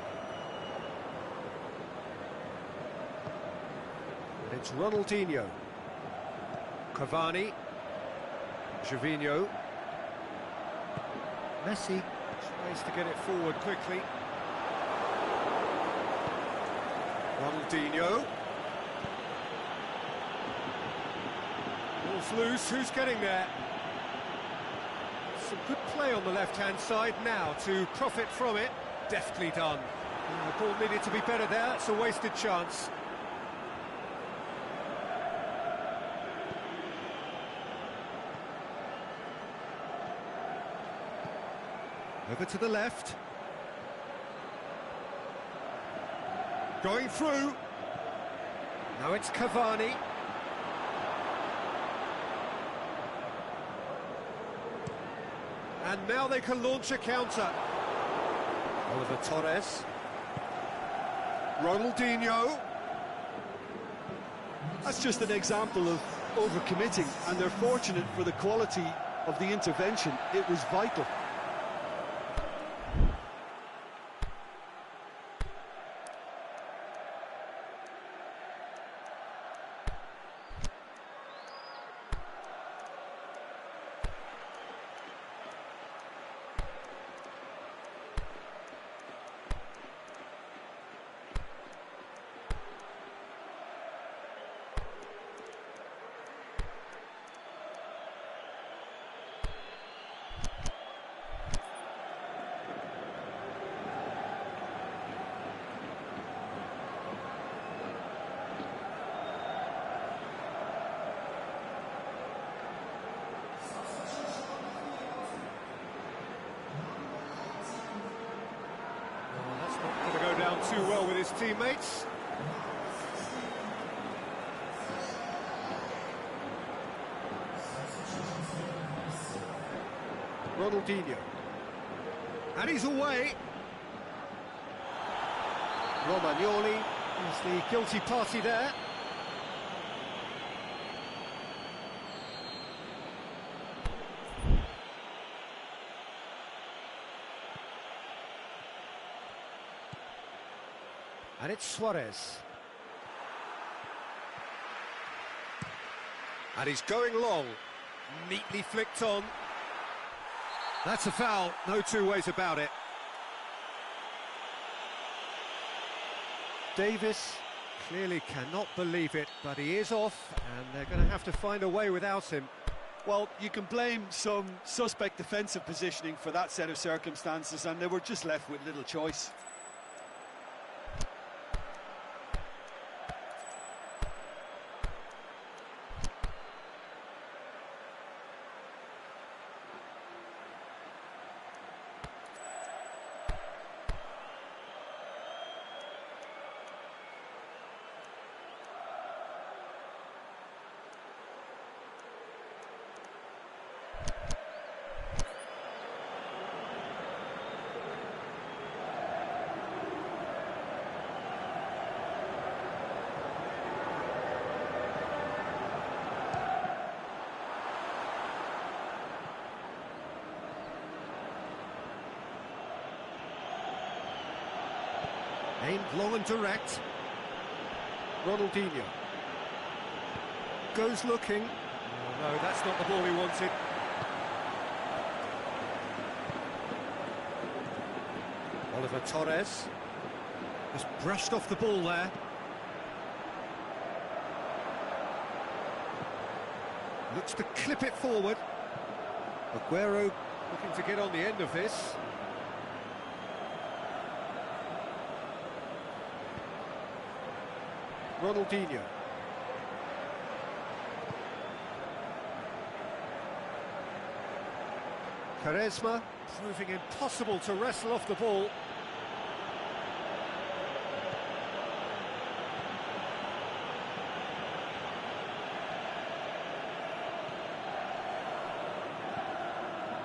It's Ronaldinho. Cavani. Gervinho. Messi tries to get it forward quickly. Ronaldinho. Ball's loose, who's getting there? Some good play on the left-hand side now to profit from it. Deftly done. The ball needed to be better there, it's a wasted chance. Over to the left. Going through. Now it's Cavani. And now they can launch a counter. Oliver Torres. Ronaldinho. That's just an example of overcommitting, and they're fortunate for the quality of the intervention. It was vital. too well with his teammates. Ronaldinho. And he's away. Romagnoli is the guilty party there. And it's Suarez. And he's going long. Neatly flicked on. That's a foul, no two ways about it. Davis clearly cannot believe it, but he is off, and they're going to have to find a way without him. Well, you can blame some suspect defensive positioning for that set of circumstances, and they were just left with little choice. Aimed long and direct. Ronaldinho. Goes looking. Oh, no, that's not the ball he wanted. Oliver Torres. Just brushed off the ball there. Looks to clip it forward. Aguero looking to get on the end of this. Ronaldinho. Quaresma proving impossible to wrestle off the ball.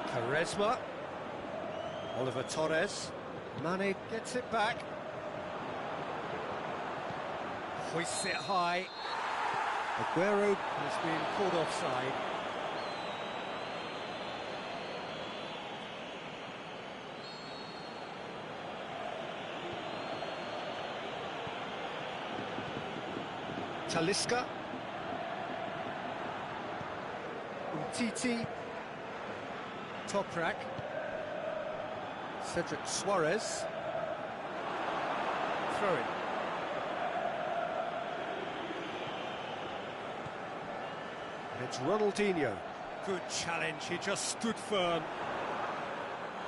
Quaresma. Oliver Torres. Mane gets it back. Hoists it high. Aguero has been caught offside. Talisca. Umtiti. Toprak. Cedric Suarez. Throw in. It's Ronaldinho. Good challenge, he just stood firm.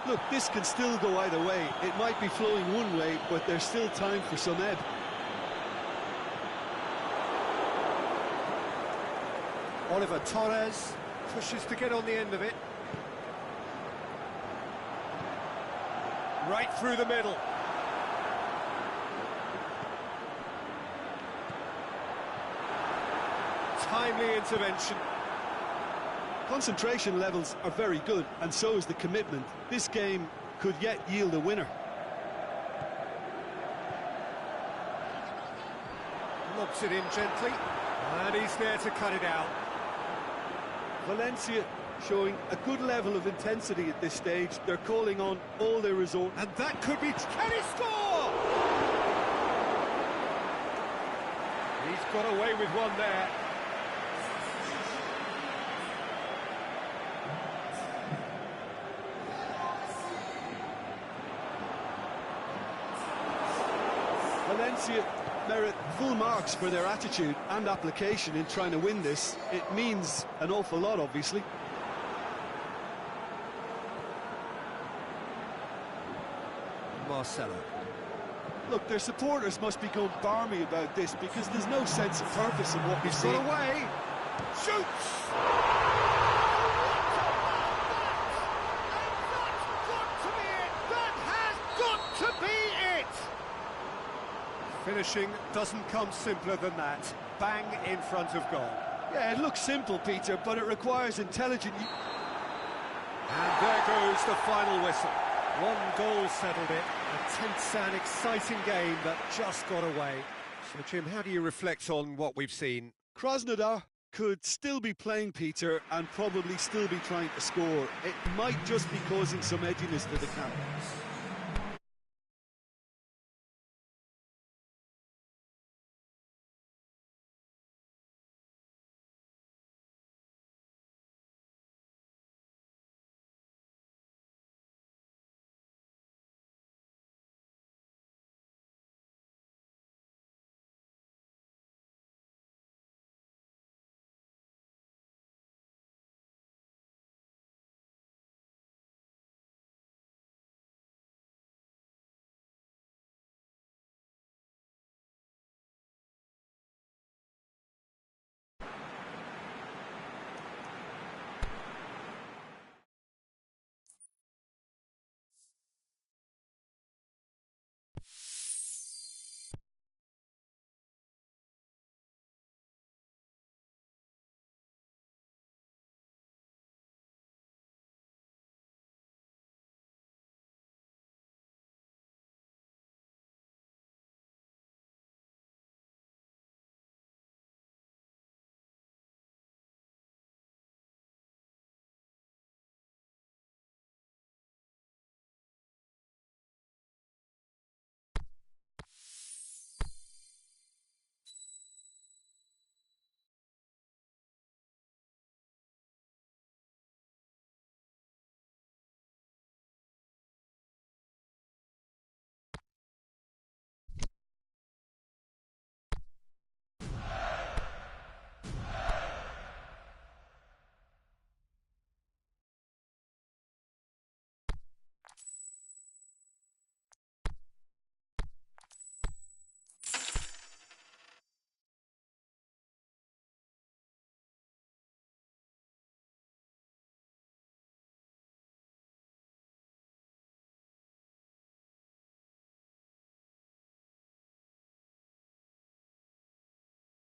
Look, this can still go either way. It might be flowing one way, but there's still time for some ebb. Oliver Torres pushes to get on the end of it. Right through the middle. Timely intervention. Concentration levels are very good, and so is the commitment. This game could yet yield a winner. Lobs it in gently, and he's there to cut it out. Valencia showing a good level of intensity at this stage. They're calling on all their resources. And that could be... Can he score? He's got away with one there. Valencia merit full marks for their attitude and application in trying to win this. It means an awful lot, obviously. Marcelo. Look, their supporters must be going barmy about this because there's no sense of purpose in what we've seen. Got away. Shoots! Finishing doesn't come simpler than that. Bang in front of goal. Yeah, it looks simple, Peter, but it requires intelligent... And there goes the final whistle. One goal settled it. A tense and exciting game that just got away. So, Jim, how do you reflect on what we've seen? Krasnodar could still be playing, Peter, and probably still be trying to score. It might just be causing some edginess to the camp.